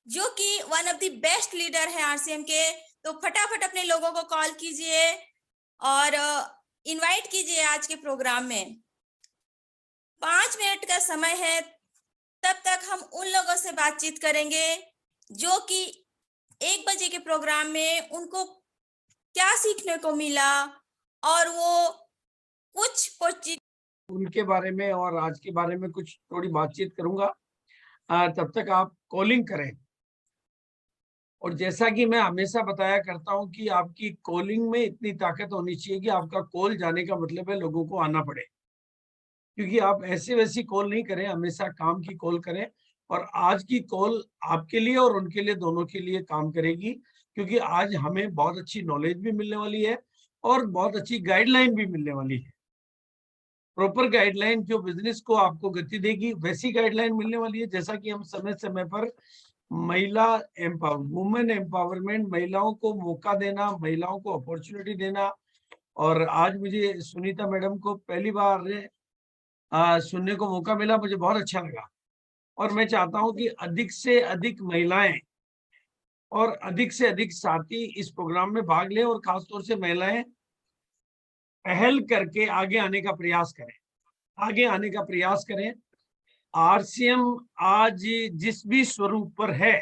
जो कि one of the best leader है आरसीएम के। तो फटाफट अपने लोगों को कॉल कीजिए और इनवाइट कीजिए आज के प्रोग्राम में। 5 मिनट का समय है, तब तक हम उन लोगों से बातचीत करेंगे जो कि 1 बजे के प्रोग्राम में उनको क्या सीखने को मिला और वो कुछ उनके बारे में और आज के बारे में कुछ थोड़ी बातचीत करूंगा। तब तक आप कॉलिंग करें। और जैसा कि मैं हमेशा बताया करता हूं कि आपकी कॉलिंग में इतनी ताकत होनी चाहिए कि आपका कॉल जाने का मतलब है लोगों को आना पड़े, क्योंकि आप ऐसे वैसी कॉल नहीं करें, हमेशा काम की कॉल करें। और आज की कॉल आपके लिए और उनके लिए, दोनों के लिए काम करेगी, क्योंकि आज हमें बहुत अच्छी नॉलेज भी मिलने वाली है और बहुत अच्छी गाइडलाइन भी मिलने वाली है। प्रॉपर गाइडलाइन जो बिजनेस को आपको गति देगी, वैसी गाइडलाइन मिलने वाली है। जैसा कि हम समय समय पर महिला वुमेन एम्पावरमेंट, महिलाओं को मौका देना, महिलाओं को अपॉर्चुनिटी देना। और आज मुझे सुनीता मैडम को पहली बार सुनने को मौका मिला, मुझे बहुत अच्छा लगा। और मैं चाहता हूं कि अधिक से अधिक महिलाएं और अधिक से अधिक साथी इस प्रोग्राम में भाग लें, और खासतौर से महिलाएं पहल करके आगे आने का प्रयास करें, आगे आने का प्रयास करें। आरसीएम आज जिस भी स्वरूप पर है,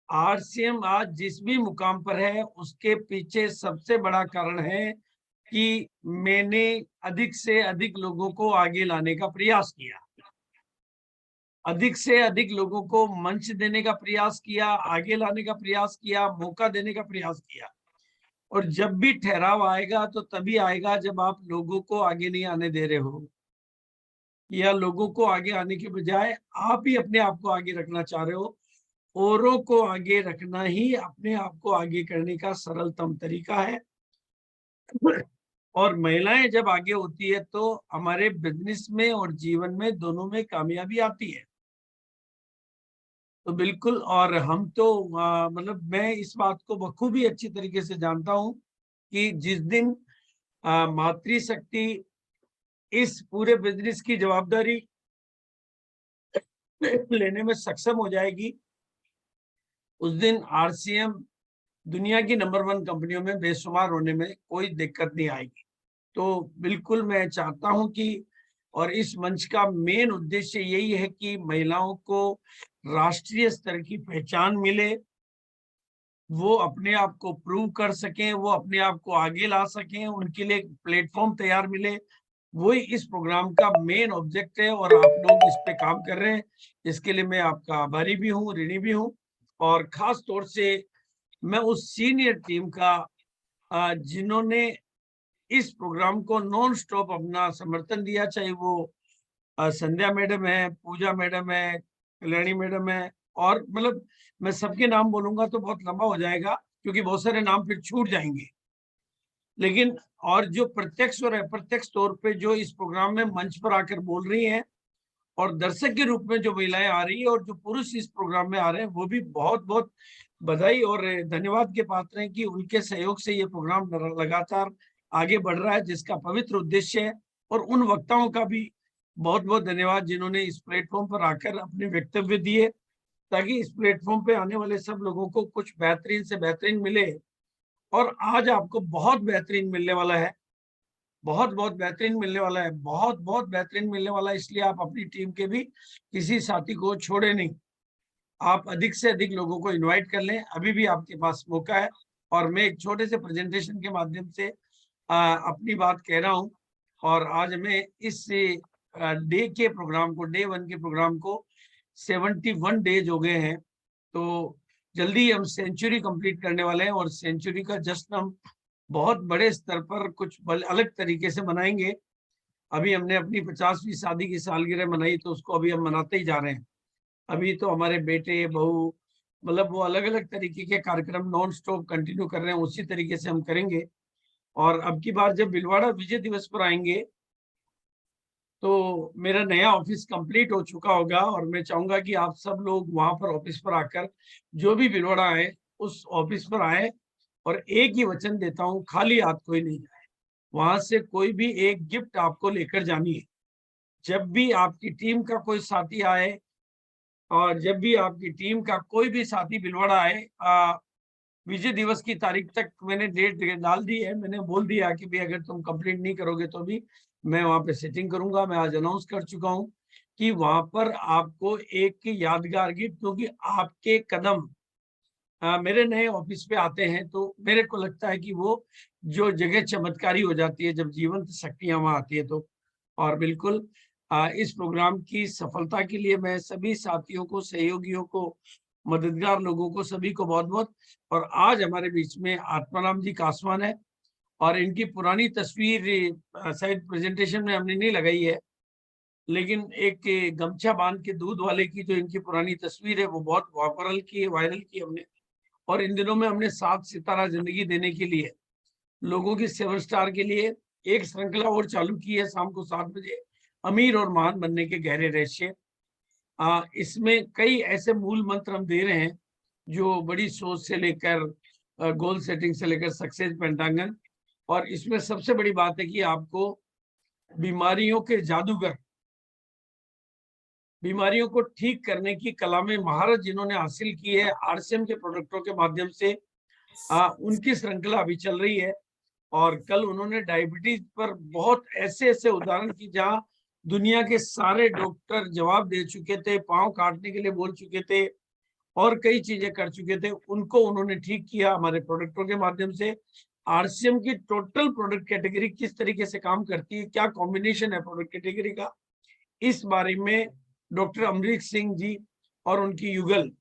आरसीएम आज जिस भी मुकाम पर है, उसके पीछे सबसे बड़ा कारण है कि मैंने अधिक से अधिक लोगों को आगे लाने का प्रयास किया, अधिक से अधिक लोगों को मंच देने का प्रयास किया, आगे लाने का प्रयास किया, मौका देने का प्रयास किया। और जब भी ठहराव आएगा तो तभी आएगा जब आप लोगों को आगे नहीं आने दे रहे हो, या लोगों को आगे आने के बजाय आप ही अपने आप को आगे रखना चाह रहे हो। औरों को आगे रखना ही अपने आप को आगे करने का सरलतम तरीका है। और महिलाएं जब आगे होती है तो हमारे बिजनेस में और जीवन में दोनों में कामयाबी आती है। तो बिल्कुल, और हम तो मतलब मैं इस बात को बखूबी अच्छी तरीके से जानता हूं कि जिस दिन मातृशक्ति इस पूरे बिजनेस की जवाबदारी लेने में सक्षम हो जाएगी, उस दिन आरसीएम दुनिया की नंबर 1 कंपनियों में बेशुमार होने में कोई दिक्कत नहीं आएगी। तो बिल्कुल मैं चाहता हूं कि, और इस मंच का मेन उद्देश्य यही है कि महिलाओं को राष्ट्रीय स्तर की पहचान मिले, वो अपने आप को प्रूव कर सकें, वो अपने आप को आगे ला सकें, उनके लिए प्लेटफॉर्म तैयार मिले। वही इस प्रोग्राम का मेन ऑब्जेक्ट है, और आप लोग इस पे काम कर रहे हैं। इसके लिए मैं आपका आभारी भी हूँ, ऋणी भी हूँ। और खास तौर से मैं उस सीनियर टीम का जिन्होंने इस प्रोग्राम को नॉन स्टॉप अपना समर्थन दिया, चाहे वो संध्या मैडम है, पूजा मैडम है, कल्याणी मैडम है, और मतलब मैं सबके नाम बोलूंगा तो बहुत लंबा हो जाएगा, क्योंकि बहुत सारे नाम फिर छूट जाएंगे। लेकिन और जो प्रत्यक्ष और अप्रत्यक्ष तौर पे जो इस प्रोग्राम में मंच पर आकर बोल रही हैं, और दर्शक के रूप में जो महिलाएं आ रही है, और जो पुरुष इस प्रोग्राम में आ रहे हैं, वो भी बहुत बहुत बधाई और धन्यवाद के पात्र हैं कि उनके सहयोग से ये प्रोग्राम लगातार आगे बढ़ रहा है, जिसका पवित्र उद्देश्य है। और उन वक्ताओं का भी बहुत बहुत धन्यवाद जिन्होंने इस प्लेटफॉर्म पर आकर अपने वक्तव्य दिए, ताकि इस प्लेटफॉर्म पे आने वाले सब लोगों को कुछ बेहतरीन से बेहतरीन मिले। और आज आपको बहुत बेहतरीन मिलने वाला है, बहुत बहुत बेहतरीन मिलने वाला है, बहुत बहुत बेहतरीन मिलने वाला है। इसलिए आप अपनी टीम के भी किसी साथी को छोड़े नहीं, आप अधिक से अधिक लोगों को इनवाइट कर लें, अभी भी आपके पास मौका है। और मैं एक छोटे से प्रेजेंटेशन के माध्यम से अपनी बात कह रहा हूं। और आज मैं इस डे के प्रोग्राम को, डे 1 के प्रोग्राम को 71 डेज हो गए हैं, तो जल्दी हम सेंचुरी कंप्लीट करने वाले हैं। और सेंचुरी का जश्न हम बहुत बड़े स्तर पर कुछ अलग तरीके से मनाएंगे। अभी हमने अपनी 50वीं शादी की सालगिरह मनाई, तो उसको अभी हम मनाते ही जा रहे हैं। अभी तो हमारे बेटे बहू, मतलब वो अलग अलग तरीके के कार्यक्रम नॉन स्टॉप कंटिन्यू कर रहे हैं, उसी तरीके से हम करेंगे। और अब की बार जब भीलवाड़ा विजय दिवस पर आएंगे, तो मेरा नया ऑफिस कंप्लीट हो चुका होगा, और मैं चाहूंगा कि आप सब लोग वहां पर ऑफिस पर आकर, जो भी भीलवाड़ा आए उस ऑफिस पर आए। और एक ही वचन देता हूँ, खाली हाथ कोई नहीं जाए, वहां से कोई भी एक गिफ्ट आपको लेकर जानी है। जब भी आपकी टीम का कोई साथी आए, और जब भी आपकी टीम का कोई भी साथी भिलवाड़ा आए, विजय दिवस की तारीख तक मैंने डेट डाल दी है। मैंने बोल दिया कि भाई अगर तुम कंप्लीट नहीं करोगे तो भी मैं वहां पे सेटिंग करूंगा। मैं आज अनाउंस कर चुका हूं कि वहां पर आपको एक यादगार गिफ्ट, क्योंकि आपके कदम मेरे नए ऑफिस पे आते हैं तो मेरे को लगता है कि वो जो जगह चमत्कारी हो जाती है जब जीवंत शक्तियां वहां आती है तो। और बिल्कुल इस प्रोग्राम की सफलता के लिए मैं सभी साथियों को, सहयोगियों को, मददगार लोगों को, सभी को बहुत बहुत। और आज हमारे बीच में आत्माराम जी कासवान है और इनकी पुरानी तस्वीर शायद प्रेजेंटेशन में हमने नहीं लगाई है, लेकिन एक गमछा बांध के दूध वाले की जो इनकी पुरानी तस्वीर है वो बहुत वायरल की हमने। और इन दिनों में हमने 7 सितारा जिंदगी देने के लिए, लोगों की 7 स्टार के लिए एक श्रृंखला और चालू की है शाम को 7 बजे, अमीर और महान बनने के गहरे रहस्य। इसमें कई ऐसे मूल मंत्र हम दे रहे हैं जो बड़ी सोच से लेकर गोल सेटिंग से लेकर सक्सेस पेंटांगन। और इसमें सबसे बड़ी बात है कि आपको बीमारियों के जादूगर, बीमारियों को ठीक करने की कला में महारत जिन्होंने हासिल की है आरसीएम के प्रोडक्टों के माध्यम से, उनकी श्रृंखला अभी चल रही है। और कल उन्होंने डायबिटीज पर बहुत ऐसे ऐसे उदाहरण की जहां दुनिया के सारे डॉक्टर जवाब दे चुके थे, पांव काटने के लिए बोल चुके थे और कई चीजें कर चुके थे, उनको उन्होंने ठीक किया हमारे प्रोडक्टों के माध्यम से। आरसीएम की टोटल प्रोडक्ट कैटेगरी किस तरीके से काम करती है, क्या कॉम्बिनेशन है प्रोडक्ट कैटेगरी का, इस बारे में डॉक्टर अमरीक सिंह जी और उनकी युगल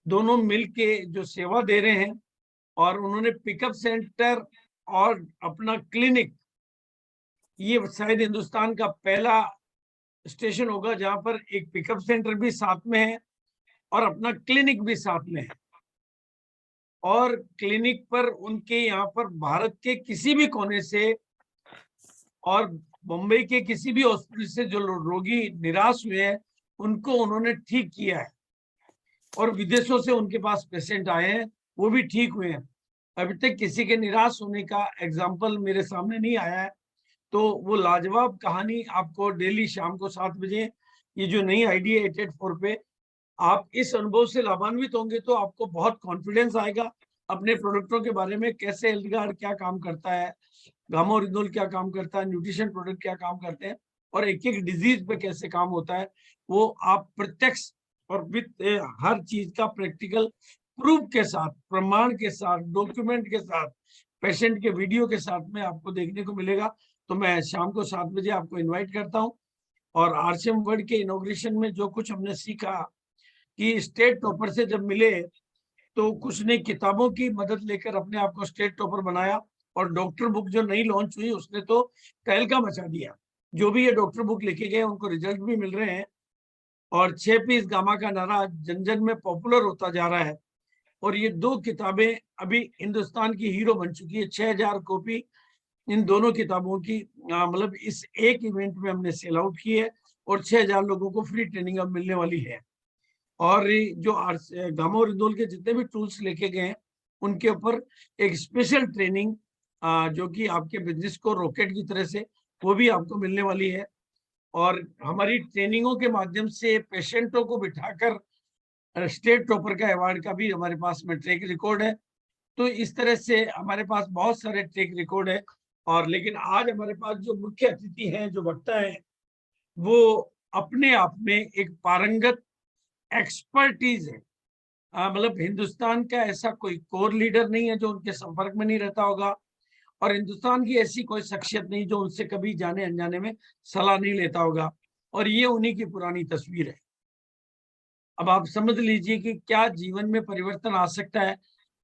दोनों मिलके जो सेवा दे रहे हैं। और उन्होंने पिकअप सेंटर और अपना क्लिनिक, ये शायद हिंदुस्तान का पहला स्टेशन होगा जहां पर एक पिकअप सेंटर भी साथ में है और अपना क्लिनिक भी साथ में है। और क्लिनिक पर उनके यहाँ पर भारत के किसी भी कोने से और मुंबई के किसी भी हॉस्पिटल से जो रोगी निराश हुए हैं उनको उन्होंने ठीक किया है। और विदेशों से उनके पास पेशेंट आए हैं, वो भी ठीक हुए हैं। अभी तक किसी के निराश होने का एग्जाम्पल मेरे सामने नहीं आया है। तो वो लाजवाब कहानी आपको डेली शाम को 7 बजे, ये जो नई आईडी है 884 पे, आप इस अनुभव से लाभान्वित होंगे तो आपको बहुत कॉन्फिडेंस आएगा अपने प्रोडक्टों के बारे में, कैसे एल्गार्ड क्या काम करता है, गामोरिनोल क्या काम करता है, न्यूट्रिशन प्रोडक्ट क्या काम करते हैं और एक एक डिजीज पे कैसे काम होता है, वो आप प्रत्यक्ष और विद हर चीज का प्रैक्टिकल प्रूफ के साथ, प्रमाण के साथ, डॉक्यूमेंट के साथ, पेशेंट के वीडियो के साथ में आपको देखने को मिलेगा। तो मैं शाम को 7 बजे आपको इनवाइट करता हूँ। और आरसीएम वर्ल्ड के इनॉग्रेशन में जो कुछ हमने सीखा कि स्टेट टॉपर से जब मिले तो कुछ ने किताबों की मदद लेकर अपने आप को स्टेट टॉपर बनाया। और डॉक्टर बुक जो नई लॉन्च हुई उसने तो तहलका मचा दिया। जो भी ये डॉक्टर बुक लेके गए उनको रिजल्ट भी मिल रहे हैं। और 6 पीस गामा का नारा जन जन में पॉपुलर होता जा रहा है। और ये 2 किताबें अभी हिंदुस्तान की हीरो बन चुकी है। 6000 कॉपी इन दोनों किताबों की मतलब इस एक इवेंट में हमने सेल आउट की है और 6000 लोगों को फ्री ट्रेनिंग अब मिलने वाली है। और जो गामा और रिंदोल के जितने भी टूल्स लेके गए हैं उनके ऊपर एक स्पेशल ट्रेनिंग जो कि आपके बिजनेस को रॉकेट की तरह से वो भी आपको मिलने वाली है। और हमारी ट्रेनिंगों के माध्यम से पेशेंटों को बिठाकर स्टेट टॉपर का अवार्ड का भी हमारे पास में ट्रैक रिकॉर्ड है। तो इस तरह से हमारे पास बहुत सारे ट्रैक रिकॉर्ड है। और लेकिन आज हमारे पास जो मुख्य अतिथि हैं, जो वक्ता है, वो अपने आप में एक पारंगत एक्सपर्टीज है। मतलब हिंदुस्तान का ऐसा कोई कोर लीडर नहीं है जो उनके संपर्क में नहीं रहता होगा। और हिंदुस्तान की ऐसी कोई शख्सियत नहीं जो उनसे कभी जाने अनजाने में सलाह नहीं लेता होगा। और ये उन्हीं की पुरानी तस्वीर है। अब आप समझ लीजिए कि क्या जीवन में परिवर्तन आ सकता है।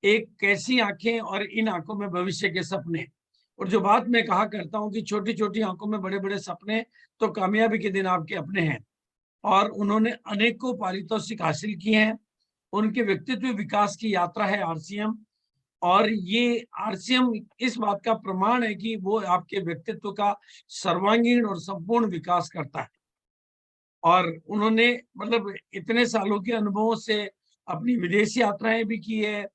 एक कैसी आंखें और इन आंखों में भविष्य के सपने। और जो बात मैं कहा करता हूँ कि छोटी छोटी आंखों में बड़े बड़े सपने, तो कामयाबी के दिन आपके अपने हैं। और उन्होंने अनेकों पारितोषिक हासिल किए हैं। उनके व्यक्तित्व विकास की यात्रा है आरसीएम। और ये आरसीएम इस बात का प्रमाण है कि वो आपके व्यक्तित्व का सर्वांगीण और संपूर्ण विकास करता है। और उन्होंने मतलब इतने सालों के अनुभवों से अपनी विदेश यात्राएं भी की है,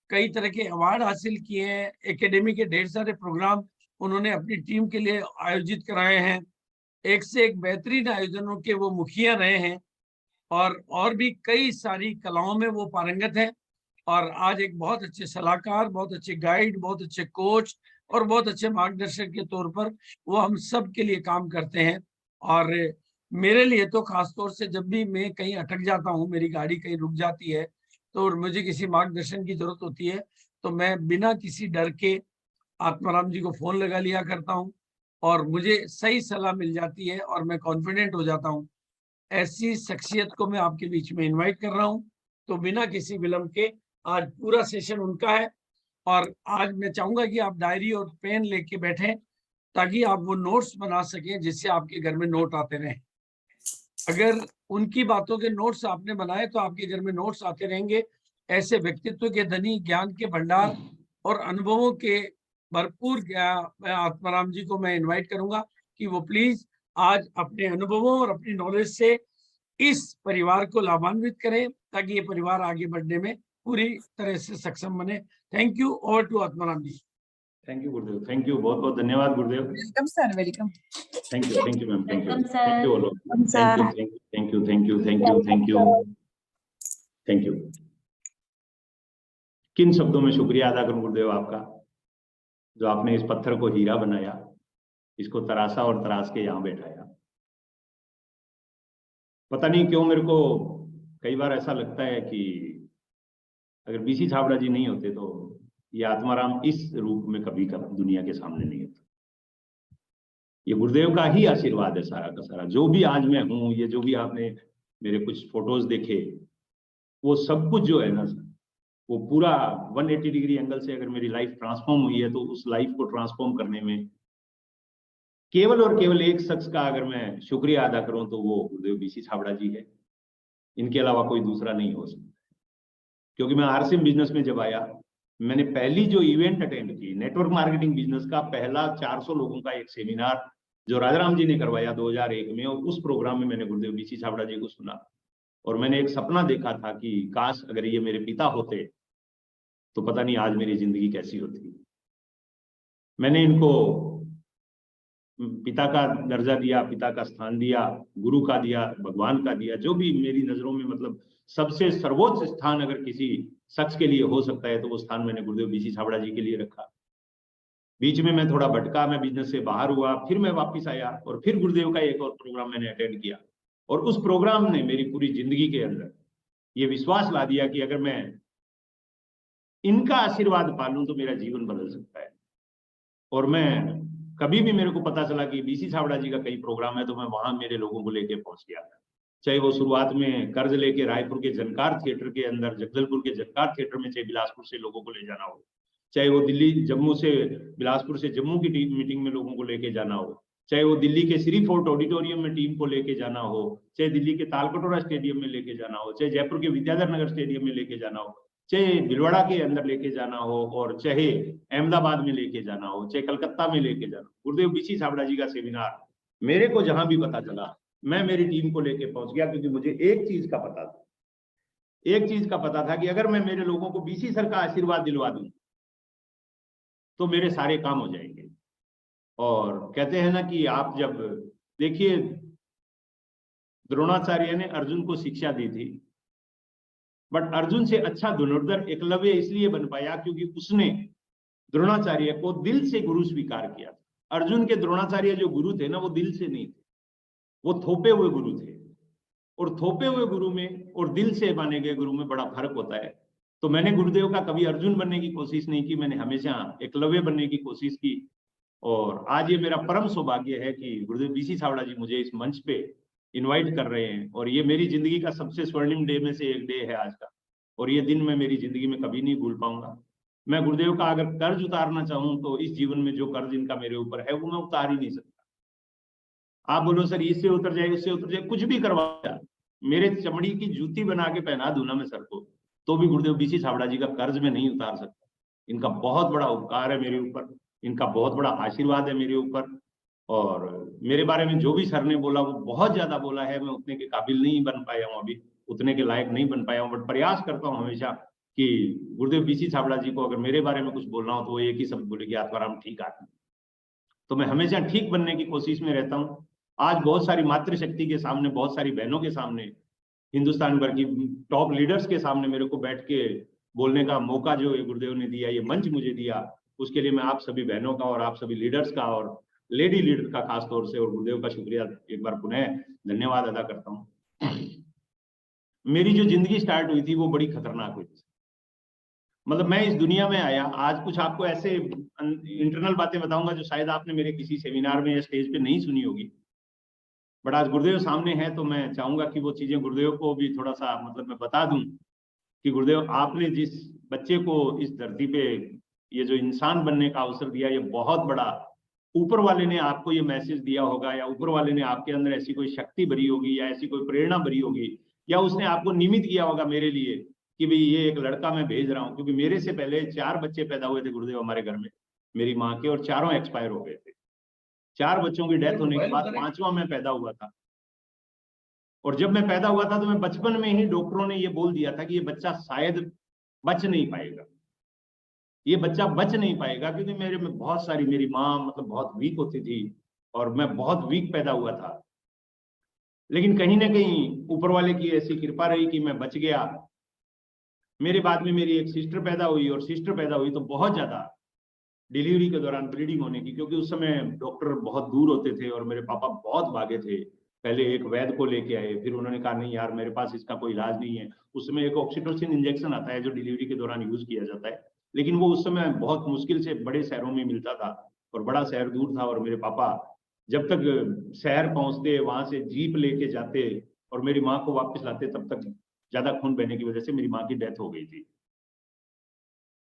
कई तरह के अवार्ड हासिल किए हैं, एकेडमी के ढेर सारे प्रोग्राम उन्होंने अपनी टीम के लिए आयोजित कराए हैं। एक से एक बेहतरीन आयोजनों के वो मुखिया रहे हैं। और भी कई सारी कलाओं में वो पारंगत है। और आज एक बहुत अच्छे सलाहकार, बहुत अच्छे गाइड, बहुत अच्छे कोच और बहुत अच्छे मार्गदर्शक के तौर पर वो हम सब के लिए काम करते हैं। और मेरे लिए तो खासतौर से जब भी मैं कहीं अटक जाता हूँ, मेरी गाड़ी कहीं रुक जाती है, तो मुझे किसी मार्गदर्शन की जरूरत होती है, तो मैं बिना किसी डर के आत्माराम जी को फोन लगा लिया करता हूँ और मुझे सही सलाह मिल जाती है और मैं कॉन्फिडेंट हो जाता हूँ। ऐसी शख्सियत को मैं आपके बीच में इनवाइट कर रहा हूँ। तो बिना किसी विलंब के आज पूरा सेशन उनका है और आज मैं चाहूंगा कि आप डायरी और पेन लेके बैठें ताकि आप वो नोट्स बना सकें जिससे आपके घर में नोट आते रहें। अगर उनकी बातों के नोट्स आपने बनाए तो आपके घर में नोट्स आते रहेंगे। ऐसे व्यक्तित्व के धनी, ज्ञान के भंडार और अनुभवों के भरपूर आत्माराम जी को मैं इनवाइट करूंगा कि वो प्लीज आज अपने अनुभवों और अपनी नॉलेज से इस परिवार को लाभान्वित करें ताकि ये परिवार आगे बढ़ने में पूरी तरह से सक्षम बने। Thank you. Over to Atmaram ji. Thank you गुरुदेव, थैंक यू, बहुत बहुत धन्यवाद गुरुदेव। Welcome sir, welcome. Thank you ma'am, thank you, welcome thank you, thank you, thank you, thank you, thank you, thank you. किन शब्दों में शुक्रिया अदा करूं गुरुदेव आपका, जो आपने इस पत्थर को हीरा बनाया, इसको तराशा और तराश के यहाँ बैठाया। पता नहीं क्यों मेरे को कई बार ऐसा लगता है कि अगर बीसी छाबड़ा जी नहीं होते तो ये आत्माराम इस रूप में कभी दुनिया के सामने नहीं होता। ये गुरुदेव का ही आशीर्वाद है सारा का सारा। जो भी आज मैं हूँ, ये जो भी आपने मेरे कुछ फोटोज देखे, वो सब कुछ जो है ना सर, वो पूरा 180 डिग्री एंगल से अगर मेरी लाइफ ट्रांसफॉर्म हुई है तो उस लाइफ को ट्रांसफॉर्म करने में केवल और केवल एक शख्स का अगर मैं शुक्रिया अदा करूं तो वो गुरुदेव बीसी छाबड़ा जी है। इनके अलावा कोई दूसरा नहीं हो सकता। क्योंकि मैं आरसीएम बिजनेस में जब आया, मैंने पहली जो इवेंट अटेंड की नेटवर्क मार्केटिंग बिजनेस का, पहला 400 लोगों का एक सेमिनार जो राजाराम जी ने करवाया 2001 में, और उस प्रोग्राम में मैंने गुरुदेव बीसी छाबड़ा जी को सुना और मैंने एक सपना देखा था कि काश अगर ये मेरे पिता होते तो पता नहीं आज मेरी जिंदगी कैसी होती। मैंने इनको पिता का दर्जा दिया, पिता का स्थान दिया, गुरु का दिया, भगवान का दिया, जो भी मेरी नजरों में मतलब सबसे सर्वोच्च स्थान अगर किसी शख्स के लिए हो सकता है तो वो स्थान मैंने गुरुदेव बीसी छाबड़ा जी के लिए रखा। बीच में मैं थोड़ा भटका, मैं बिजनेस से बाहर हुआ, फिर मैं वापस आया और फिर गुरुदेव का एक और प्रोग्राम मैंने अटेंड किया और उस प्रोग्राम ने मेरी पूरी जिंदगी के अंदर ये विश्वास ला दिया कि अगर मैं इनका आशीर्वाद पालूं तो मेरा जीवन बदल सकता है। और मैं कभी भी मेरे को पता चला कि बीसी छाबड़ा जी का कई प्रोग्राम है तो मैं वहां मेरे लोगों को लेके पहुंच गया था। चाहे वो शुरुआत में कर्ज लेके रायपुर के जनकार थिएटर के अंदर, जगदलपुर के जनकार थिएटर में, चाहे बिलासपुर से लोगों को ले जाना हो, चाहे वो दिल्ली जम्मू से बिलासपुर से जम्मू की टीम मीटिंग में लोगों को लेके जाना हो, चाहे वो दिल्ली के श्री फोर्ट ऑडिटोरियम में टीम को लेके जाना हो, चाहे दिल्ली के तालकटोरा स्टेडियम में लेके जाना हो, चाहे जयपुर के विद्याधर नगर स्टेडियम में लेके जाना हो, चाहे भिलवाड़ा के अंदर लेके जाना हो, और चाहे अहमदाबाद में लेके जाना हो, चाहे कलकत्ता में लेके जाना हो, गुरुदेव बीसी छाबड़ा जी का सेमिनार मेरे को जहां भी पता चला मैं मेरी टीम को लेके पहुंच गया। क्योंकि मुझे एक चीज का पता था, एक चीज का पता था कि अगर मैं मेरे लोगों को बीसी सर का आशीर्वाद दिलवा दूं तो मेरे सारे काम हो जाएंगे। और कहते हैं ना कि आप जब देखिए, द्रोणाचार्य ने अर्जुन को शिक्षा दी थी, बट अर्जुन से अच्छा धनुर्धर एकलव्य इसलिए बन पाया क्योंकि उसने द्रोणाचार्य को दिल से गुरु स्वीकार किया। अर्जुन के द्रोणाचार्य जो गुरु थे ना, वो दिल से नहीं थे, वो थोपे हुए गुरु थे। और थोपे हुए गुरु में और दिल से माने गए गुरु में बड़ा फर्क होता है। तो मैंने गुरुदेव का कभी अर्जुन बनने की कोशिश नहीं की, मैंने हमेशा एकलव्य बनने की कोशिश की। और आज ये मेरा परम सौभाग्य है कि गुरुदेव बीसी छाबड़ा जी मुझे इस मंच पे इनवाइट कर रहे हैं और ये मेरी जिंदगी का सबसे स्वर्णिम डे में से एक डे है आज का। और ये दिन मैं मेरी जिंदगी में कभी नहीं भूल पाऊंगा। मैं गुरुदेव का अगर कर्ज उतारना चाहूं तो इस जीवन में जो कर्ज इनका मेरे ऊपर है वो मैं उतार ही नहीं सकता। आप बोलो सर इससे उतर जाए, उससे उतर जाए, कुछ भी करवा, मेरे चमड़ी की जूती बना के पहना दूं ना मैं सर को, तो भी गुरुदेव बीसी छाबड़ा जी का कर्ज में नहीं उतार सकता। इनका बहुत बड़ा उपकार है मेरे ऊपर, इनका बहुत बड़ा आशीर्वाद है मेरे ऊपर। और मेरे बारे में जो भी सर ने बोला वो बहुत ज्यादा बोला है। मैं उतने के काबिल नहीं बन पाया हूँ, अभी उतने के लायक नहीं बन पाया हूँ, बट प्रयास करता हूँ हमेशा कि गुरुदेव बीसी छाबड़ा जी को अगर मेरे बारे में कुछ बोलना हो तो वो एक ही शब्द बोले कि आत्माराम ठीक आदमी। तो मैं हमेशा ठीक बनने की कोशिश में रहता हूँ। आज बहुत सारी मातृशक्ति के सामने, बहुत सारी बहनों के सामने हिंदुस्तान भर की टॉप लीडर्स के सामने मेरे को बैठ के बोलने का मौका जो ये गुरुदेव ने दिया, ये मंच मुझे दिया, उसके लिए मैं आप सभी बहनों का और आप सभी लीडर्स का और लेडी लीडर का खास तौर से और गुरुदेव का शुक्रिया एक बार पुनः धन्यवाद अदा करता हूँ। मेरी जो जिंदगी स्टार्ट हुई थी वो बड़ी खतरनाक हुई थी। मतलब मैं इस दुनिया में आया, आज कुछ आपको ऐसे इंटरनल बातें बताऊंगा जो शायद आपने मेरे किसी सेमिनार में या स्टेज पे नहीं सुनी होगी, बट आज गुरुदेव सामने है तो मैं चाहूंगा कि वो चीजें गुरुदेव को भी थोड़ा सा मतलब मैं बता दूं कि गुरुदेव आपने जिस बच्चे को इस धरती पे ये जो इंसान बनने का अवसर दिया, ये बहुत बड़ा ऊपर वाले ने आपको ये मैसेज दिया होगा, या ऊपर वाले ने आपके अंदर ऐसी कोई शक्ति भरी होगी या ऐसी कोई प्रेरणा भरी होगी, या उसने आपको निमित्त किया होगा मेरे लिए कि भाई ये एक लड़का मैं भेज रहा हूँ। क्योंकि मेरे से पहले 4 बच्चे पैदा हुए थे गुरुदेव हमारे घर में मेरी माँ के, और चारों एक्सपायर हो गए थे। 4 बच्चों की डेथ होने के बाद 5वां मैं पैदा हुआ था। और जब मैं पैदा हुआ था तो मैं बचपन में ही डॉक्टरों ने ये बोल दिया था कि ये बच्चा शायद बच नहीं पाएगा, ये बच्चा बच नहीं पाएगा, क्योंकि मेरे में बहुत सारी, मेरी माँ मतलब बहुत वीक होती थी और मैं बहुत वीक पैदा हुआ था। लेकिन कहीं ना कहीं ऊपर वाले की ऐसी कृपा रही कि मैं बच गया। मेरे बाद में मेरी एक सिस्टर पैदा हुई, और सिस्टर पैदा हुई तो बहुत ज्यादा डिलीवरी के दौरान ब्लीडिंग होने की, क्योंकि उस समय डॉक्टर बहुत दूर होते थे और मेरे पापा बहुत भागे थे। पहले एक वैद्य को लेके आए, फिर उन्होंने कहा नहीं यार मेरे पास इसका कोई इलाज नहीं है। उस समय एक ऑक्सीटोसिन इंजेक्शन आता है जो डिलीवरी के दौरान यूज किया जाता है, लेकिन वो उस समय बहुत मुश्किल से बड़े शहरों में मिलता था और बड़ा शहर दूर था। और मेरे पापा जब तक शहर पहुंचते, वहां से जीप लेके जाते और मेरी माँ को वापस लाते, तब तक ज्यादा खून बहने की वजह से मेरी माँ की डेथ हो गई थी।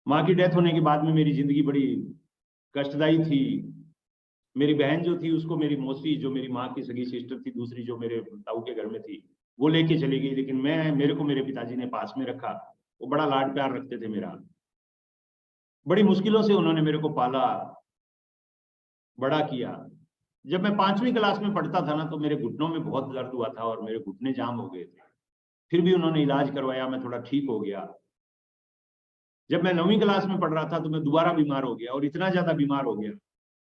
माँ की डेथ होने के बाद में मेरी जिंदगी बड़ी कष्टदायी थी। मेरी बहन जो थी उसको मेरी मौसी, जो मेरी माँ की सगी सिस्टर थी दूसरी, जो मेरे ताऊ के घर में थी, वो लेके चली गई। लेकिन मेरे को मेरे पिताजी ने पास में रखा। वो बड़ा लाड प्यार रखते थे मेरा। बड़ी मुश्किलों से उन्होंने मेरे को पाला, बड़ा किया। जब मैं 5वीं क्लास में पढ़ता था ना, तो मेरे घुटनों में बहुत दर्द हुआ था और मेरे घुटने जाम हो गए थे। फिर भी उन्होंने इलाज करवाया, मैं थोड़ा ठीक हो गया। जब मैं 9वीं क्लास में पढ़ रहा था तो मैं दोबारा बीमार हो गया, और इतना ज्यादा बीमार हो गया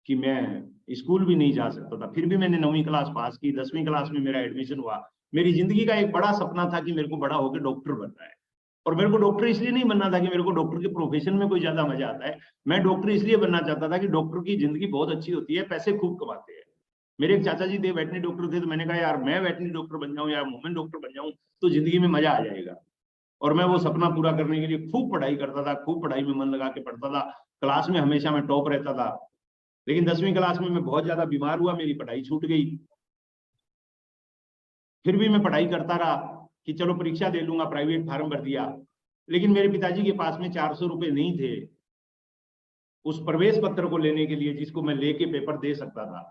कि मैं स्कूल भी नहीं जा सकता था। फिर भी मैंने 9वीं क्लास पास की। 10वीं क्लास में मेरा एडमिशन हुआ। मेरी जिंदगी का एक बड़ा सपना था कि मेरे को बड़ा होकर डॉक्टर बनना है। और मेरे को डॉक्टर इसलिए नहीं बनना था कि मेरे को डॉक्टर के प्रोफेशन में कोई ज्यादा मजा आता है। मैं डॉक्टर इसलिए बनना चाहता था कि डॉक्टर की जिंदगी बहुत अच्छी होती है, पैसे खूब कमाते हैं। मेरे एक चाचा जी थे, वेटनरी डॉक्टर थे, तो मैंने कहा यार मैं वेटनरी डॉक्टर बन जाऊं या वुमेन डॉक्टर बन जाऊं तो जिंदगी में मजा आ जाएगा। और मैं वो सपना पूरा करने के लिए खूब पढ़ाई करता था, खूब पढ़ाई में मन लगा के पढ़ता था। क्लास में हमेशा मैं टॉप रहता था। लेकिन 10वीं क्लास में मैं बहुत ज्यादा बीमार हुआ, मेरी पढ़ाई छूट गई। फिर भी मैं पढ़ाई करता रहा कि चलो परीक्षा दे लूंगा, प्राइवेट फार्म भर दिया। लेकिन मेरे पिताजी के पास में 400 रुपए नहीं थे उस प्रवेश पत्र को लेने के लिए जिसको मैं लेके पेपर दे सकता था।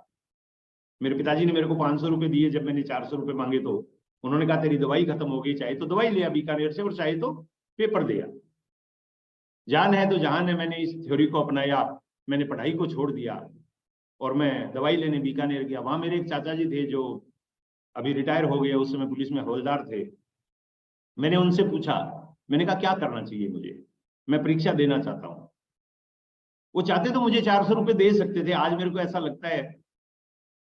मेरे पिताजी ने मेरे को 500 रुपए दिए जब मैंने 400 रुपए मांगे, तो उन्होंने कहा तेरी दवाई खत्म हो गई, चाहे तो दवाई ले आ बीकानेर से और चाहे तो पेपर दे आ। जान है तो जहान है। मैंने इस थ्योरी को अपनाया, मैंने पढ़ाई को छोड़ दिया और मैं दवाई लेने बीकानेर गया। वहां मेरे एक चाचा जी थे जो अभी रिटायर हो गए, उस समय पुलिस में हवलदार थे। मैंने उनसे पूछा, मैंने कहा क्या करना चाहिए मुझे, मैं परीक्षा देना चाहता हूँ। वो चाहते तो मुझे 400 रुपए दे सकते थे, आज मेरे को ऐसा लगता है,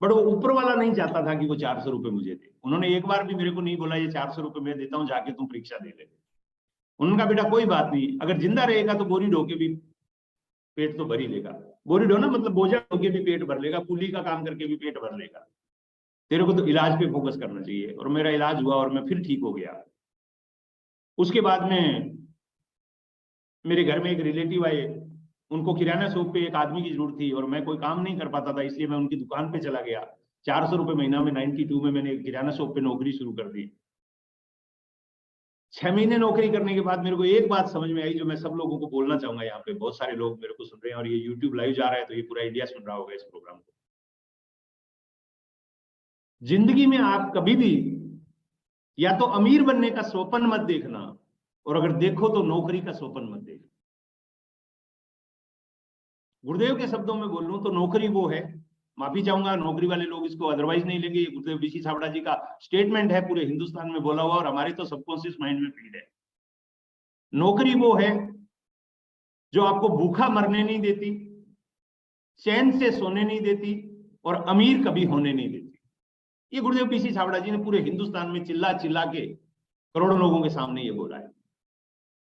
बट वो ऊपर वाला नहीं चाहता था कि वो 400 रुपए मुझे दे। उन्होंने एक बार भी मेरे को नहीं बोला ये 400 रुपए मैं देता हूँ, जाके तुम परीक्षा दे ले। उन्होंने कहा बेटा कोई बात नहीं, अगर जिंदा रहेगा तो बोरी ढो के भी पेट तो भर ही लेगा। बोरी ढो ना मतलब बोझा ढो के भी पेट भर लेगा, कुली का काम करके भी पेट भर लेगा। तेरे को तो इलाज पे फोकस करना चाहिए। और मेरा इलाज हुआ और मैं फिर ठीक हो गया। उसके बाद में मेरे घर में एक रिलेटिव आए, उनको किराना शॉप पे एक आदमी की जरूरत थी और मैं कोई काम नहीं कर पाता था, इसलिए मैं उनकी दुकान पे चला गया। 400 रुपए महीना में 92 में मैंने किराना शॉप पे नौकरी शुरू कर दी। 6 महीने नौकरी करने के बाद मेरे को एक बात समझ में आई जो मैं सब लोगों को बोलना चाहूंगा। यहाँ पे बहुत सारे लोग मेरे को सुन रहे हैं और ये यूट्यूब लाइव जा रहा है तो ये पूरा इंडिया सुन रहा होगा इस प्रोग्राम को। जिंदगी में आप कभी भी या तो अमीर बनने का स्वप्न मत देखना, और अगर देखो तो नौकरी का स्वप्न मत देखना। गुरुदेव के शब्दों में बोलूं तो नौकरी वो है, माफी चाहूंगा नौकरी वाले लोग इसको अदरवाइज नहीं लेंगे, ये गुरुदेव बीसी छाबड़ा जी का स्टेटमेंट है, पूरे हिंदुस्तान में बोला हुआ और हमारे तो सबकॉन्शियस माइंड में फीड है। नौकरी वो है जो आपको भूखा मरने नहीं देती, चैन से सोने नहीं देती और अमीर कभी होने नहीं देती। ये गुरुदेव बीसी छाबड़ा जी ने पूरे हिंदुस्तान में चिल्ला चिल्ला के करोड़ों लोगों के सामने ये बोला है।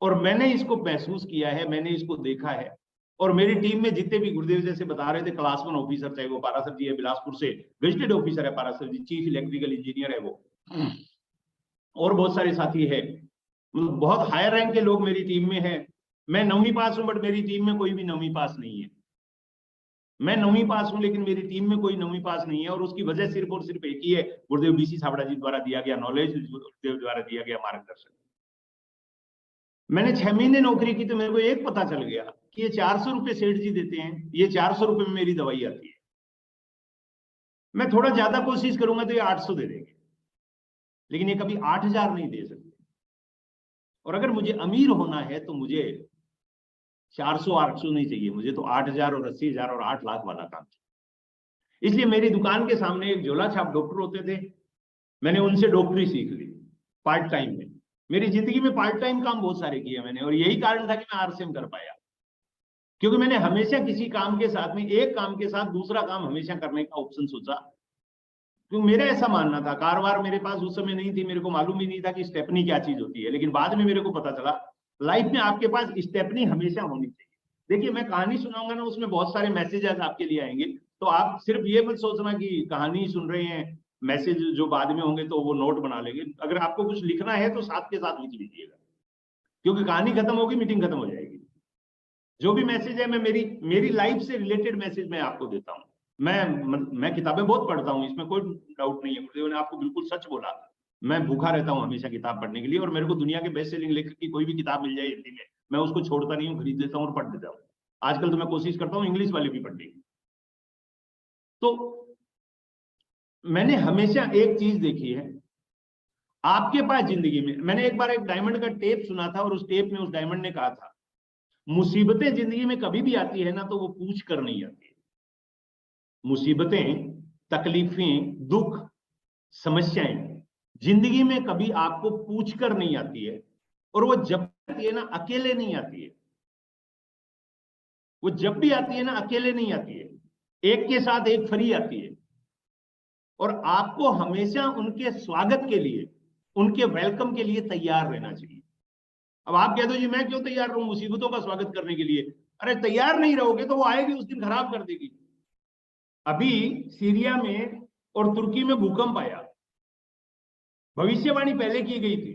और मैंने इसको महसूस किया है, मैंने इसको देखा है। और मेरी टीम में जितने भी गुरुदेव जैसे बता रहे थे क्लास 1 ऑफिसर, चाहे वो पारासर जी है बिलासपुर से, गजेटेड ऑफिसर है पारासर जी, चीफ इलेक्ट्रिकल इंजीनियर है वो, और बहुत सारे साथी है, मतलब बहुत हायर रैंक के लोग मेरी टीम में है। मैं 9वीं पास हूं, बट मेरी टीम में कोई भी 9वीं पास नहीं है। मैं 9वीं पास हूं, लेकिन मेरी टीम में कोई 9वीं पास नहीं है। और उसकी वजह सिर्फ और सिर्फ एक ही है, गुरुदेव बीसी छाबड़ा जी द्वारा दिया गया नॉलेज, गुरुदेव द्वारा दिया गया मार्गदर्शन। मैंने 6 महीने नौकरी की तो मेरे को एक पता चल गया कि ये 400 रुपए सेठ जी देते हैं, ये 400 रुपए में मेरी दवाई आती है। मैं थोड़ा ज्यादा कोशिश करूंगा तो ये 800 दे देंगे, लेकिन ये कभी 8000 नहीं दे सकते। और अगर मुझे अमीर होना है तो मुझे 400-800 नहीं चाहिए, मुझे तो 8000 और 80,000 और 8 लाख वाला काम चाहिए। इसलिए मेरी दुकान के सामने एक झोला छाप डॉक्टर होते थे, मैंने उनसे डॉक्टरी सीख ली पार्ट टाइम में। मेरी जिंदगी में पार्ट टाइम काम बहुत सारे किए मैंने, और यही कारण था कि मैं आरसीएम कर पाया, क्योंकि मैंने हमेशा किसी काम के साथ में, एक काम के साथ दूसरा काम हमेशा करने का ऑप्शन सोचा। क्योंकि मेरा ऐसा मानना था, कारवार मेरे पास उस समय नहीं थी, मेरे को मालूम ही नहीं था कि स्टेपनी क्या चीज होती है, लेकिन बाद में मेरे को पता चला लाइफ में आपके पास स्टेपनी हमेशा होनी चाहिए। देखिए, मैं कहानी सुनाऊंगा ना, उसमें बहुत सारे मैसेजेस आपके लिए आएंगे, तो आप सिर्फ ये मत सोचना कि कहानी सुन रहे हैं, मैसेज जो बाद में होंगे तो वो नोट बना लेंगे। अगर आपको कुछ लिखना है तो साथ के साथ लिख लीजिएगा, क्योंकि कहानी खत्म होगी, मीटिंग खत्म हो जाएगी। जो भी मैसेज है, मैं मेरी लाइफ से रिलेटेड मैसेज मैं आपको देता हूँ। मैं किताबें बहुत पढ़ता हूँ, इसमें कोई डाउट नहीं है। गुरुदेव ने आपको बिल्कुल सच बोला, मैं भूखा रहता हूँ हमेशा किताब पढ़ने के लिए, और मेरे को दुनिया के बेस्ट सेलिंग लेखक की कोई भी किताब मिल जाए हिंदी में, मैं उसको छोड़ता नहीं हूँ, खरीद लेता हूँ और पढ़ देता हूँ। आजकल तो मैं कोशिश करता हूँ इंग्लिश वाली भी पढ़ने की। तो मैंने हमेशा एक चीज देखी है, आपके पास जिंदगी में, मैंने एक बार एक डायमंड का टेप सुना था, और उस टेप में उस डायमंड ने कहा था, मुसीबतें जिंदगी में कभी भी आती है ना, तो वो पूछ कर नहीं आती है। मुसीबतें, तकलीफें, दुख, समस्याएं जिंदगी में कभी आपको पूछ कर नहीं आती है, और वो जब आती है ना, अकेले नहीं आती है। वो जब भी आती है ना, अकेले नहीं आती है, एक के साथ एक फ्री आती है। और आपको हमेशा उनके स्वागत के लिए, उनके वेलकम के लिए तैयार रहना चाहिए। अब आप कह दो जी मैं क्यों तैयार रहूं मुसीबतों का स्वागत करने के लिए? अरे तैयार नहीं रहोगे तो वो आएगी, उस दिन खराब कर देगी। अभी सीरिया में और तुर्की में भूकंप आया, भविष्यवाणी पहले की गई थी।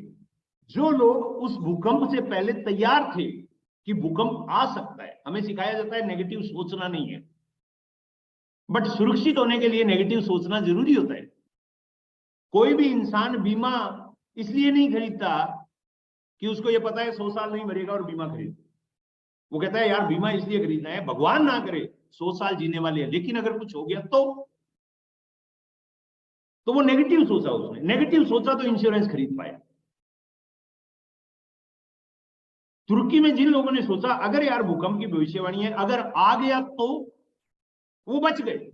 जो लोग उस भूकंप से पहले तैयार थे कि भूकंप आ सकता है, हमें सिखाया जाता है नेगेटिव सोचना नहीं है, बट सुरक्षित होने के लिए नेगेटिव सोचना जरूरी होता है। कोई भी इंसान बीमा इसलिए नहीं खरीदता कि उसको ये पता है 100 साल नहीं मरेगा और बीमा खरीद। वो कहता है यार बीमा इसलिए खरीदना है, भगवान ना करे 100 साल जीने वाले हैं, लेकिन अगर कुछ हो गया तो वो नेगेटिव सोचा, उसने नेगेटिव सोचा तो इंश्योरेंस खरीद पाया। तुर्की में जिन लोगों ने सोचा अगर यार भूकंप की भविष्यवाणी है, अगर आ गया तो वो बच गए,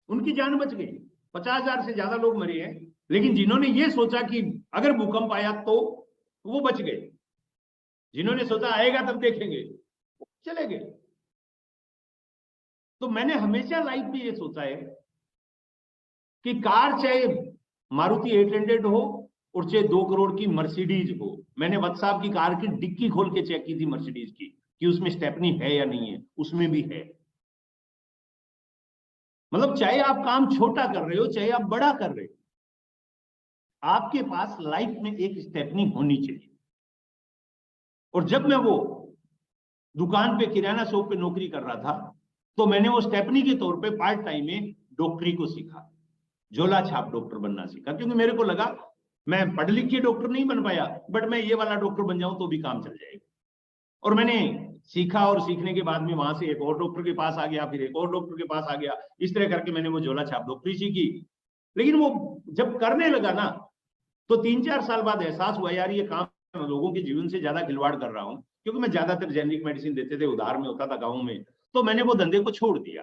उनकी जान बच गई। 50,000 से ज्यादा लोग मरे हैं, लेकिन जिन्होंने ये सोचा कि अगर भूकंप आया तो वो बच गए। जिन्होंने सोचा आएगा तब देखेंगे, चले गए। तो मैंने हमेशा लाइफ में ये सोचा है कि कार चाहे मारुति 800 हो और चाहे 2 करोड़ की मर्सिडीज हो। मैंने वत्स साहब की कार की डिक्की खोल के चेक की थी मर्सिडीज की, कि उसमें स्टेपनी है या नहीं है, उसमें भी है। मतलब चाहे आप काम छोटा कर रहे हो चाहे आप बड़ा कर रहे हो, आपके पास लाइफ में एक स्टेपनी होनी चाहिए। और जब मैं वो दुकान पे, किराना शॉप पे नौकरी कर रहा था, तो मैंने वो स्टेपनी के तौर पे पार्ट टाइम में डॉक्टरी को सीखा, झोला छाप डॉक्टर बनना सीखा। क्योंकि मेरे को लगा मैं पढ़ लिख के डॉक्टर नहीं बन पाया, बट मैं ये वाला डॉक्टर बन जाऊं तो भी काम चल जाएगा। और मैंने सीखा, और सीखने के बाद में वहां से एक और डॉक्टर के पास आ गया, फिर एक और डॉक्टर के पास आ गया। इस तरह करके मैंने वो झोला छाप डॉक्टरी सीखी। लेकिन वो जब करने लगा ना, तो 3-4 साल बाद एहसास हुआ यार ये काम लोगों के जीवन से ज्यादा खिलवाड़ कर रहा हूं। क्योंकि मैं ज्यादातर जेनरिक मेडिसिन देते थे, उधार में होता था गाँव में, तो मैंने वो धंधे को छोड़ दिया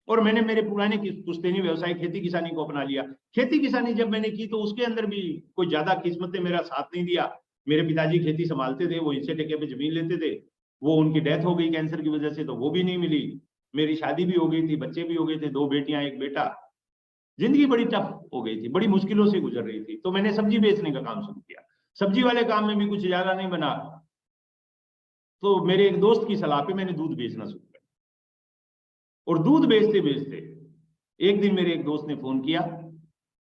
और मैंने मेरे पुराने पुश्तैनी व्यवसाय खेती किसानी को अपना लिया। खेती किसानी जब मैंने की तो उसके अंदर भी कोई ज्यादा किस्मत ने मेरा साथ नहीं दिया। मेरे पिताजी खेती संभालते थे, वो इससे ठेके पे जमीन लेते थे, वो उनकी डेथ हो गई कैंसर की वजह से, तो वो भी नहीं मिली। मेरी शादी भी हो गई थी, बच्चे भी हो गए थे, 2 बेटियां 1 बेटा। जिंदगी बड़ी टफ हो गई थी, बड़ी मुश्किलों से गुजर रही थी। तो मैंने सब्जी बेचने का काम शुरू किया। सब्जी वाले काम में भी कुछ ज्यादा नहीं बना, तो मेरे एक दोस्त की सलाह पे मैंने दूध बेचना शुरू किया। और दूध बेचते बेचते एक दिन मेरे एक दोस्त ने फोन किया,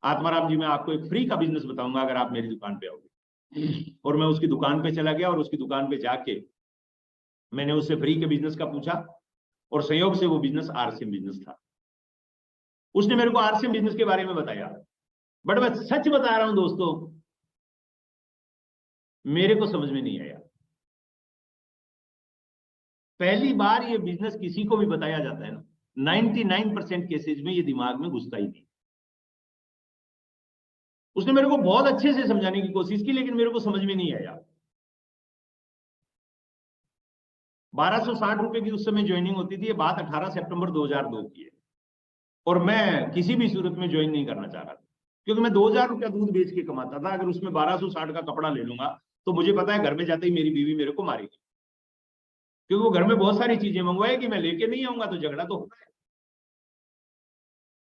आत्माराम जी मैं आपको एक फ्री का बिजनेस बताऊंगा अगर आप मेरी दुकान पे आओगे। और मैं उसकी दुकान पे चला गया और उसकी दुकान पे जाके मैंने उससे फ्री के बिजनेस का पूछा, और संयोग से वो बिजनेस आरसीएम बिजनेस था। उसने मेरे को आरसीएम बिजनेस के बारे में बताया, बट मैं सच बता रहा हूं दोस्तों, मेरे को समझ में नहीं आया। पहली बार ये बिजनेस किसी को भी बताया जाता है ना, 99% केसेज में ये दिमाग में घुसता ही नहीं। उसने मेरे को बहुत अच्छे से समझाने की कोशिश की, लेकिन मेरे को समझ में नहीं आया। 1260 रुपए की उस समय ज्वाइनिंग होती थी। ये बात 18 सितंबर 2002 की है, और मैं किसी भी सूरत में ज्वाइन नहीं करना चाह रहा था, क्योंकि मैं 2000 रुपया दूध बेच के कमाता था। अगर उसमें 1260 का कपड़ा ले लूंगा तो मुझे पता है घर में जाते ही मेरी बीवी मेरे को मारेगी, क्योंकि वो घर में बहुत सारी चीजें मंगवाए कि मैं लेके नहीं आऊंगा तो झगड़ा तो होता है।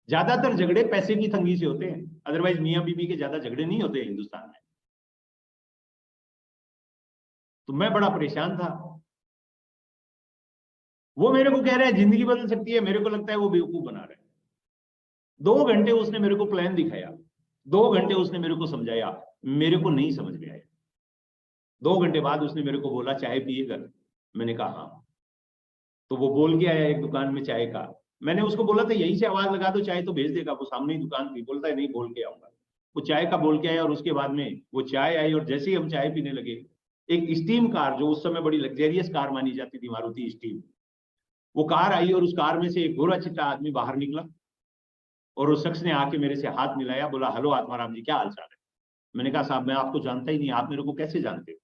ज्यादातर झगड़े पैसे की तंगी से होते हैं, अदरवाइज मियां बीवी के ज्यादा झगड़े नहीं होते हिंदुस्तान में। तो मैं बड़ा परेशान था। वो मेरे को कह रहा है जिंदगी बदल सकती है, मेरे को लगता है वो बेवकूफ बना रहा है। 2 घंटे उसने मेरे को प्लान दिखाया, 2 घंटे उसने मेरे को समझाया, मेरे को नहीं समझ में आया। 2 घंटे बाद उसने मेरे को बोला चाय पिएगा? मैंने कहा हाँ। तो वो बोल के आया एक दुकान में चाय का। मैंने उसको बोला था यहीं से आवाज लगा दो चाय तो भेज देगा, वो सामने ही दुकान थी। बोलता है नहीं बोल के आऊंगा। वो चाय का बोल के आया, और उसके बाद में वो चाय आई, और जैसे ही हम चाय पीने लगे, एक स्टीम कार, जो उस समय बड़ी लग्जरियस कार मानी जाती थी, मारुति स्टीम, वो कार आई, और उस कार में से एक गोरा चिट्टा आदमी बाहर निकला, और उस शख्स ने आके मेरे से हाथ मिलाया, बोला हेलो आत्माराम जी क्या हाल चाल है? मैंने कहा साहब मैं आपको जानता ही नहीं, आप मेरे को कैसे जानते हो?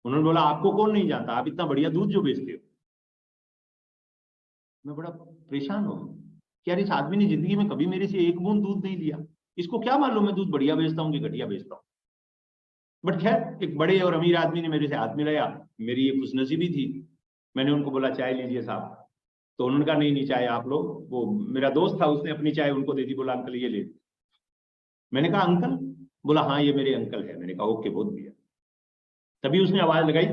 उन्होंने बोला आपको कौन नहीं जानता, आप इतना बढ़िया दूध जो बेचते हो। मैं बड़ा परेशान हो कि यार इस आदमी ने जिंदगी में कभी मेरे से एक बूंद दूध नहीं लिया, इसको क्या मालूम मैं दूध बढ़िया बेचता हूँ कि घटिया बेचता हूँ। बट खैर एक बड़े और अमीर आदमी ने मेरे से हाथ मिलाया, मेरी ये खुशनसीबी थी। मैंने उनको बोला चाय लीजिए साहब। तो उन्होंने कहा नहीं नहीं चाय आप लोग। वो मेरा दोस्त था, उसने अपनी चाय उनको दे दी, बोला अंकल ये ले। मैंने कहा अंकल? बोला हाँ ये मेरे अंकल है। मैंने कहा ओके बहुत बढ़िया। तभी उसने आवाज लगाई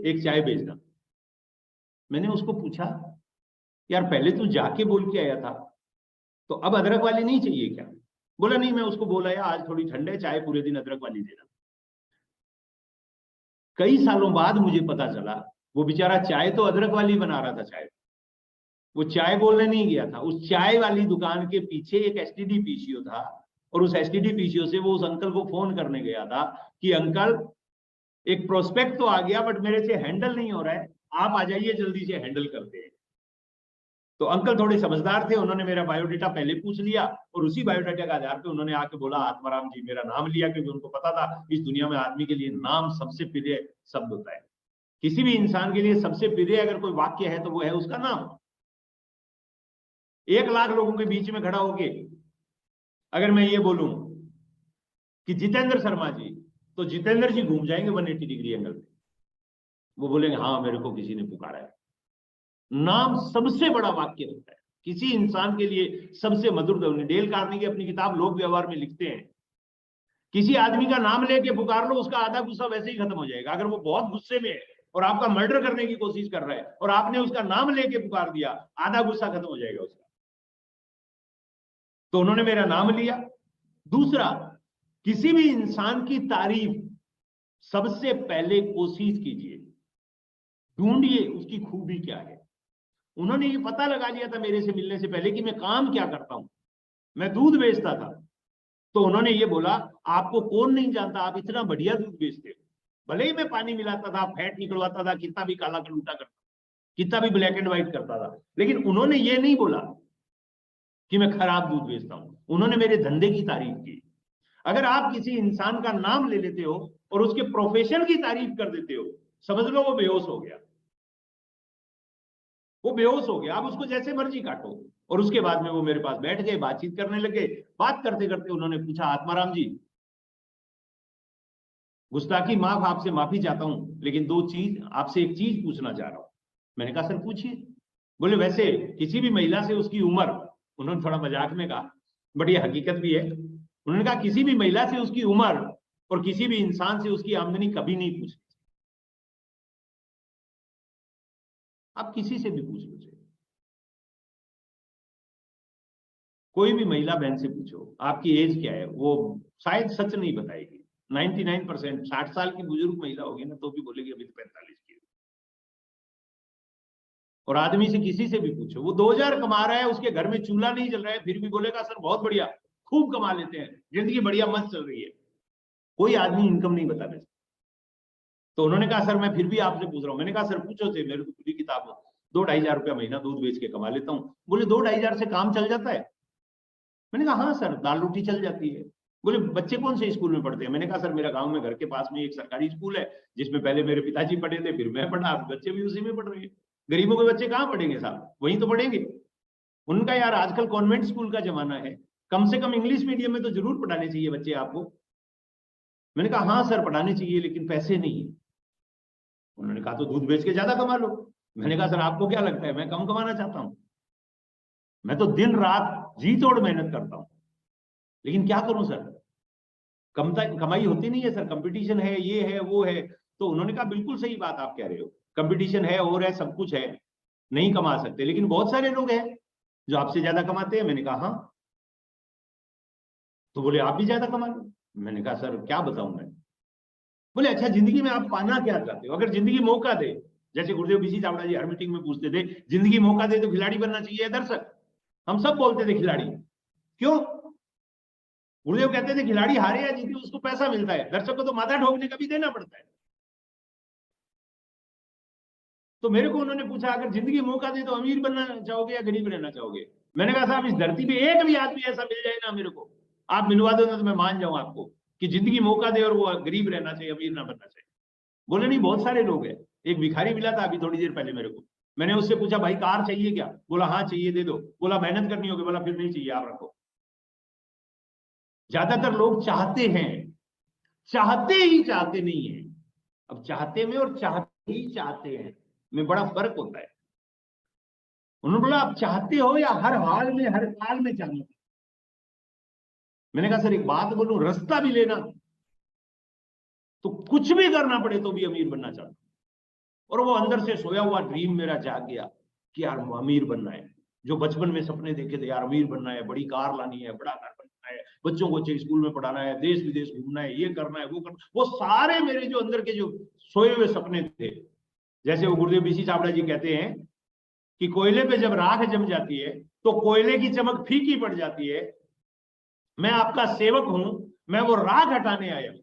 एक चाय भेजना। मैंने उसको पूछा यार पहले तू जाके बोल के आया था, तो अब अदरक वाली नहीं चाहिए क्या? बोला नहीं मैं उसको बोला यार आज थोड़ी ठंड है, चाय पूरे दिन अदरक वाली देना। कई सालों बाद मुझे पता चला वो बेचारा चाय तो अदरक वाली बना रहा था। चाय वो चाय बोलने नहीं गया था, उस चाय वाली दुकान के पीछे एक एसटीडी पीसीओ था, और उस एसटीडी पीसीओ से वो उस अंकल को फोन करने गया था कि अंकल एक प्रोस्पेक्ट तो आ गया बट मेरे से हैंडल नहीं हो रहा है, आप आ जाइए जल्दी से हैंडल करते हैं। तो अंकल थोड़े समझदार थे, उन्होंने मेरा बायोडाटा पहले पूछ लिया, और उसी बायोडाटा के आधार पे उन्होंने आके बोला आत्माराम जी, मेरा नाम लिया, क्योंकि उनको पता था इस दुनिया में आदमी के लिए नाम सबसे प्रिय शब्द होता है। किसी भी इंसान के लिए सबसे प्रिय अगर कोई वाक्य है तो वो है उसका नाम। 1 लाख लोगों के बीच में खड़ा होके अगर मैं ये बोलूं कि जितेंद्र शर्मा जी, तो जितेंद्र जी घूम जाएंगे 180 डिग्री एंगल पे। वो बोलेंगे हाँ मेरे को किसी ने पुकारा है। नाम सबसे बड़ा वाक्य होता है किसी इंसान के लिए, सबसे मधुर ध्वनि। डेल कार्नेगी अपनी किताब लोक व्यवहार में लिखते हैं, किसी आदमी का नाम लेके पुकार लो, उसका आधा गुस्सा वैसे ही खत्म हो जाएगा। अगर वो बहुत गुस्से में है और आपका मर्डर करने की कोशिश कर रहा है और आपने उसका नाम लेके पुकार दिया, आधा गुस्सा खत्म हो जाएगा उसका। तो उन्होंने मेरा नाम लिया। दूसरा, किसी भी इंसान की तारीफ सबसे पहले कोशिश कीजिए, ढूंढिए उसकी खूबी क्या है। उन्होंने ये पता लगा लिया था मेरे से मिलने से पहले कि मैं काम क्या करता हूं। मैं दूध बेचता था, तो उन्होंने ये बोला आपको कौन नहीं जानता, आप इतना बढ़िया दूध बेचते हो। भले ही मैं पानी मिलाता था, फैट निकलवाता था, कितना भी काला कलूटा करता, कितना भी ब्लैक एंड व्हाइट करता था, लेकिन उन्होंने ये नहीं बोला कि मैं खराब दूध बेचता हूं। उन्होंने मेरे धंधे की तारीफ की। अगर आप किसी इंसान का नाम ले लेते हो और उसके प्रोफेशन की तारीफ कर देते हो, समझ लो वो बेहोश हो गया। वो बेहोश हो गया, आप उसको जैसे मर्जी काटो। और उसके बाद में वो मेरे पास बैठ गए, बातचीत करने लगे। बात करते करते उन्होंने पूछा आत्माराम जी, गुस्ताखी माफ, आपसे माफी चाहता हूं, लेकिन 2 चीज आपसे, एक चीज पूछना चाह रहा हूं। मैंने कहा सर पूछिए। बोले वैसे किसी भी महिला से उसकी उम्र, उन्होंने थोड़ा मजाक में कहा, बट ये हकीकत भी है। उन्होंने कहा किसी भी महिला से उसकी उम्र और किसी भी इंसान से उसकी आमदनी कभी नहीं पूछनी। आप किसी से भी पूछ लो, कोई भी महिला बहन से पूछो आपकी एज क्या है, वो शायद सच नहीं बताएगी। 99% 60 साल की बुजुर्ग महिला होगी ना तो भी बोलेगी अभी तो 45 की। और आदमी से किसी से भी पूछो, वो 2000 कमा रहा है, उसके घर में चूल्हा नहीं जल रहा है, फिर भी बोलेगा सर बहुत बढ़िया, खूब कमा लेते हैं, जिंदगी बढ़िया मस्त चल रही है। कोई आदमी इनकम नहीं बता सकता। तो उन्होंने कहा सर मैं फिर भी आपसे पूछ रहा हूँ। मैंने कहा सर पूछो से, मेरे को पूरी किताब 2-2.5 हजार रुपया महीना दूध बेच के कमा लेता हूँ। बोले 2-2.5 हजार से काम चल जाता है? मैंने कहा हाँ सर, दाल रोटी चल जाती है। बोले बच्चे कौन से स्कूल में पढ़ते हैं? मैंने कहा सर मेरा गांव में घर के पास में एक सरकारी स्कूल है जिसमें पहले मेरे पिताजी पढ़े थे, फिर मैं पढ़ा, बच्चे भी उसी में पढ़ रहे हैं। गरीबों के बच्चे कहाँ पढ़ेंगे साहब, वहीं तो पढ़ेंगे। उनका यार आजकल कॉन्वेंट स्कूल का जमाना है, कम से कम इंग्लिश मीडियम में तो जरूर पढ़ाने चाहिए बच्चे आपको। मैंने कहा हाँ सर पढ़ाने चाहिए लेकिन पैसे नहीं है। उन्होंने कहा तो दूध बेच के ज्यादा कमा लो। मैंने कहा सर आपको क्या लगता है मैं कम कमाना चाहता हूं? मैं तो दिन रात जी तोड़ मेहनत करता हूं, लेकिन क्या करूं सर, कमाई होती नहीं है सर, कंपटीशन है, ये है वो है। तो उन्होंने कहा बिल्कुल सही बात आप कह रहे हो, कंपटीशन है और है, सब कुछ है, नहीं कमा सकते, लेकिन बहुत सारे लोग हैं जो आपसे ज्यादा कमाते हैं। मैंने कहा हाँ। तो बोले आप भी ज्यादा कमा लो। मैंने कहा सर क्या बताऊं मैं। बोले अच्छा जिंदगी में आप पाना क्या चाहते हो? अगर जिंदगी मौका दे, जैसे गुरुदेव बीसी चावड़ा जी हर मीटिंग में पूछते थे, जिंदगी मौका दे तो खिलाड़ी बनना चाहिए दर्शक? हम सब बोलते थे खिलाड़ी। क्यों? गुरुदेव कहते थे खिलाड़ी हारे या जीते उसको पैसा मिलता है, दर्शक को तो माथा ठोकने का भी देना पड़ता है। तो मेरे को उन्होंने पूछा अगर जिंदगी मौका दे तो अमीर बनना चाहोगे या गरीब रहना चाहोगे? मैंने कहा साहब इस धरती पे एक भी आदमी ऐसा मिल जाए ना मेरे को, आप मिलवा दो ना तो मैं मान जाऊं आपको कि जिंदगी मौका दे और वो गरीब रहना चाहिए, अमीर ना बनना चाहिए। बोले नहीं बहुत सारे लोग हैं। एक भिखारी मिला था अभी थोड़ी देर पहले मेरे को, मैंने उससे पूछा भाई कार चाहिए क्या? बोला हाँ चाहिए दे दो। बोला मेहनत करनी होगी? बोला फिर नहीं चाहिए आप रखो। ज्यादातर लोग चाहते हैं, चाहते ही चाहते नहीं है। अब चाहते में और चाहते ही चाहते हैं में बड़ा फर्क होता है। उन्होंने बोला आप चाहते हो या हर हाल में हर काल में चाहते? मैंने कहा सर एक बात बोलूं, रास्ता भी लेना तो कुछ भी करना पड़े तो भी अमीर बनना चाहता हूं। और वो अंदर से सोया हुआ ड्रीम मेरा जाग गया कि यार अमीर बनना है। जो बचपन में सपने देखे थे, यार अमीर बनना है, बड़ी कार लानी है, बड़ा घर बनना है, बच्चों को अच्छे स्कूल में पढ़ाना है, देश विदेश घूमना है, ये करना है वो करना, वो सारे मेरे जो अंदर के जो सोए हुए सपने थे। जैसे वो गुरुदेव बीसी चावड़ा जी कहते हैं कि कोयले पे जब राख जम जाती है तो कोयले की चमक फीकी पड़ जाती है। मैं आपका सेवक हूं, मैं वो राख हटाने आया हूं।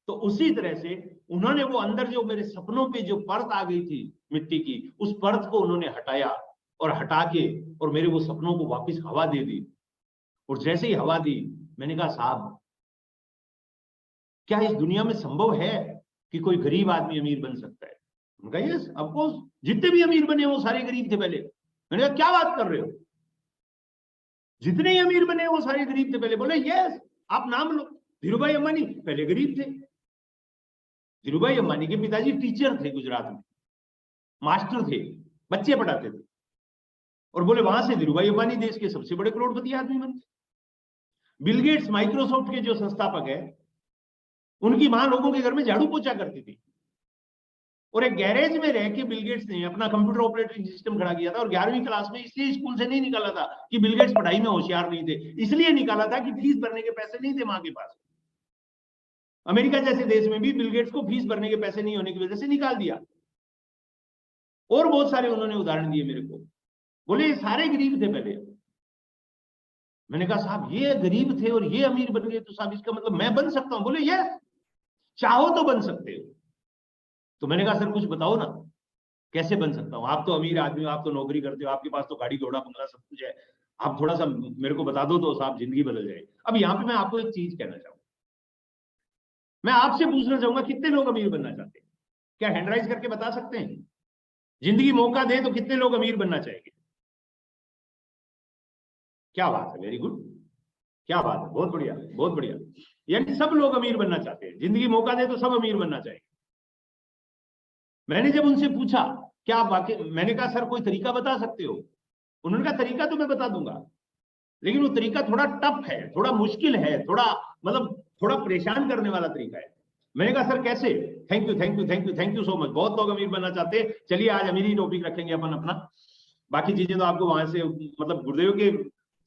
तो उसी तरह से उन्होंने वो अंदर जो मेरे सपनों पे जो परत आ गई थी मिट्टी की, उस परत को उन्होंने हटाया और हटा के और मेरे वो सपनों को वापस हवा दे दी। और जैसे ही हवा दी मैंने कहा साहब क्या इस दुनिया में संभव है कि कोई गरीब आदमी अमीर बन सकता है? उनका यस ऑफकोर्स, जितने भी अमीर बने वो सारे गरीब थे पहले। मैंने कहा क्या बात कर रहे हो, जितने ही अमीर बने वो सारे गरीब थे पहले? बोले यस, आप नाम लो, धीरूभाई अंबानी पहले गरीब थे। धीरूभाई अंबानी के पिताजी टीचर थे, गुजरात में मास्टर थे, बच्चे पढ़ाते थे। और बोले वहां से धीरूभाई अंबानी देश के सबसे बड़े करोड़पति आदमी बने। बिल गेट्स माइक्रोसॉफ्ट के जो संस्थापक है, उनकी मां लोगों के घर में झाड़ू पोछा करती थी। और एक गैरेज में रह के बिल गेट्स ने अपना कंप्यूटर ऑपरेटिंग सिस्टम खड़ा किया था। और 11वीं क्लास में इसलिए स्कूल से नहीं निकाला था कि बिल गेट्स पढ़ाई में होशियार नहीं थे, इसलिए निकाला था कि फीस भरने के पैसे नहीं थे मां के पास। अमेरिका जैसे देश में भी बिल गेट्स को फीस भरने के पैसे नहीं होने की वजह से निकाल दिया। और बहुत सारे उन्होंने उदाहरण दिए मेरे को। बोले ये सारे गरीब थे पहले। मैंने कहा साहब ये गरीब थे और ये अमीर बन गए तो साहब इसका मतलब मैं बन सकता हूं? बोले ये चाहो तो बन सकते हो। तो मैंने कहा सर कुछ बताओ ना कैसे बन सकता हूं, आप तो अमीर आदमी हो, आप तो नौकरी करते हो, आपके पास तो गाड़ी घोड़ा बंगला सब कुछ है, आप थोड़ा सा मेरे को बता दो तो साहब जिंदगी बदल जाए। अब यहाँ पे मैं आपको एक चीज कहना चाहूंगा, मैं आपसे पूछना चाहूंगा कितने लोग अमीर बनना चाहते हैं? क्या हैंड राइज करके बता सकते हैं? जिंदगी मौका दे तो कितने लोग अमीर बनना चाहेंगे? क्या बात है, वेरी गुड, क्या बात है, बहुत बढ़िया बहुत बढ़िया। यानी सब लोग अमीर बनना चाहते हैं, जिंदगी मौका दे तो सब अमीर बनना चाहेंगे। मैंने जब उनसे पूछा क्या आप वाकई, मैंने कहा सर कोई तरीका बता सकते हो? उन्होंने कहा तरीका तो मैं बता दूंगा, लेकिन वो तरीका थोड़ा टफ है, थोड़ा मुश्किल है, थोड़ा मतलब थोड़ा परेशान करने वाला तरीका है। मैंने कहा सर कैसे? Thank you thank you thank you thank you so much. बहुत लोग अमीर बनना चाहते हैं, चलिए आज अमीरी टॉपिक रखेंगे अपन अपना, बाकी चीजें तो आपको वहां से मतलब गुरुदेव के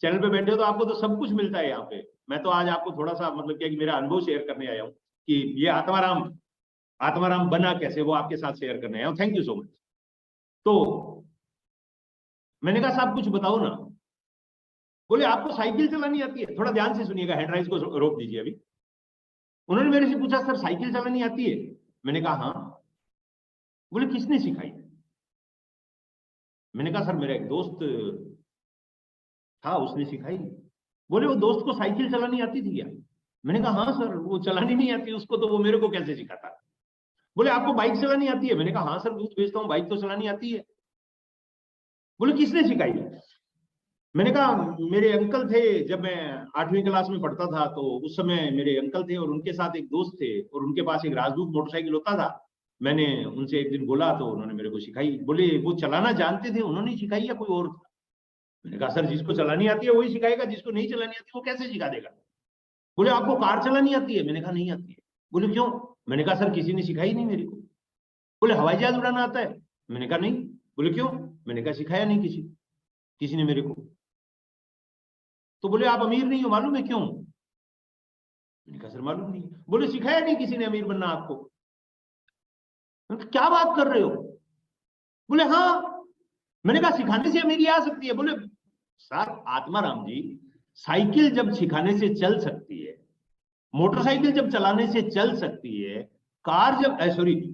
चैनल पे बैठे हो तो आपको तो सब कुछ मिलता है यहाँ पे। मैं तो आज आपको थोड़ा सा मतलब क्या कि मेरा अनुभव शेयर करने आया हूँ कि ये आत्माराम बना कैसे, वो आपके साथ शेयर करने आया हूँ। Thank you so much. तो मैंने कहा साहब कुछ बताओ ना। बोले आपको साइकिल चलानी आती है? थोड़ा ध्यान से सुनिएगा, हेडलाइंस को रोक दीजिए अभी। उन्होंने मेरे से पूछा सर साइकिल चलानी आती है? मैंने कहा हाँ। बोले किसने सिखाई? मैंने कहा सर मेरा एक दोस्त था, उसने सिखाई। बोले वो दोस्त को साइकिल चलानी आती थी क्या? मैंने कहा हाँ सर, वो चलानी नहीं आती उसको, तो वो मेरे को कैसे सिखाता? बोले आपको बाइक चलानी आती है? मैंने कहा हाँ सर, दूध बेचता हूँ, बाइक तो चलानी आती है। बोले किसने सिखाई? मैंने कहा मेरे अंकल थे, जब मैं 8वीं क्लास में पढ़ता था तो उस समय मेरे अंकल थे और उनके साथ एक दोस्त थे और उनके पास एक राजदूत मोटरसाइकिल होता था। मैंने उनसे एक दिन बोला तो उन्होंने मेरे को सिखाई। बोले वो चलाना जानते थे, उन्होंने सिखाई या कोई और था? मैंने कहा सर जिसको चलानी आती है वही सिखाएगा, जिसको नहीं चलानी आती वो कैसे सिखा देगा? बोले आपको कार चलानी आती है? मैंने कहा नहीं आती है। बोले क्यों? मैंने कहा सर किसी ने सिखाई नहीं मेरे को। बोले हवाई जहाज उड़ाना आता है? मैंने कहा नहीं। बोले क्यों? मैंने कहा सिखाया नहीं किसी ने मेरे को। तो बोले आप अमीर नहीं हो, मालूम है क्यों? मैंने कहा सर मालूम नहीं। बोले सिखाया नहीं किसी ने अमीर बनना आपको? मैंने कहा क्या बात कर रहे हो? बोले हाँ। मैंने कहा सिखाने से अमीरी आ सकती है? बोले सर आत्माराम जी, साइकिल जब सिखाने से चल सकती है, मोटरसाइकिल जब चलाने से चल सकती है, कार जब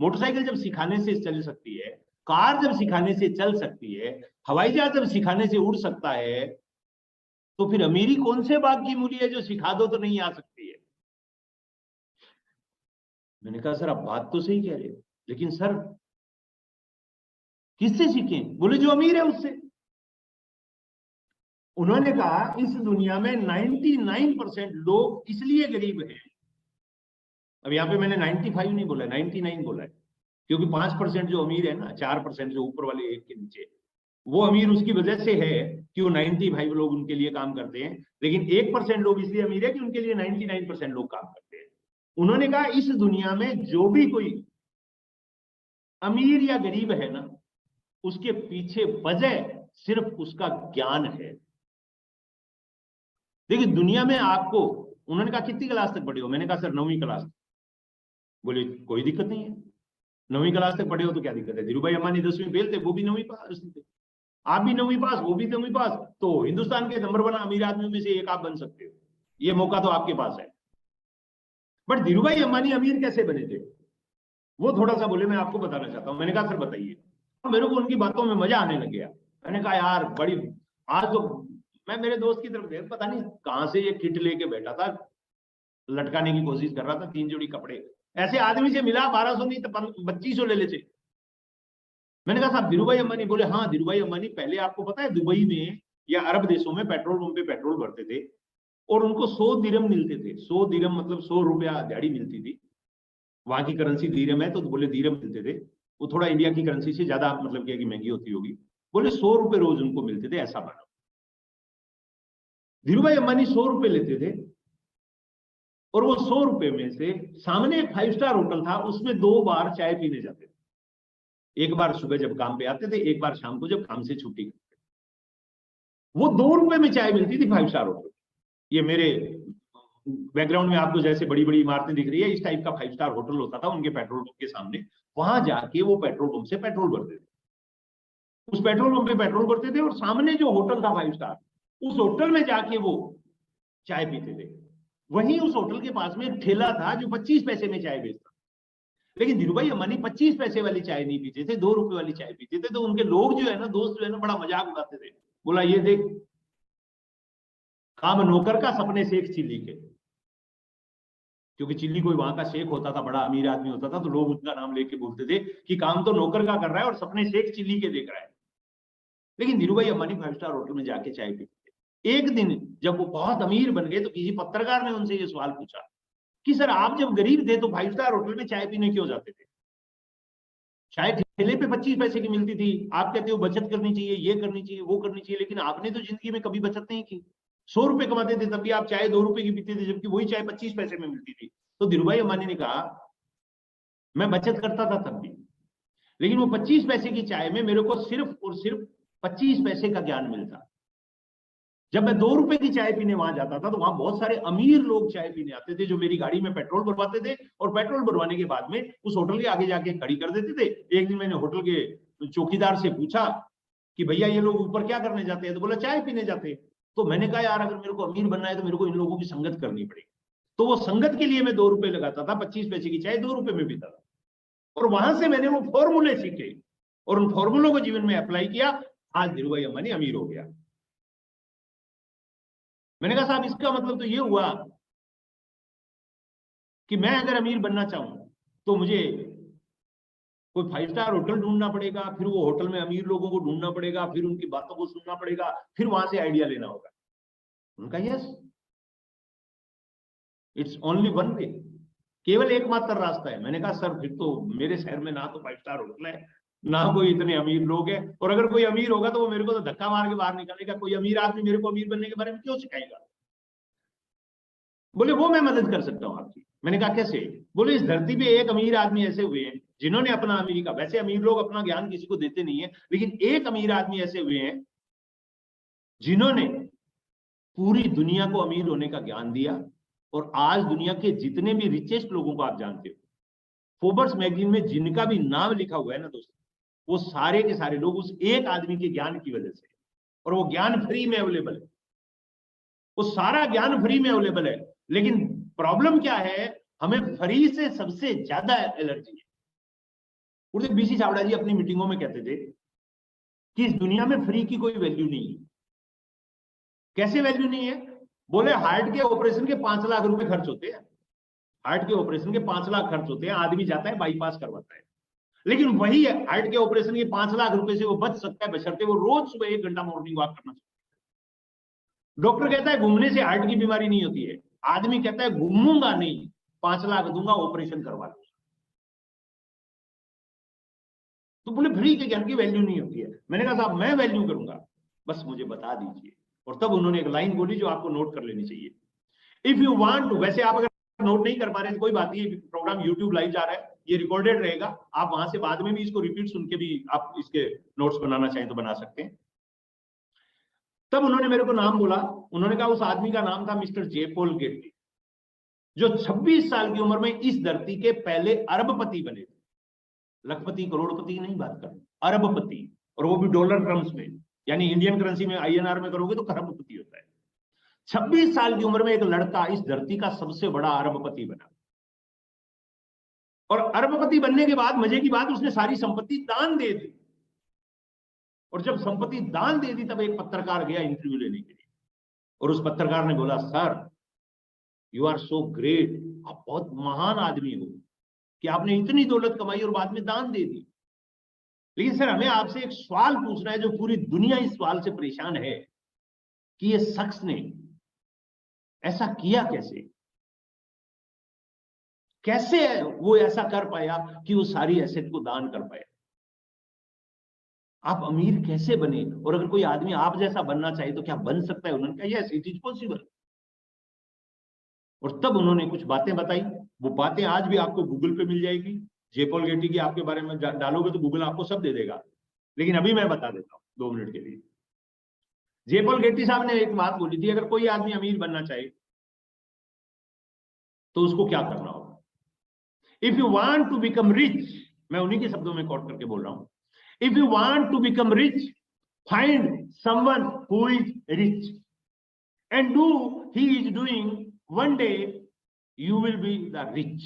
मोटरसाइकिल जब सिखाने से चल सकती है, कार जब सिखाने से चल सकती है, हवाई जहाज जब सिखाने से उड़ सकता है, तो फिर अमीरी कौन से बाग की मूली है जो सिखा दो तो नहीं आ सकती है? मैंने कहा सर आप बात तो सही कह रहे हो, लेकिन सर किससे सीखें? बोले जो अमीर है उससे। उन्होंने कहा इस दुनिया में 99% लोग इसलिए गरीब हैं। अब यहाँ पे मैंने 95 नहीं बोला, 99 बोला है, क्योंकि 5% जो अमीर है ना, 4% जो ऊपर वाले एक के नीचे, वो अमीर उसकी वजह से है कि वो 95 लोग उनके लिए काम करते हैं, लेकिन 1% लोग इसलिए अमीर है कि उनके लिए 99% लोग काम करते हैं। उन्होंने कहा इस दुनिया में जो भी कोई अमीर या गरीब है ना, उसके पीछे वजह सिर्फ उसका ज्ञान है। देखिए दुनिया में आपको, उन्होंने कहा कितनी क्लास तक पढ़े हो? मैंने कहा सर 9वीं क्लास। बोले कोई दिक्कत नहीं है, 9वीं क्लास तक पढ़े हो तो क्या दिक्कत है? धीरूभाई अंबानी 10वीं फेल थे, वो भी 9वीं पास थे, आप भी 9वीं पास, वो भी 9वीं पास, तो हिंदुस्तान के नंबर 1 अमीर आदमियों में से एक आप बन सकते हो, ये मौका तो आपके पास है। बट धीरूभाई अंबानी अमीर कैसे बने थे वो थोड़ा सा बोले, मैं आपको बताना चाहता हूँ। मैंने कहा सर बताइए। मेरे को उनकी बातों में मजा आने लग गया। मैंने कहा यार बड़ी, आज तो मैं मेरे दोस्त की तरफ देख, पता नहीं कहां से ये किट लेके बैठा था, लटकाने की कोशिश कर रहा था 3 जोड़ी कपड़े, ऐसे आदमी से मिला 1200 नहीं तो 2500 ले लेते। मैंने कहा साहब धीरूभाई अंबानी? बोले हाँ धीरूभाई अंबानी पहले आपको पता है दुबई में या अरब देशों में पेट्रोल पंप पे पेट्रोल भरते थे और उनको 100 दिरहम मिलते थे। 100 दिरहम मतलब 100 रुपया दिहाड़ी मिलती थी, वहां की करेंसी दिरहम है तो बोले दिरहम मिलते थे, वो थोड़ा इंडिया की करेंसी से ज्यादा मतलब क्या कि महंगी होती होगी। बोले 100 रुपए रोज उनको मिलते थे, ऐसा मानो। धीरूभाई अंबानी 100 रुपए लेते थे और वो 100 रुपए में से सामने एक 5 स्टार होटल था, उसमें 2 बार चाय पीने जाते थे। एक बार सुबह जब काम पे आते थे, एक बार शाम को जब काम से छुट्टी करते। वो 2 रुपए में चाय मिलती थी 5 स्टार होटल। ये मेरे बैकग्राउंड में आपको जैसे बड़ी बड़ी इमारतें दिख रही है, इस टाइप का 5 स्टार होटल होता था उनके पेट्रोल पंप के सामने। वहां जाके वो पेट्रोल पंप से पेट्रोल भरते थे, उस पेट्रोल पंप पे पेट्रोल भरते थे और सामने जो होटल था 5 स्टार, उस होटल में जाके वो चाय पीते थे। वहीं उस होटल के पास में एक ठेला था जो 25 पैसे में चाय बेचता। लेकिन धीरूभाई अंबानी 25 पैसे वाली चाय नहीं पीते थे, 2 रुपए वाली चाय पीते थे। तो उनके लोग जो है ना, दोस्त जो है ना, बड़ा मजाक उड़ाते थे। बोला ये देख, काम नौकर का, सपने शेख चिल्ली के। क्योंकि चिल्ली कोई वहां का शेख होता था, बड़ा अमीर आदमी होता था, तो लोग उसका नाम लेके बोलते थे कि काम तो नौकर का कर रहा है और सपने शेख चिल्ली के देख रहा है। लेकिन धीरूभाई अंबानी 5 स्टार होटल में जाके चाय पीते थे। एक दिन जब वो बहुत अमीर बन गए तो किसी पत्रकार ने उनसे ये सवाल पूछा कि सर आप जब गरीब थे तो 5 स्टार होटल में चाय पीने क्यों जाते थे? चाय ठेले पे 25 पैसे की मिलती थी, आप कहते हो बचत करनी चाहिए, ये करनी चाहिए, वो करनी चाहिए, लेकिन आपने तो जिंदगी में कभी बचत नहीं की। 100 रुपए कमाते थे तब भी आप चाय 2 रुपए की पीते थे, जबकि वही चाय 25 पैसे में मिलती थी। तो धीरूभाई अंबानी ने कहा मैं बचत करता था तब भी, लेकिन वो 25 पैसे की चाय में मेरे को सिर्फ और सिर्फ 25 पैसे का ज्ञान मिलता। जब मैं 2 रुपए की चाय पीने वहां जाता था तो वहां बहुत सारे अमीर लोग चाय पीने आते थे, जो मेरी गाड़ी में पेट्रोल भरवाते थे, और पेट्रोल भरवाने के बाद में उस होटल के आगे जाके खड़ी कर देते थे। एक दिन मैंने होटल के चौकीदार से पूछा कि भैया ये लोग ऊपर क्या करने जाते हैं, तो बोला चाय पीने जाते हैं। तो मैंने कहा यार अगर मेरे को अमीर बनना है तो मेरे को इन लोगों की संगत करनी पड़ेगी। तो वो संगत के लिए मैं 2 रुपए लगाता था, 25 पैसे की चाय 2 रुपए में पीता था, और वहां से मैंने वो फॉर्मूले सीखे और उन फॉर्मूलों को जीवन में अप्लाई किया। आज धीरूभाई अंबानी अमीर हो गया। मैंने कहा साहब इसका मतलब तो ये हुआ कि मैं अगर अमीर बनना चाहूं तो मुझे कोई 5 स्टार होटल ढूंढना पड़ेगा, फिर वो होटल में अमीर लोगों को ढूंढना पड़ेगा, फिर उनकी बातों को सुनना पड़ेगा, फिर वहां से आइडिया लेना होगा। उनका yes, it's only one way, केवल एकमात्र रास्ता है। मैंने कहा सर फिर तो मेरे शहर में ना तो 5 स्टार होटल है, ना कोई इतने अमीर लोग हैं, और अगर कोई अमीर होगा तो वो मेरे को तो धक्का मार के बाहर निकालेगा। कोई अमीर आदमी मेरे को अमीर बनने के बारे में क्यों सिखाएगा? बोले वो मैं मदद कर सकता हूं आपकी। मैंने कहा कैसे? बोले इस धरती पे एक अमीर आदमी ऐसे हुए हैं जिन्होंने अपना अमीरी का, वैसे अमीर लोग अपना ज्ञान किसी को देते नहीं है, लेकिन एक अमीर आदमी ऐसे हुए हैं जिन्होंने पूरी दुनिया को अमीर होने का ज्ञान दिया। और आज दुनिया के जितने भी रिचेस्ट लोगों को आप जानते हो, फोर्ब्स मैगजीन में जिनका भी नाम लिखा हुआ है ना दोस्तों, वो सारे के सारे लोग उस एक आदमी के ज्ञान की वजह से, और वो ज्ञान फ्री में अवेलेबल है, वो सारा ज्ञान फ्री में अवेलेबल है। लेकिन प्रॉब्लम क्या है, हमें फ्री से सबसे ज्यादा एलर्जी है। गुरुदेव बीसी छाबड़ा जी अपनी मीटिंगों में कहते थे कि इस दुनिया में फ्री की कोई वैल्यू नहीं है। कैसे वैल्यू नहीं है? बोले हार्ट के ऑपरेशन के 5 लाख रुपए खर्च होते हैं, हार्ट के ऑपरेशन के 5 लाख खर्च होते हैं, आदमी जाता है बाईपास करवाता है, लेकिन वही हार्ट के ऑपरेशन के 5 लाख रुपए से वो बच सकता है बशर्ते वो रोज सुबह 1 घंटा मॉर्निंग वॉक करना चाहिए। डॉक्टर कहता है घूमने से हार्ट की बीमारी नहीं होती है, आदमी कहता है घूमूंगा नहीं, 5 लाख दूंगा ऑपरेशन करवा लूंगा। तो बोले फ्री के ज्ञान की वैल्यू नहीं होती है। मैंने कहा साहब मैं वैल्यू करूंगा, बस मुझे बता दीजिए। और तब उन्होंने एक लाइन बोली जो आपको नोट कर लेनी चाहिए। इफ यू वांट टू, वैसे आप अगर नोट नहीं कर पा रहे तो कोई बात नहीं, प्रोग्राम यूट्यूब लाइव जा रहा है, ये रिकॉर्डेड रहेगा, आप वहां से बाद में भी इसको रिपीट सुन के भी आप इसके नोट्स बनाना चाहें तो बना सकते हैं। तब उन्होंने मेरे को नाम बोला, उन्होंने कहा उस आदमी का नाम था मिस्टर जे पॉल गेटली, जो 26 साल की उम्र में इस धरती के पहले अरबपति बने थे। लखपति करोड़पति की नहीं बात कर, अरबपति, और वो भी डॉलर टर्म्स में, यानी इंडियन करेंसी में INR में करोगे तो खरबपति होता है। 26 साल की उम्र में एक लड़का इस धरती का सबसे बड़ा अरबपति बना, और अरबपति बनने के बाद मजे की बात, उसने सारी संपत्ति दान दे दी। और जब संपत्ति दान दे दी तब एक पत्रकार गया इंटरव्यू लेने के लिए, और उस पत्रकार ने बोला sir you are so great, आप बहुत महान आदमी हो कि आपने इतनी दौलत कमाई और बाद में दान दे दी, लेकिन सर हमें आपसे एक सवाल पूछना है जो पूरी दुनिया इस सवाल से परेशान है कि ये शख्स ने ऐसा किया कैसे वो ऐसा कर पाया कि वो सारी एसेट को दान कर पाया। आप अमीर कैसे बने, और अगर कोई आदमी आप जैसा बनना चाहे तो क्या बन सकता है? उन्होंने कहा यस इट इज पॉसिबल। और तब उन्होंने कुछ बातें बताई, वो बातें आज भी आपको गूगल पे मिल जाएगी। जे पॉल गेटी की आपके बारे में डालोगे तो गूगल आपको सब दे देगा, लेकिन अभी मैं बता देता हूं 2 मिनट के लिए। जे पॉल गेटी साहब ने एक बात बोली थी, अगर कोई आदमी अमीर बनना चाहे तो उसको क्या करना होगा। If you want to become rich, मैं उन्हीं के शब्दों में कोट करके बोल रहा हूं, if you want to become rich find someone who is rich and do he is doing, one day you will be the rich.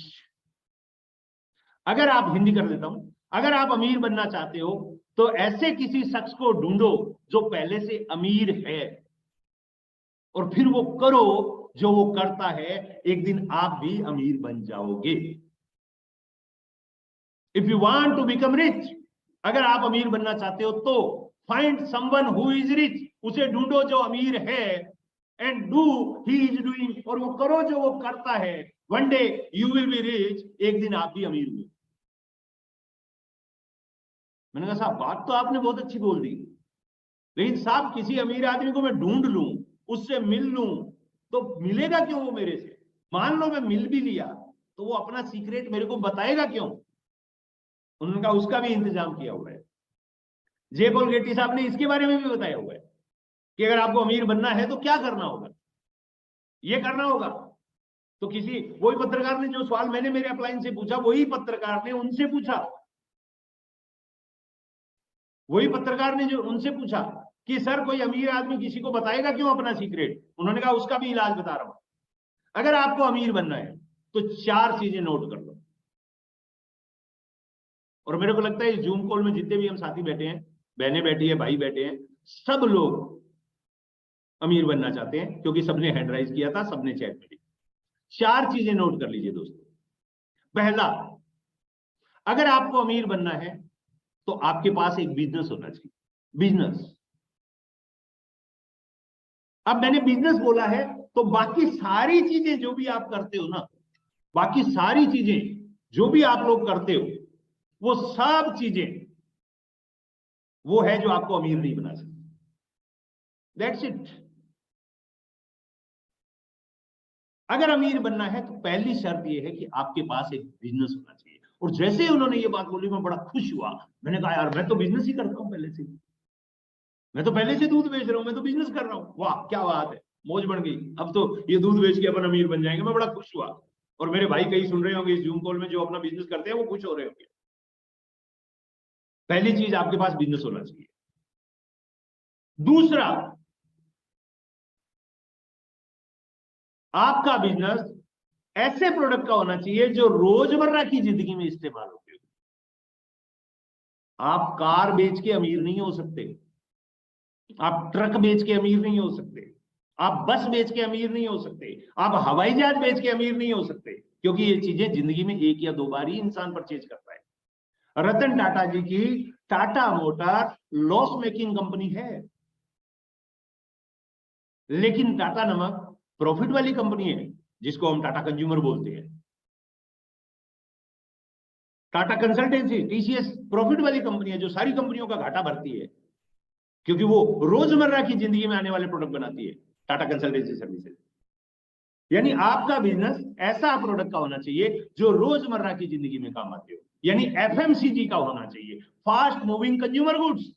अगर आप, हिंदी कर देता हूं, अगर आप अमीर बनना चाहते हो तो ऐसे किसी शख्स को ढूंढो जो पहले से अमीर है, और फिर वो करो जो वो करता है, एक दिन आप भी अमीर बन जाओगे। If you want to become rich, अगर आप अमीर बनना चाहते हो तो find someone who is rich, उसे ढूंढो जो अमीर है, and do he is doing, और वो करो जो वो करता है, one day you will be rich, एक दिन आप भी अमीर हुए। मैंने कहा साहब बात तो आपने बहुत अच्छी बोल दी, लेकिन साहब किसी अमीर आदमी को मैं ढूंढ लूं उससे मिल लूं, तो मिलेगा क्यों वो मेरे से? मान लो मैं मिल भी लिया तो वो अपना सीक्रेट मेरे को बताएगा क्यों? उनका उसका भी इंतजाम किया हुआ है। जे पॉल गेटी साहब ने इसके बारे में भी बताया हुआ है कि अगर आपको अमीर बनना है तो क्या करना होगा, ये करना होगा। तो किसी वही पत्रकार ने जो सवाल मैंने मेरे अपलाइन से पूछा, वही पत्रकार ने उनसे पूछा, वही पत्रकार ने जो उनसे पूछा कि सर कोई अमीर आदमी किसी को बताएगा क्यों अपना सीक्रेट? उन्होंने कहा उसका भी इलाज बता रहा हूं। अगर आपको अमीर बनना है तो 4 चीजें नोट कर लो। और मेरे को लगता है इस जूम कॉल में जितने भी हम साथी बैठे हैं, बहनें बैठी है, भाई बैठे हैं, सब लोग अमीर बनना चाहते हैं, क्योंकि सबने हैंड राइज किया था, सबने चैट में। 4 चीजें नोट कर लीजिए दोस्तों। पहला, अगर आपको अमीर बनना है तो आपके पास एक बिजनेस होना चाहिए। बिजनेस। अब मैंने बिजनेस बोला है तो बाकी सारी चीजें जो भी आप करते हो ना, बाकी सारी चीजें जो भी आप लोग करते हो, वो सब चीजें वो है जो आपको अमीर नहीं बना सकती। That's it. अगर अमीर बनना है तो पहली शर्त यह है कि आपके पास एक बिजनेस होना चाहिए। और जैसे ही उन्होंने ये बात बोली, मैं बड़ा खुश हुआ। मैंने कहा यार मैं तो बिजनेस ही करता हूं पहले से, मैं तो पहले से दूध बेच रहा हूं, मैं तो बिजनेस कर रहा हूं। वाह क्या बात है, मौज बन गई। अब तो ये दूध बेच के अपन अमीर बन जाएंगे। मैं बड़ा खुश हुआ। और मेरे भाई कई सुन रहे होंगे इस जूम कॉल में, जो अपना बिजनेस करते हैं, वो खुश हो रहे होंगे। पहली चीज, आपके पास बिजनेस होना चाहिए। दूसरा, आपका बिजनेस ऐसे प्रोडक्ट का होना चाहिए जो रोजमर्रा की जिंदगी में इस्तेमाल होते हो। आप कार बेच के अमीर नहीं हो सकते, आप ट्रक बेच के अमीर नहीं हो सकते, आप बस बेच के अमीर नहीं हो सकते, आप हवाई जहाज बेच के अमीर नहीं हो सकते, क्योंकि ये चीजें जिंदगी में 1 या 2 बार ही इंसान परचेज करता है। रतन टाटा जी की Tata motor loss making company है, लेकिन टाटा नमक प्रॉफिट वाली कंपनी है, जिसको हम टाटा कंज्यूमर बोलते हैं। टाटा कंसल्टेंसी, टीसीएस प्रॉफिट वाली कंपनी है, जो सारी कंपनियों का घाटा भरती है, क्योंकि वो रोजमर्रा की जिंदगी में आने वाले प्रोडक्ट बनाती है, टाटा कंसल्टेंसी सर्विसेज। यानी आपका बिजनेस ऐसा प्रोडक्ट का होना चाहिए जो रोजमर्रा की जिंदगी में काम आते हो, यानी एफएमसीजी का होना चाहिए, फास्ट मूविंग कंज्यूमर गुड्स।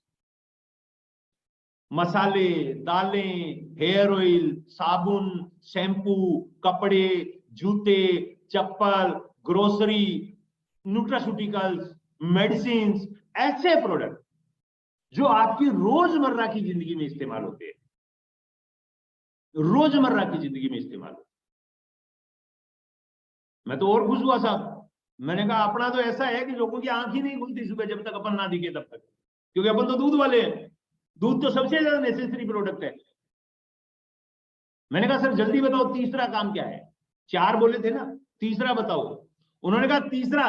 मसाले, दालें, हेयर ऑयल, साबुन, शैम्पू, कपड़े, जूते, चप्पल, ग्रोसरी, न्यूट्रास्यूटिकल्स, मेडिसिन, ऐसे प्रोडक्ट जो आपकी रोजमर्रा की जिंदगी में इस्तेमाल होते हैं, रोजमर्रा की जिंदगी में इस्तेमाल होते। मैं तो और खुश हुआ साहब। मैंने कहा अपना तो ऐसा है कि लोगों की आंख ही नहीं खुलती सुबह जब तक अपन ना दिखे तब तक, क्योंकि अपन तो दूध वाले हैं। दूध तो सबसे ज्यादा नेसेसरी प्रोडक्ट है। मैंने कहा सर जल्दी बताओ तीसरा काम क्या है? 4 बोले थे ना, तीसरा बताओ। उन्होंने कहा तीसरा,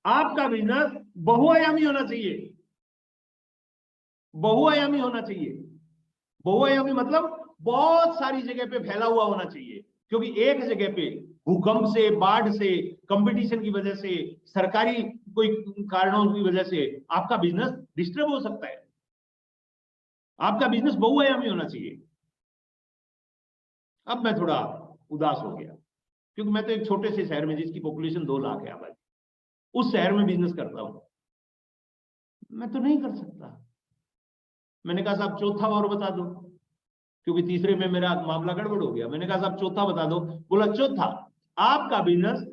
आपका बिजनेस बहुआयामी होना चाहिए। बहुआयामी होना चाहिए। बहुआयामी मतलब बहुत सारी जगह पे फैला हुआ होना चाहिए, क्योंकि एक जगह पे भूकंप से, बाढ़ से, कंपटीशन की वजह से, सरकारी कोई कारणों की वजह से आपका बिजनेस डिस्टर्ब हो सकता है। आपका बिजनेस बहुआयामी होना चाहिए। अब मैं थोड़ा उदास हो गया, क्योंकि मैं तो एक छोटे से शहर में, जिसकी पॉपुलेशन 2 लाख है आबादी, उस शहर में बिजनेस करता हूं। मैं तो नहीं कर सकता। मैंने कहा साहब चौथा और बता दो, क्योंकि तीसरे में मेरा मामला गड़बड़ हो गया। मैंने कहा साहब चौथा बता दो। बोला चौथा, आपका बिजनेस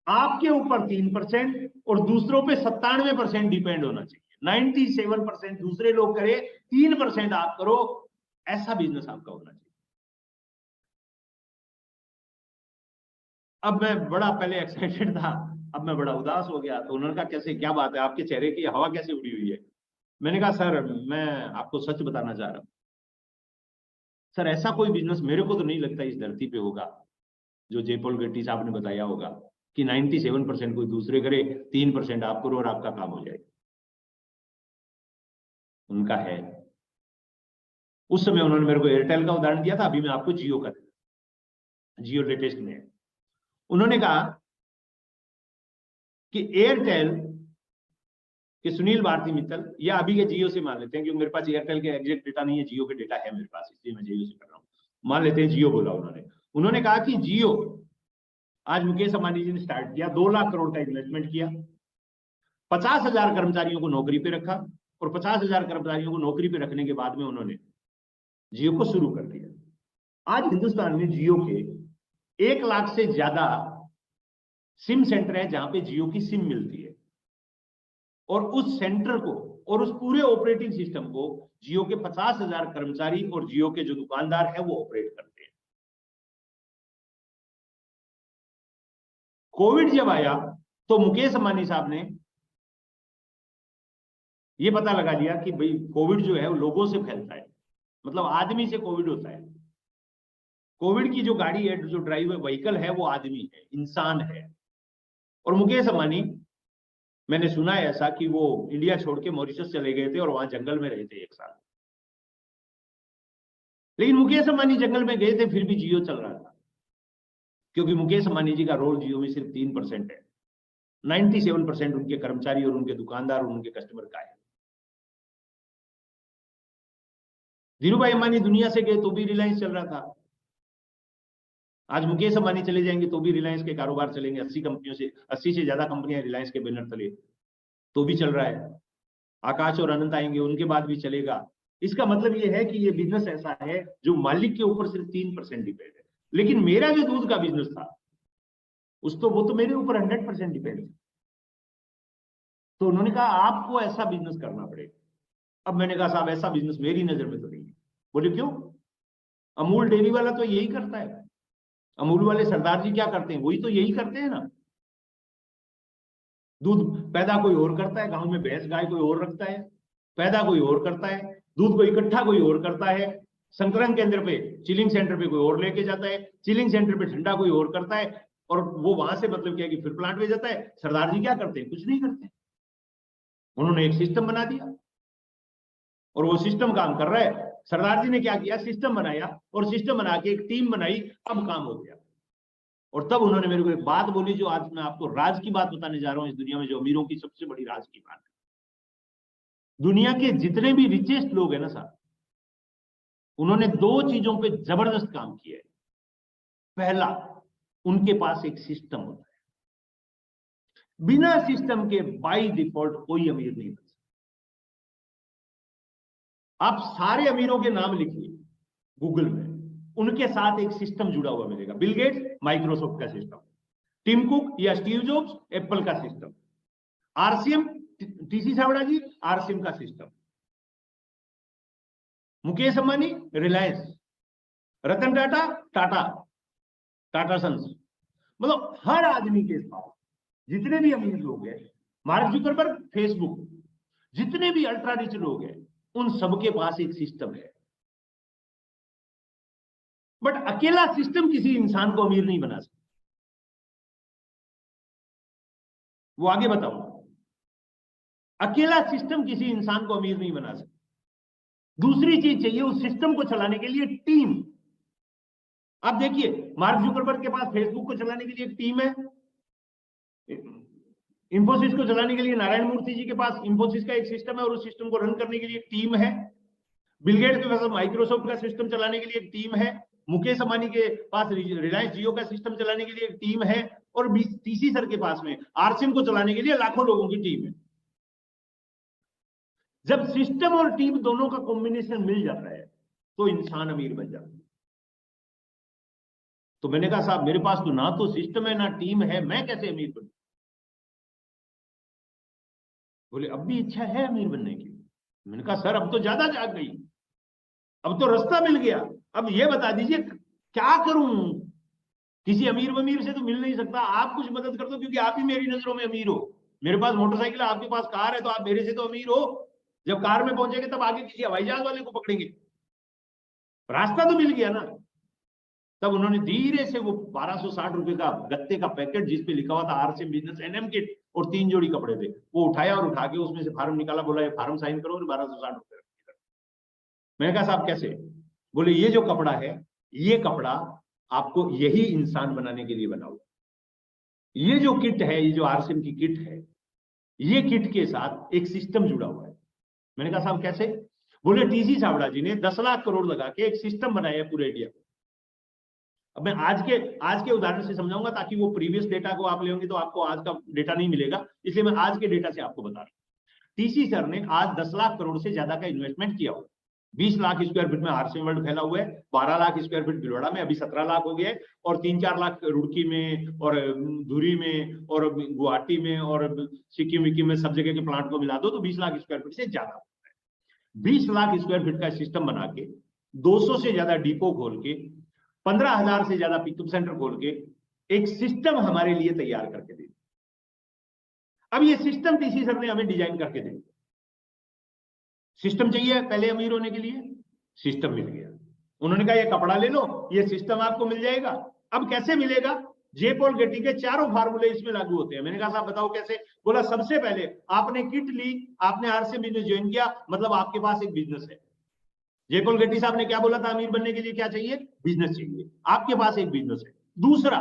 आपके ऊपर 3% और दूसरों पे 97% डिपेंड होना चाहिए। 97% दूसरे लोग करे, 3% आप करो, ऐसा बिजनेस आपका होना चाहिए। अब मैं बड़ा पहले एक्साइटेड था, अब मैं बड़ा उदास हो गया। तो उन्होंने कहा कैसे, क्या बात है, आपके चेहरे की हवा कैसे उड़ी हुई है? मैंने कहा सर मैं आपको सच बताना चाह रहा हूं सर, ऐसा कोई बिजनेस मेरे को तो नहीं लगता इस धरती पे होगा जो जे पॉल गेटी साहब ने बताया होगा कि 97% कोई दूसरे करे, 3% आप करो और आपका काम हो जाए। उनका है। उस समय उन्होंने मेरे को एयरटेल का उदाहरण दिया था, अभी मैं आपको जियो का, जियो लेटेस्ट में है। उन्होंने कहा कि एयरटेल कि सुनील भारती मित्तल, या अभी के जियो से मान लेते हैं, क्योंकि मेरे पास एयरटेल के एग्जैक्ट डेटा नहीं है, जियो के डेटा है मेरे पास, इसलिए मैं जियो से कर रहा हूँ। मान लेते हैं जियो बोला उन्होंने कहा कि जियो आज मुकेश अंबानी जी ने स्टार्ट किया, 2 लाख करोड़ का इन्वेस्टमेंट किया, 50,000 कर्मचारियों को नौकरी पे रखा, और 50,000 कर्मचारियों को नौकरी पे रखने के बाद में उन्होंने जियो को शुरू कर दिया। आज हिंदुस्तान में जियो के 1 लाख से ज्यादा सिम सेंटर है जहां पे जियो की सिम मिलती है, और उस सेंटर को और उस पूरे ऑपरेटिंग सिस्टम को जियो के 50,000 कर्मचारी और जियो के जो दुकानदार है वो ऑपरेट करते हैं। कोविड जब आया तो मुकेश अंबानी साहब ने ये पता लगा लिया कि भाई कोविड जो है वो लोगों से फैलता है, मतलब आदमी से कोविड होता है। कोविड की जो गाड़ी है, जो ड्राइवर व्हीकल है, वो आदमी है, इंसान है। और मुकेश अंबानी, मैंने सुना है ऐसा कि वो इंडिया छोड़ के मॉरिशस चले गए थे और वहां जंगल में रहे थे 1 साल। लेकिन मुकेश अंबानी जंगल में गए थे, फिर भी जियो चल रहा था, क्योंकि मुकेश अंबानी जी का रोल जियो में सिर्फ 3% है। 97% उनके कर्मचारी और उनके दुकानदार और उनके कस्टमर का है। धीरूभाई अंबानी दुनिया से गए तो भी रिलायंस चल रहा था। आज मुकेश अंबानी चले जाएंगे तो भी रिलायंस के कारोबार चलेंगे। 80 कंपनियों से 80 से ज्यादा कंपनियां रिलायंस के बैनर तले, तो भी चल रहा है। आकाश और अनंत आएंगे, उनके बाद भी चलेगा। इसका मतलब ये है कि ये बिजनेस ऐसा है जो मालिक के ऊपर सिर्फ 3% डिपेंड है। लेकिन मेरा जो दूध का बिजनेस था वो तो मेरे ऊपर 100% डिपेंड है। तो उन्होंने कहा आपको ऐसा बिजनेस करना पड़ेगा। अब मैंने कहा साहब ऐसा बिजनेस मेरी नजर में तो नहीं है। बोले क्यों? अमूल डेयरी वाला तो यही करता है। अमूल वाले सरदार जी क्या करते हैं? वही तो यही करते हैं ना। दूध पैदा कोई और करता है, गांव में भैंस गाय कोई और रखता है, पैदा कोई और करता है, दूध को इकट्ठा कोई और करता है, संकलन केंद्र पे चिलिंग सेंटर पे कोई और लेके जाता है, चिलिंग सेंटर पे ठंडा कोई और करता है, और वो वहां से मतलब क्या है कि फिर प्लांट में जाता है। सरदार जी क्या करते हैं? कुछ नहीं करते। उन्होंने एक सिस्टम बना दिया और वो सिस्टम काम कर रहा है। सरदार जी ने क्या किया? सिस्टम बनाया, और सिस्टम बना के एक टीम बनाई, अब काम हो गया। और तब उन्होंने मेरे को एक बात बोली, जो आज मैं आपको राज की बात बताने जा रहा हूं। इस दुनिया में जो अमीरों की सबसे बड़ी राज की बात है, दुनिया के जितने भी रिचेस्ट लोग हैं ना साहब, उन्होंने 2 चीजों पे जबरदस्त काम किया है। पहला, उनके पास एक सिस्टम होता है। बिना सिस्टम के बाय डिफॉल्ट कोई अमीर नहीं बन सकता। आप सारे अमीरों के नाम लिखिए गूगल में, उनके साथ एक सिस्टम जुड़ा हुआ मिलेगा। बिल गेट्स माइक्रोसॉफ्ट का सिस्टम, टिम कुक या स्टीव जॉब्स एप्पल का सिस्टम, आरसीएम टीसी छाबड़ा जी आरसीएम का सिस्टम, मुकेश अंबानी रिलायंस, रतन टाटा टाटा सन्स। मतलब हर आदमी के पास, जितने भी अमीर लोग हैं, मार्क जुकरबर्ग फेसबुक, जितने भी अल्ट्रा रिच लोग हैं, उन सबके पास एक सिस्टम है। बट अकेला सिस्टम किसी इंसान को अमीर नहीं बना सकता। वो आगे बताऊंगा। अकेला सिस्टम किसी इंसान को अमीर नहीं बना सकता। दूसरी चीज चाहिए उस सिस्टम को चलाने के लिए टीम। आप देखिए, मार्क जुकरबर्ग के पास फेसबुक को चलाने के लिए एक टीम है, इंफोसिस को चलाने के लिए नारायण मूर्ति जी के पास इंफोसिस का एक सिस्टम है और उस सिस्टम को रन करने के लिए एक टीम है। बिल गेट्स के पास माइक्रोसॉफ्ट का सिस्टम चलाने के लिए एक टीम है। मुकेश अंबानी के पास रिलायंस जियो का सिस्टम चलाने के लिए एक टीम है, और टीसी सर के पास में आरसीएम को चलाने के लिए लाखों लोगों की टीम है। जब सिस्टम और टीम दोनों का कॉम्बिनेशन मिल जाता है तो इंसान अमीर बन जाता है। तो मैंने कहा साहब मेरे पास तो ना तो सिस्टम है ना टीम है, मैं कैसे अमीर बनूं? बोले अब भी इच्छा है अमीर बनने की। मैंने कहा सर अब तो ज्यादा जाग गई, अब तो रास्ता मिल गया। अब ये बता दीजिए क्या करूं? किसी अमीर वमीर से तो मिल नहीं सकता, आप कुछ मदद कर दो, क्योंकि आप ही मेरी नजरों में अमीर हो। मेरे पास मोटरसाइकिल है, आपके पास कार है, तो आप मेरे से तो अमीर हो। जब कार में पहुंचेंगे तब आगे किसी हवाई जहाज वाले को पकड़ेंगे, रास्ता तो मिल गया ना। तब उन्होंने धीरे से वो 1260 रुपए का गत्ते का पैकेट जिसपे लिखा हुआ था आरसीएम बिजनेस एनएम किट और 3 जोड़ी कपड़े थे, वो उठाया और उठा के उसमें से फार्म निकाला, बोला ये फार्म साइन करो और 1260 रुपए। मैंने कहा साहब कैसे? बोले ये जो कपड़ा है, ये कपड़ा आपको यही इंसान बनाने के लिए बना हुआ। ये जो किट है, ये जो आरसीएम की किट है, ये किट के साथ एक सिस्टम जुड़ा हुआ है। मैंने कहा साहब कैसे? बोले टीसी छाबड़ा जी ने 10 लाख करोड़ लगा के एक सिस्टम बनाया है पूरे इंडिया में। अब मैं आज के उदाहरण से समझाऊंगा, ताकि वो प्रीवियस डेटा को आप लेंगे तो आपको आज का डेटा नहीं मिलेगा, इसलिए मैं आज के डेटा से आपको बता रहा हूं। टीसी सर ने आज 10 लाख करोड़ से ज्यादा का इन्वेस्टमेंट किया हुआ। 20 लाख स्क्वायर फीट में आरसीएम वर्ल्ड फैला हुआ है, 12 लाख स्क्वायर फीट भिलवाड़ा में, अभी 17 लाख हो गया है, और 3-4 लाख रुड़की में और धुरी में और गुवाहाटी में और सिक्किम विक्किम में, सब जगह के प्लांट को मिला दो तो 20 लाख स्क्वायर फीट से ज्यादा होता है। 20 लाख स्क्वायर फीट का सिस्टम बना के, 200 से ज्यादा डिपो खोल के, 15,000 से ज्यादा पिकअप सेंटर खोल के एक सिस्टम हमारे लिए तैयार करके दे। अब ये सिस्टम टीसी सर ने हमें डिजाइन करके दे। सिस्टम चाहिए पहले अमीर होने के लिए, सिस्टम मिल गया। उन्होंने कहा ये कपड़ा ले लो, ये सिस्टम आपको मिल जाएगा। अब कैसे मिलेगा? जे पॉल गेटी के चारों फार्मूले इसमें लागू होते हैं। मैंने कहा साहब बताओ कैसे? बोला सबसे पहले आपने किट ली, आपने आरसीएम बिजनेस ज्वाइन किया, मतलब आपके पास एक बिजनेस है। जे पॉल गेटी साहब ने क्या बोला था? अमीर बनने के लिए क्या चाहिए? बिजनेस चाहिए। आपके पास एक बिजनेस है। दूसरा,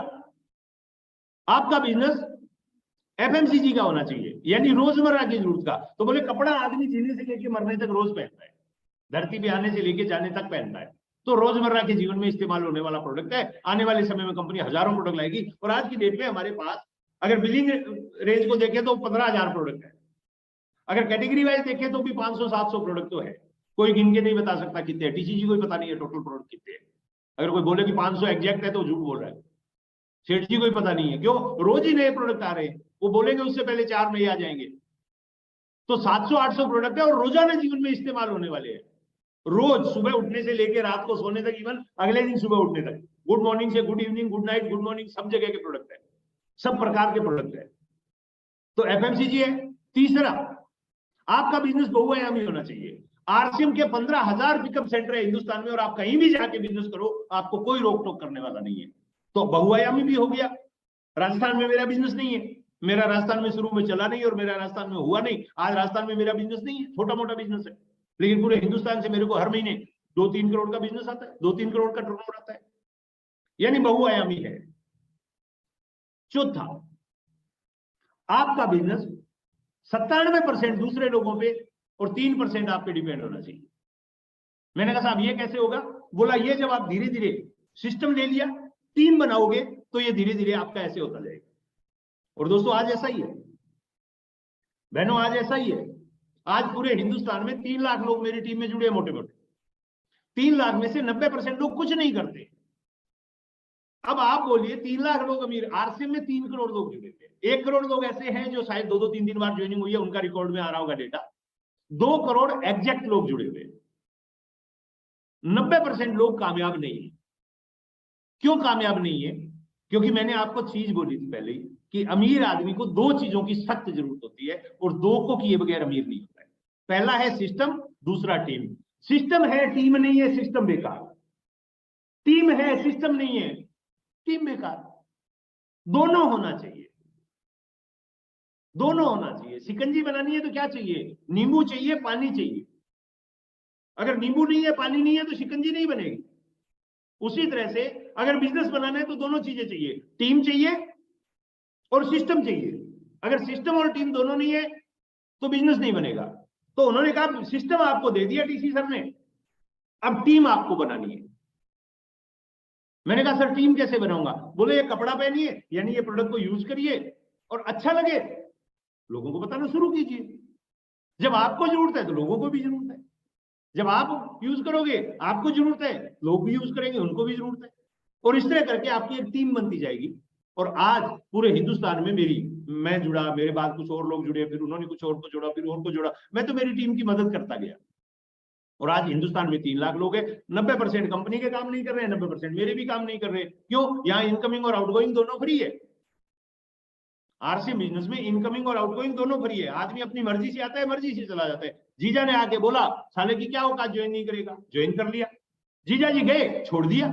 आपका बिजनेस एफएमसीजी का होना चाहिए, यानी रोजमर्रा की जरूरत का। तो बोले कपड़ा आदमी जीने से लेकर मरने तक रोज पहनता है, धरती पे आने से लेके जाने तक पहनता है, तो रोजमर्रा के जीवन में इस्तेमाल होने वाला प्रोडक्ट है। आने वाले समय में कंपनी हजारों प्रोडक्ट लाएगी, और आज की डेट में हमारे पास अगर बिलिंग रेंज को देखें तो 15,000 प्रोडक्ट है। अगर कैटेगरी वाइज देखें तो भी 500-700 प्रोडक्ट तो है। कोई गिन के नहीं बता सकता कितने हैं, टीसीजी को ही पता नहीं है टोटल प्रोडक्ट कितने हैं। अगर कोई बोले कि 500 एग्जैक्ट है तो झूठ बोल रहा है। सेठ जी को ही पता नहीं है, क्यों? रोज ही नए प्रोडक्ट आ रहे हैं। वो बोलेंगे उससे पहले 4 नए आ जाएंगे। तो 700-800 प्रोडक्ट है और रोजाना जीवन में इस्तेमाल होने वाले हैं। रोज सुबह उठने से लेकर रात को सोने तक, इवन अगले दिन सुबह उठने तक, गुड मॉर्निंग से good evening, good night, good morning, सब जगह के प्रोडक्ट है, सब प्रकार के प्रोडक्ट है। तो एफएमसीजी है। तीसरा, आपका बिजनेस बहुआयामी होना चाहिए। आरसीएम के 15,000 पिकअप सेंटर है हिंदुस्तान में, और आप कहीं भी जाके बिजनेस करो, आपको कोई रोक टोक करने वाला नहीं है। तो बहुआयामी भी हो गया। राजस्थान में मेरा बिजनेस नहीं है, मेरा राजस्थान में शुरू में चला नहीं और मेरा राजस्थान में हुआ नहीं। आज राजस्थान में मेरा बिजनेस नहीं है, छोटा मोटा बिजनेस है, लेकिन पूरे हिंदुस्तान से मेरे को हर महीने 2-3 करोड़ का बिजनेस आता है, 2-3 करोड़ का टर्नओवर आता है, यानी बहुआयामी है। चौथा, आपका बिजनेस 97% दूसरे लोगों पे और 3% आप पे डिपेंड होना चाहिए। मैंने कहा साहब ये कैसे होगा? बोला ये जब आप धीरे धीरे सिस्टम ले लिया, टीम बनाओगे, तो ये धीरे धीरे आपका ऐसे होता जाएगा। और दोस्तों आज ऐसा ही है, बहनों आज ऐसा ही है। आज पूरे हिंदुस्तान में 3 लाख लोग मेरी टीम में जुड़े हैं, मोटे मोटे 3 लाख में से 90% लोग कुछ नहीं करते। अब आप बोलिए 3 लाख लोग अमीर, आरसीएम में 3 करोड़ लोग जुड़े थे। 1 करोड़ लोग ऐसे हैं जो शायद 2-3 बार ज्वाइनिंग हुई है, उनका रिकॉर्ड में आ रहा होगा डेटा। 2 करोड़ एग्जैक्ट लोग जुड़े हुए। 90% लोग कामयाब नहीं है। क्यों कामयाब नहीं है? क्योंकि मैंने आपको चीज बोली थी पहले ही कि अमीर आदमी को 2 चीजों की सख्त जरूरत होती है, और 2 को किए बगैर अमीर नहीं होता है। पहला है सिस्टम, दूसरा टीम। सिस्टम है, टीम नहीं है, सिस्टम बेकार। टीम है, सिस्टम नहीं है, टीम बेकार। दोनों होना चाहिए, दोनों होना चाहिए। शिकंजी बनानी है तो क्या चाहिए? नींबू चाहिए, पानी चाहिए। अगर नींबू नहीं है, पानी नहीं है, तो शिकंजी नहीं बनेगी। उसी तरह से अगर बिजनेस बनाना है तो दोनों चीजें चाहिए, टीम चाहिए और सिस्टम चाहिए। अगर सिस्टम और टीम दोनों नहीं है तो बिजनेस नहीं बनेगा। तो उन्होंने कहा सिस्टम आपको दे दिया टीसी सर ने, अब टीम आपको बनानी है। मैंने कहा सर टीम कैसे बनाऊंगा? बोले ये कपड़ा पहनिए, यानी ये प्रोडक्ट को यूज करिए और अच्छा लगे लोगों को बताना शुरू कीजिए। जब आपको जरूरत है तो लोगों को भी जरूरत है। जब आप यूज करोगे, आपको जरूरत है, लोग भी यूज करेंगे, उनको भी जरूरत है, और इस तरह करके आपकी एक टीम बनती जाएगी। और आज पूरे हिंदुस्तान में मैं जुड़ा, मेरे बाद कुछ और लोग जुड़े, फिर उन्होंने कुछ और को जोड़ा, फिर और को जोड़ा, मैं तो मेरी टीम की मदद करता गया। और आज हिंदुस्तान में 3 लाख लोग हैं। 90% कंपनी के काम नहीं कर रहे हैं, 90% मेरे भी काम नहीं कर रहे। क्यों? यहाँ इनकमिंग और आउटगोइंग दोनों फ्री है। आरसीएम बिजनेस में इनकमिंग और आउटगोइंग दोनों फ्री है। आदमी अपनी मर्जी से आता है, मर्जी से चला जाता है। जीजा ने आके बोला साले की क्या औकात, ज्वाइन नहीं करेगा, ज्वाइन कर लिया। जीजा जी गए, छोड़ दिया।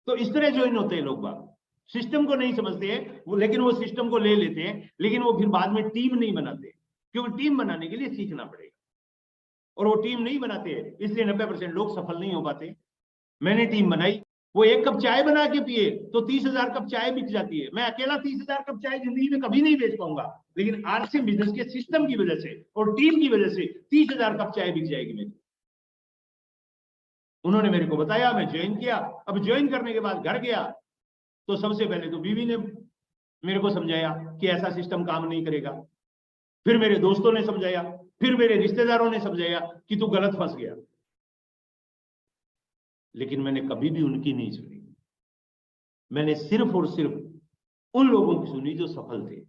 तो इस तरह ज्वाइन होते हैं लोग बाग। सिस्टम को नहीं समझते हैं वो, लेकिन वो सिस्टम को ले लेते हैं, लेकिन वो फिर बाद में टीम नहीं बनाते, क्योंकि टीम बनाने के लिए सीखना पड़ेगा, और वो टीम नहीं बनाते, इसलिए 90% लोग सफल नहीं हो पाते। मैंने टीम बनाई। वो 1 कप चाय बना के पिए तो 30,000 कप चाय बिक जाती है। मैं अकेला 30,000 कप चाय जिंदगी में कभी नहीं बेच पाऊंगा, लेकिन आरसीएम बिजनेस के सिस्टम की वजह से और टीम की वजह से 30,000 कप चाय बिक जाएगी मेरी। उन्होंने मेरे को बताया, मैं ज्वाइन किया। अब ज्वाइन करने के बाद घर गया तो सबसे पहले तो बीवी ने मेरे को समझाया कि ऐसा सिस्टम काम नहीं करेगा, फिर मेरे दोस्तों ने समझाया, फिर मेरे रिश्तेदारों ने समझाया कि तू गलत फंस गया, लेकिन मैंने कभी भी उनकी नहीं सुनी। मैंने सिर्फ और सिर्फ उन लोगों की सुनी जो सफल थे,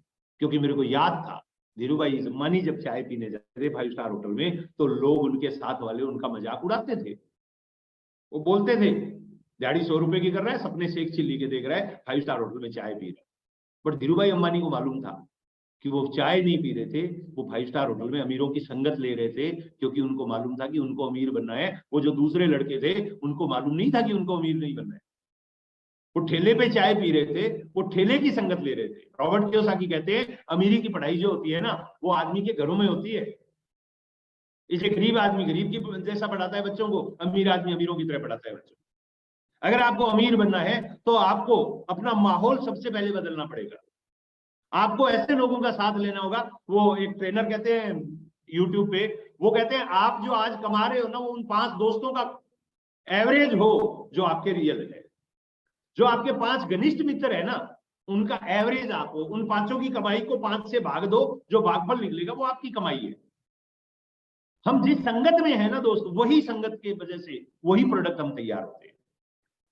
क्योंकि मेरे को याद था धीरू भाई अंबानी जब चाय पीने जाते थे 5 स्टार होटल में तो लोग उनके साथ वाले उनका मजाक उड़ाते थे। वो बोलते थे दिहाड़ी 100 रुपए की कर रहा है, सपने से एक चिल्ली के देख रहा है, 5 स्टार होटल में चाय पी रहा है। बट धीरू भाई अंबानी को मालूम था कि वो चाय नहीं पी रहे थे, वो 5 स्टार होटल में अमीरों की संगत ले रहे थे, क्योंकि उनको मालूम था कि उनको अमीर बनना है। वो जो दूसरे लड़के थे उनको मालूम नहीं था कि उनको अमीर नहीं बनना है। वो ठेले पे चाय पी रहे थे, वो ठेले की संगत ले रहे थे। रॉबर्ट कियोसाकी कहते हैं अमीरी की पढ़ाई जो होती है ना, वो आदमी के घरों में होती है। इसे गरीब आदमी गरीब की जैसा पढ़ाता है बच्चों को, अमीर आदमी अमीरों की तरह पढ़ाता है बच्चों को। अगर आपको अमीर बनना है तो आपको अपना माहौल सबसे पहले बदलना पड़ेगा। आपको ऐसे लोगों का साथ लेना होगा। वो एक ट्रेनर कहते हैं यूट्यूब पे, वो कहते हैं आप जो आज कमा रहे हो ना, वो उन 5 दोस्तों का एवरेज हो जो आपके रियल है। जो आपके 5 घनिष्ठ मित्र है ना, उनका एवरेज आप हो। उन 5 की कमाई को 5 से भाग दो, जो भागफल निकलेगा वो आपकी कमाई है। हम जिस संगत में है ना दोस्त, वही संगत की वजह से वही प्रोडक्ट हम तैयार होते हैं।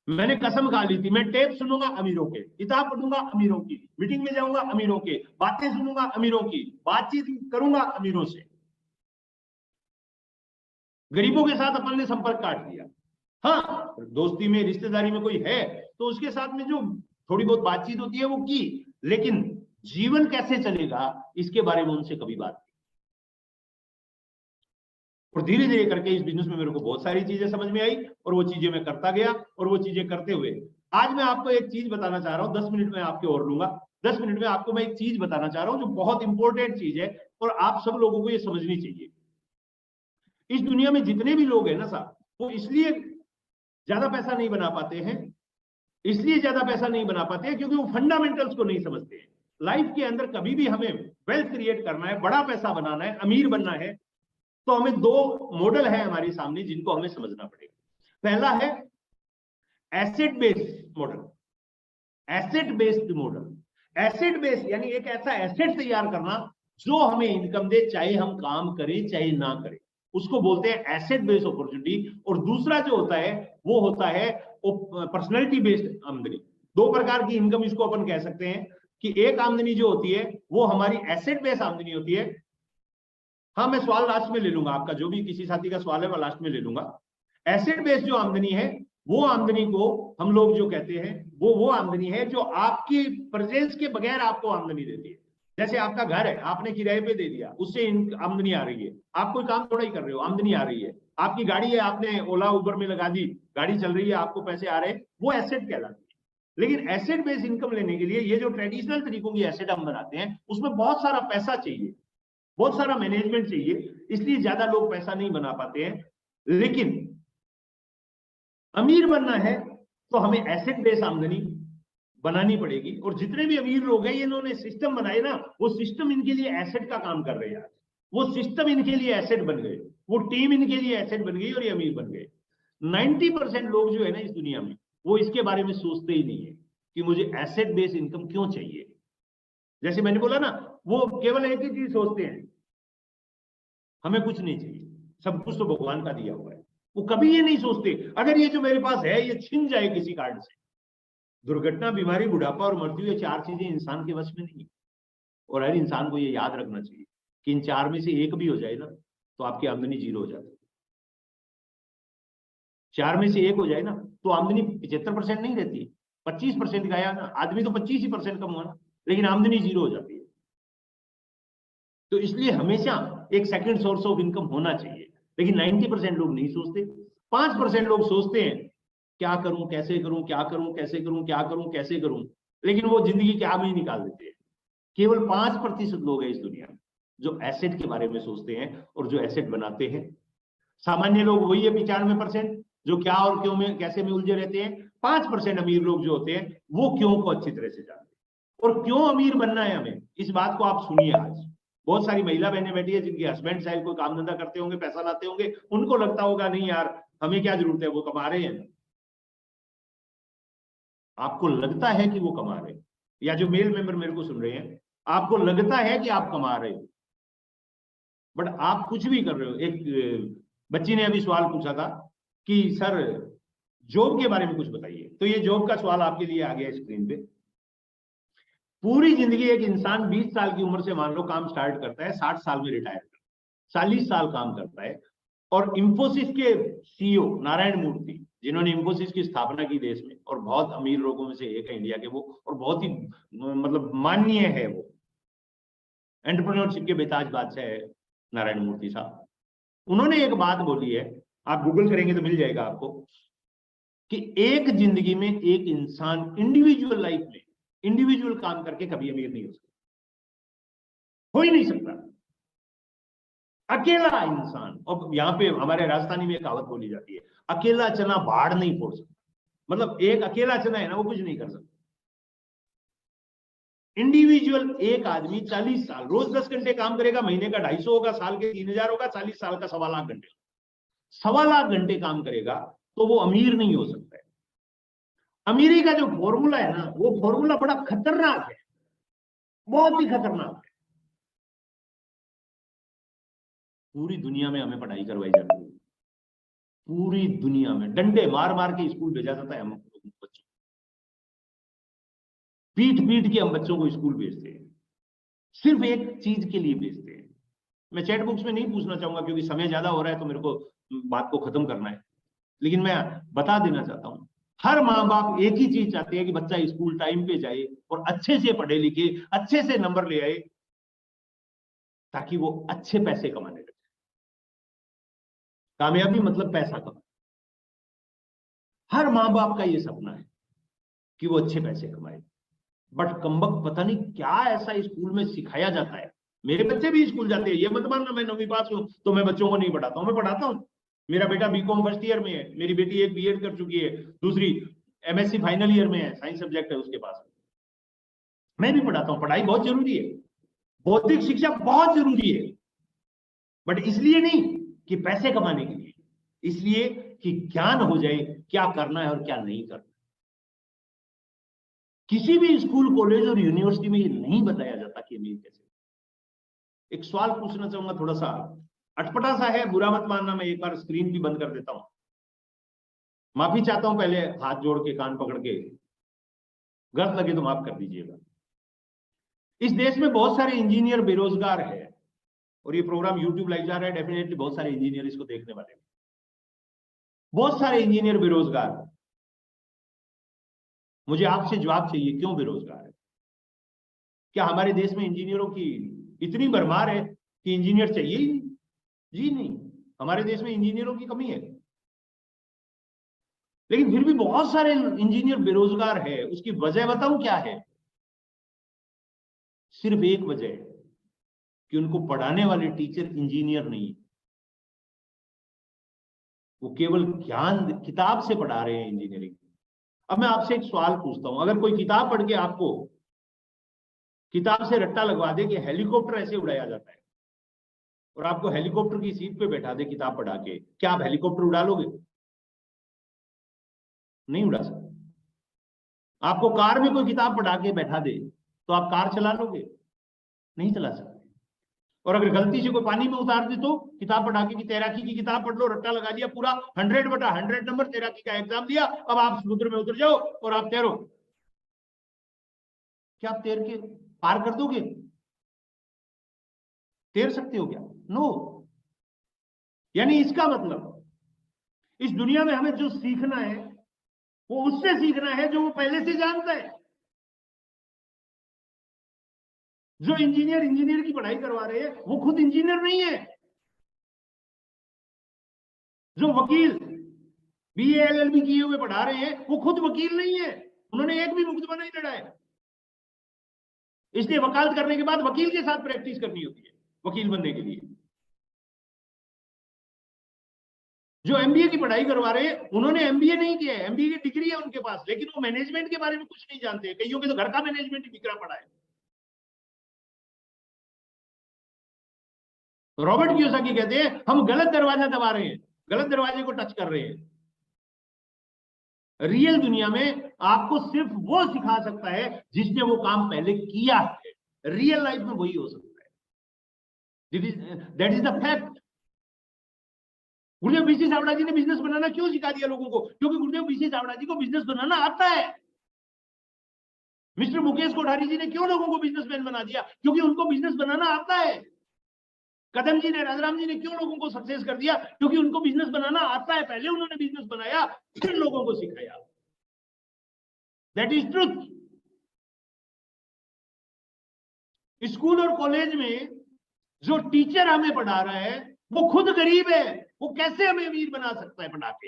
मैंने कसम खा ली थी, मैं टेप सुनूंगा अमीरों के, किताब पढ़ूंगा अमीरों की, मीटिंग में जाऊंगा अमीरों के, बातें सुनूंगा अमीरों की, बातचीत करूंगा अमीरों से। गरीबों के साथ अपन ने संपर्क काट दिया। हाँ, दोस्ती में रिश्तेदारी में कोई है तो उसके साथ में जो थोड़ी बहुत बातचीत होती है वो की, लेकिन जीवन कैसे चलेगा इसके बारे में उनसे कभी बात नहीं। और धीरे धीरे करके इस बिजनेस में मेरे को बहुत सारी चीजें समझ में आई और वो चीजें मैं करता गया। और वो चीजें करते हुए आज मैं आपको एक चीज बताना चाह रहा हूं, 10 मिनट में आपके और लूंगा। 10 मिनट में आपको मैं एक चीज बताना चाह रहा हूं जो बहुत इंपॉर्टेंट चीज है और आप सब लोगों को ये समझनी चाहिए। इस दुनिया में जितने भी लोग हैं ना साहब, वो इसलिए ज्यादा पैसा नहीं बना पाते हैं, इसलिए ज्यादा पैसा नहीं बना पाते हैं क्योंकि वो फंडामेंटल्स को नहीं समझते हैं। लाइफ के अंदर कभी भी हमें वेल्थ क्रिएट करना है, बड़ा पैसा बनाना है, अमीर बनना है, तो हमें 2 मॉडल है हमारे सामने जिनको हमें समझना पड़ेगा। पहला है asset based model. Asset based model, asset based यानी एक ऐसा एसेट तैयार करना जो हमें इनकम दे, चाहे हम काम करें चाहे ना करें, उसको बोलते हैं एसेट बेस्ड अपॉर्चुनिटी। और दूसरा जो होता है वो होता है पर्सनैलिटी बेस्ड आमदनी। 2 प्रकार की इनकम इसको अपन कह सकते हैं कि एक आमदनी जो होती है वो हमारी एसेट बेस्ड आमदनी होती है। हाँ, मैं सवाल लास्ट में ले लूंगा, आपका जो भी किसी साथी का सवाल है मैं लास्ट में ले लूंगा। एसेट बेस्ड जो आमदनी है वो आमदनी को हम लोग जो कहते हैं वो आमदनी है जो आपकी प्रेजेंस के बगैर आपको आमदनी देती है। जैसे आपका घर है, आपने किराए पे दे दिया, उससे आमदनी आ रही है। आप कोई काम थोड़ा ही कर रहे हो, आमदनी आ रही है। आपकी गाड़ी है, आपने ओला उबर में लगा दी, गाड़ी चल रही है, आपको पैसे आ रहे हैं, वो एसेट कहलाती है। लेकिन एसेट बेस्ड इनकम लेने के लिए ये जो ट्रेडिशनल तरीकों की एसेट हम बनाते हैं उसमें बहुत सारा पैसा चाहिए, बहुत सारा मैनेजमेंट चाहिए, इसलिए ज्यादा लोग पैसा नहीं बना पाते हैं। लेकिन अमीर बनना है तो हमें एसेट बेस्ड आमदनी बनानी पड़ेगी। और जितने भी अमीर लोग हैं इन्होंने सिस्टम बनाए ना, वो सिस्टम इनके लिए एसेट का काम कर रहे हैं। वो सिस्टम इनके लिए एसेट बन गए, वो टीम इनके लिए एसेट बन गई और ये अमीर बन गए। 90% लोग जो है ना इस दुनिया में, वो इसके बारे में सोचते ही नहीं है कि मुझे एसेट बेस्ड इनकम क्यों चाहिए। जैसे मैंने बोला ना, वो केवल एक ही चीज सोचते हैं, हमें कुछ नहीं चाहिए, सब कुछ तो भगवान का दिया हुआ है। वो कभी ये नहीं सोचते अगर ये जो मेरे पास है ये छिन जाए किसी कारण से। दुर्घटना, बीमारी, बुढ़ापा और मृत्यु, ये 4 चीजें इंसान के वश में नहीं। और हर इंसान को ये याद रखना चाहिए कि इन 4 में से एक भी हो जाए ना तो आपकी आमदनी 0 हो जाती है। 4 में से एक हो जाए ना तो आमदनी 75% नहीं रहती, 25% गया ना, आदमी तो 25% कम हुआ ना, लेकिन आमदनी 0 हो जाती है। तो इसलिए हमेशा एक सेकंड सोर्स ऑफ इनकम होना चाहिए। लेकिन 90% लोग नहीं सोचते। 5% लोग सोचते हैं क्या करूं, कैसे करूं, क्या करूं, कैसे करूं, क्या करूं, कैसे करूं, लेकिन वो जिंदगी क्या में ही निकाल देते हैं। केवल 5% लोग हैं इस दुनिया में जो एसेट के बारे में सोचते हैं और जो एसेट बनाते हैं। सामान्य लोग वही है 95% जो क्या और क्यों में कैसे में उलझे रहते हैं। 5% अमीर लोग जो होते हैं वो क्यों को अच्छी तरह से जानते हैं और क्यों अमीर बनना है हमें, इस बात को आप सुनिए। आज बहुत सारी महिला बहनें बैठी है जिनके हस्बैंड शायद कोई काम धंधा करते होंगे, पैसा लाते होंगे, उनको लगता होगा नहीं यार हमें क्या जरूरत है, वो कमा रहे हैं। आपको लगता है कि वो कमा रहे हैं, या जो मेल मेंबर मेरे को सुन रहे हैं आपको लगता है कि आप कमा रहे हो, बट आप कुछ भी कर रहे हो। एक बच्ची ने अभी सवाल पूछा था कि सर जॉब के बारे में कुछ बताइए, तो ये जॉब का सवाल आपके लिए आ गया स्क्रीन पे। पूरी जिंदगी एक इंसान 20 साल की उम्र से मान लो काम स्टार्ट करता है, 60 साल में रिटायर करता है, 40 साल काम करता है। और इंफोसिस के सीईओ नारायण मूर्ति, जिन्होंने इंफोसिस की स्थापना की देश में और बहुत अमीर लोगों में से एक है इंडिया के वो, और बहुत ही मतलब माननीय है वो, एंटरप्रेन्योरशिप के बेताज बादशाह है नारायण मूर्ति साहब। उन्होंने एक बात बोली है, आप गूगल करेंगे तो मिल जाएगा आपको, कि एक जिंदगी में एक इंसान इंडिविजुअल लाइफ में इंडिविजुअल काम करके कभी अमीर नहीं हो सकता, हो ही नहीं सकता अकेला इंसान। और यहाँ पे हमारे राजस्थानी में एक कहावत बोली जाती है, अकेला चना बाढ़ नहीं फोड़ सकता। मतलब एक अकेला चना है ना, वो कुछ नहीं कर सकता। इंडिविजुअल एक आदमी 40 साल रोज 10 घंटे काम करेगा, महीने का 250 होगा, साल के 3000 होगा, 40 साल का 1.25 लाख घंटे, 1.25 लाख घंटे काम करेगा तो वो अमीर नहीं हो सकता है। अमीरी का जो फॉर्मूला है ना, वो फॉर्मूला बड़ा खतरनाक है, बहुत ही खतरनाक है। पूरी दुनिया में हमें पढ़ाई करवाई जाती है, पूरी दुनिया में डंडे मार मार के स्कूल भेजा जाता है हम बच्चों, पीट पीट के हम बच्चों को स्कूल भेजते हैं, सिर्फ एक चीज के लिए भेजते हैं। मैं चैट बुक्स में नहीं पूछना चाहूंगा क्योंकि समय ज्यादा हो रहा है, तो मेरे को बात को खत्म करना है, लेकिन मैं बता देना चाहता हूं, हर माँ बाप एक ही चीज चाहते हैं कि बच्चा स्कूल टाइम पे जाए और अच्छे से पढ़े लिखे, अच्छे से नंबर ले आए, ताकि वो अच्छे पैसे कमाने लगे। कामयाबी मतलब पैसा कमाना, हर माँ बाप का ये सपना है कि वो अच्छे पैसे कमाए। बट कमबख्त पता नहीं क्या ऐसा स्कूल में सिखाया जाता है। मेरे बच्चे भी स्कूल जाते हैं, ये मत मानना मैं 9वीं पास हूं तो मैं बच्चों को नहीं पढ़ाता हूं, मैं पढ़ाता हूं। मेरा बेटा बीकॉम फर्स्ट ईयर में है, मेरी बेटी एक बीएड कर चुकी है, दूसरी एमएससी फाइनल ईयर में है, साइंस सब्जेक्ट है उसके पास, मैं भी पढ़ाता हूं। पढ़ाई बहुत जरूरी है, बौद्धिक शिक्षा बहुत जरूरी है, बट इसलिए नहीं कि पैसे कमाने के लिए, इसलिए कि ज्ञान हो जाए क्या करना है और क्या नहीं करना। किसी भी स्कूल कॉलेज और यूनिवर्सिटी में ये नहीं बताया जाता कि अमीर कैसे। एक सवाल पूछना चाहूंगा, थोड़ा सा अटपटा सा है, बुरा मत मानना, मैं एक बार स्क्रीन भी बंद कर देता हूं, माफी चाहता हूं पहले हाथ जोड़ के कान पकड़ के, गलत लगे तो माफ कर दीजिएगा। इस देश में बहुत सारे इंजीनियर बेरोजगार है और ये प्रोग्राम यूट्यूब लाइव जा रहा है, डेफिनेटली बहुत सारे इंजीनियर इसको देखने वाले हैं। बहुत सारे इंजीनियर बेरोजगार, मुझे आपसे जवाब चाहिए क्यों बेरोजगार है? क्या हमारे देश में इंजीनियरों की इतनी भरमार है कि इंजीनियर चाहिए ही नहीं? जी नहीं, हमारे देश में इंजीनियरों की कमी है, लेकिन फिर भी बहुत सारे इंजीनियर बेरोजगार है। उसकी वजह बताऊं क्या है? सिर्फ एक वजह है कि उनको पढ़ाने वाले टीचर इंजीनियर नहीं है, वो केवल ज्ञान किताब से पढ़ा रहे हैं इंजीनियरिंग। अब मैं आपसे एक सवाल पूछता हूं, अगर कोई किताब पढ़ के आपको किताब से रट्टा लगवा दे कि हेलीकॉप्टर ऐसे उड़ाया जाता है और आपको हेलीकॉप्टर की सीट पे बैठा दे किताब पढ़ा के, क्या आप हेलीकॉप्टर उड़ा लोगे? नहीं उड़ा सकते। आपको कार में कोई किताब पढ़ा के बैठा दे तो आप कार चला लोगे? नहीं चला सकते। और अगर गलती से कोई पानी में उतार दे तो किताब पढ़ा के कि तैराकी की किताब पढ़ लो, रट्टा लगा दिया पूरा 100/100 नंबर, तैराकी का एग्जाम दिया, अब आप समुद्र में उतर जाओ और आप तैरो, क्या आप तैर के पार कर दोगे? तैर सकते हो क्या? नो। यानी इसका मतलब इस दुनिया में हमें जो सीखना है वो उससे सीखना है जो वो पहले से जानता है। जो इंजीनियर की पढ़ाई करवा रहे हैं वो खुद इंजीनियर नहीं है। जो वकील बीए एलएलबी किए हुए पढ़ा रहे हैं वो खुद वकील नहीं है, उन्होंने एक भी मुकदमा नहीं लड़ा है। इसलिए वकालत करने के बाद वकील के साथ प्रैक्टिस करनी होती है वकील बनने के लिए। जो एमबीए की पढ़ाई करवा रहे हैं उन्होंने एमबीए नहीं किया है, एमबीए की डिग्री है उनके पास, लेकिन वो मैनेजमेंट के बारे में कुछ नहीं जानते। कईयों के तो घर का मैनेजमेंट ही बिखरा पड़ा है। रॉबर्ट कियोसाकी कहते हैं हम गलत दरवाजा दबा रहे हैं, गलत दरवाजे को टच कर रहे हैं। रियल दुनिया में आपको सिर्फ वो सिखा सकता है जिसने वो काम पहले किया है। रियल लाइफ में वही हो सकता है, that is the fact. Gurudev BC Savda जी ने बिजनेस बनाना क्यों सिखा दिया लोगों को? क्योंकि गुरुदेव बीसी सावड़ा जी को बिजनेस बनाना आता है। मिस्टर मुकेश कोठारी जी ने क्यों लोगों को बिजनेसमैन बना दिया? क्योंकि उनको बिजनेस बनाना आता है। कदम जी ने, राजाराम जी ने क्यों लोगों को सक्सेस कर दिया? क्योंकि उनको बिजनेस बनाना आता है। पहले उन्होंने बिजनेस बनाया, फिर लोगों को सिखाया। That is truth. स्कूल और कॉलेज में जो टीचर हमें पढ़ा रहा है वो खुद गरीब है, वो कैसे हमें अमीर बना सकता है पढ़ा के?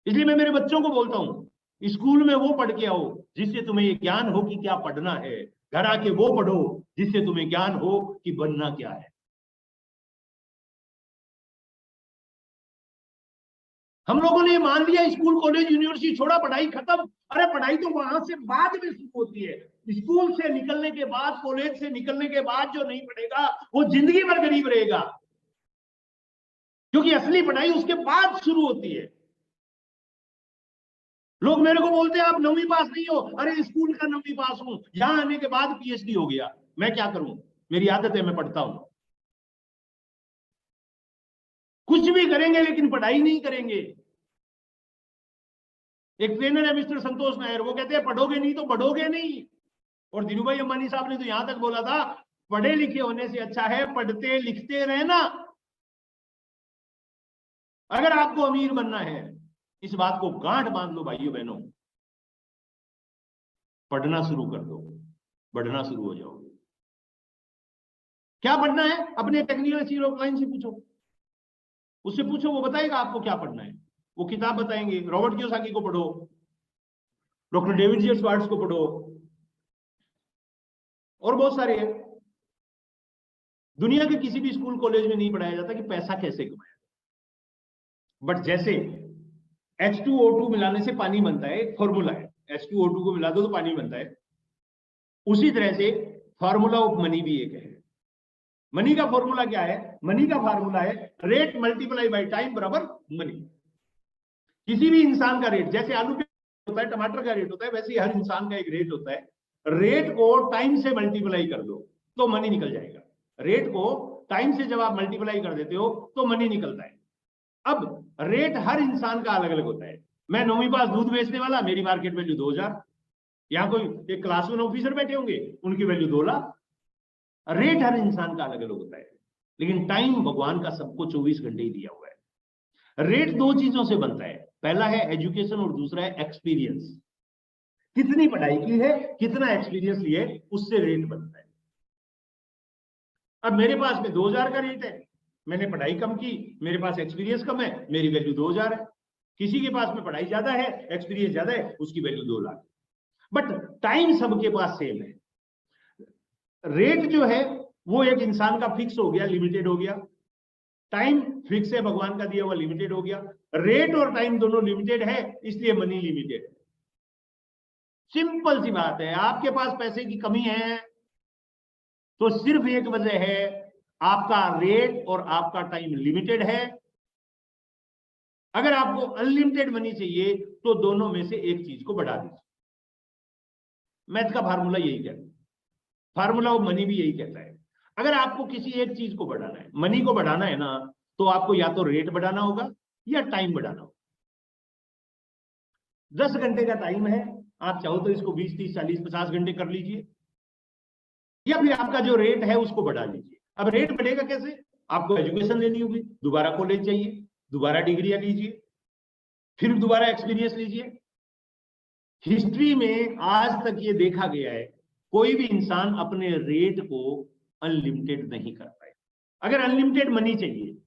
इसलिए मैं मेरे बच्चों को बोलता हूं, स्कूल में वो पढ़ के आओ जिससे तुम्हें ये ज्ञान हो कि क्या पढ़ना है, घर आके वो पढ़ो जिससे तुम्हें ज्ञान हो कि बनना क्या है। हम लोगों ने मान लिया स्कूल कॉलेज यूनिवर्सिटी छोड़ा, पढ़ाई खत्म। अरे पढ़ाई तो वहां से बाद में शुरू होती है। स्कूल से निकलने के बाद, कॉलेज से निकलने के बाद जो नहीं पढ़ेगा वो जिंदगी भर गरीब रहेगा, क्योंकि असली पढ़ाई उसके बाद शुरू होती है। लोग मेरे को बोलते हैं आप 9वीं पास नहीं हो। अरे स्कूल का 9वीं पास हूं, यहां आने के बाद पीएचडी हो गया। मैं क्या करूं, मेरी आदत है, मैं पढ़ता हूं। कुछ भी करेंगे लेकिन पढ़ाई नहीं करेंगे। एक ट्रेनर है मिस्टर संतोष नायर, वो कहते हैं पढ़ोगे नहीं तो बढ़ोगे नहीं। और धीरूभाई अंबानी साहब ने तो यहां तक बोला था, पढ़े लिखे होने से अच्छा है पढ़ते लिखते रहना। अगर आपको अमीर बनना है, इस बात को गांठ बांध लो भाइयों बहनों, पढ़ना शुरू कर दो, बढ़ना शुरू हो जाओ। क्या पढ़ना है? अपने टेक्निकल सीरो क्लाइंट से पूछो, उससे पूछो, वो बताएगा आपको क्या पढ़ना है। वो किताब बताएंगे। रॉबर्ट कियोसाकी को पढ़ो, डॉक्टर डेविड जी स्वार्ट्ज को पढ़ो, और बहुत सारे हैं। दुनिया के किसी भी स्कूल कॉलेज में नहीं पढ़ाया जाता कि पैसा कैसे कमाया। बट जैसे H2O2 मिलाने से पानी बनता है, एक फॉर्मूला है, H2O2 को मिला दो तो पानी बनता है, उसी तरह से फॉर्मूला ऑफ मनी भी एक है। मनी का फॉर्मूला क्या है? मनी का फॉर्मूला है रेट मल्टीप्लाई बाय टाइम बराबर मनी। किसी भी इंसान का रेट, जैसे आलू का होता है, टमाटर का रेट होता है, वैसे ही हर इंसान का एक रेट होता है। रेट को टाइम से मल्टीप्लाई कर दो तो मनी निकल जाएगा। रेट को टाइम से जब आप मल्टीप्लाई कर देते हो तो मनी निकलता है। अब रेट हर इंसान का अलग अलग होता है। मैं 9वीं पास दूध बेचने वाला, मेरी मार्केट वैल्यू 2000। यहाँ कोई एक क्लास 1 ऑफिसर बैठे होंगे, उनकी वैल्यू 2 लाख। रेट हर इंसान का अलग अलग होता है, लेकिन टाइम भगवान का सबको 24 घंटे ही दिया हुआ है। रेट 2 चीजों से बनता है, पहला है एजुकेशन और दूसरा है एक्सपीरियंस। कितनी पढ़ाई की है, कितना एक्सपीरियंस लिए, उससे रेट बनता है। अब मेरे पास में 2000 का रेट है, मैंने पढ़ाई कम की, मेरे पास एक्सपीरियंस कम है, मेरी वैल्यू 2000 है। किसी के पास में पढ़ाई ज्यादा है, एक्सपीरियंस ज्यादा है, उसकी वैल्यू 2 लाख। बट टाइम सबके पास सेम है। रेट जो है वो एक इंसान का फिक्स हो गया, लिमिटेड हो गया। टाइम फिक्स है, भगवान का दिया हुआ, लिमिटेड हो गया। रेट और टाइम दोनों लिमिटेड है, इसलिए मनी लिमिटेड है। सिंपल सी बात है। आपके पास पैसे की कमी है तो सिर्फ एक वजह है, आपका रेट और आपका टाइम लिमिटेड है। अगर आपको अनलिमिटेड मनी चाहिए तो दोनों में से एक चीज को बढ़ा दीजिए। मैथ का फार्मूला यही कहता है, फार्मूला ऑफ मनी भी यही कहता है। अगर आपको किसी एक चीज को बढ़ाना है, मनी को बढ़ाना है ना, तो आपको या तो रेट बढ़ाना होगा या टाइम बढ़ाना होगा। 10 घंटे का टाइम है, आप चाहो तो इसको 20, 30, 40, 50 घंटे कर लीजिए, या फिर आपका जो रेट है उसको बढ़ा लीजिए। अब रेट बढ़ेगा कैसे? आपको एजुकेशन लेनी होगी, दोबारा कॉलेज जाइए, दोबारा डिग्रियां लीजिए, फिर दोबारा एक्सपीरियंस लीजिए। हिस्ट्री में आज तक ये देखा गया है, कोई भी इंसान अपने रेट को अनलिमिटेड नहीं कर पाए। अगर अनलिमिटेड मनी चाहिए,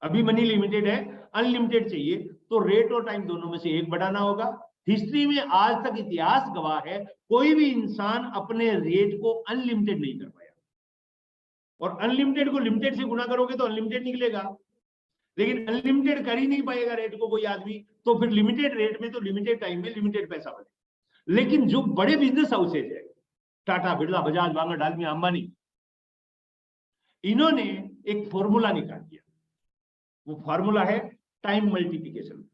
अभी मनी लिमिटेड है, अनलिमिटेड चाहिए तो रेट और टाइम दोनों में से एक बढ़ाना होगा। हिस्ट्री में आज तक इतिहास गवाह है, कोई भी इंसान अपने रेट को अनलिमिटेड नहीं कर पाया। और अनलिमिटेड को लिमिटेड से गुना करोगे तो अनलिमिटेड निकलेगा। लेकिन अनलिमिटेड कर ही नहीं पाएगा रेट को कोई आदमी, तो फिर लिमिटेड रेट में तो लिमिटेड टाइम में लिमिटेड पैसा बने। लेकिन जो बड़े बिजनेस हाउसेज है, टाटा, बिरला, बजाज, वांगा, डालमिया, अंबानी, इन्होंने एक फॉर्मूला निकाल दिया। वो फॉर्मूला है टाइम मल्टीप्लिकेशन।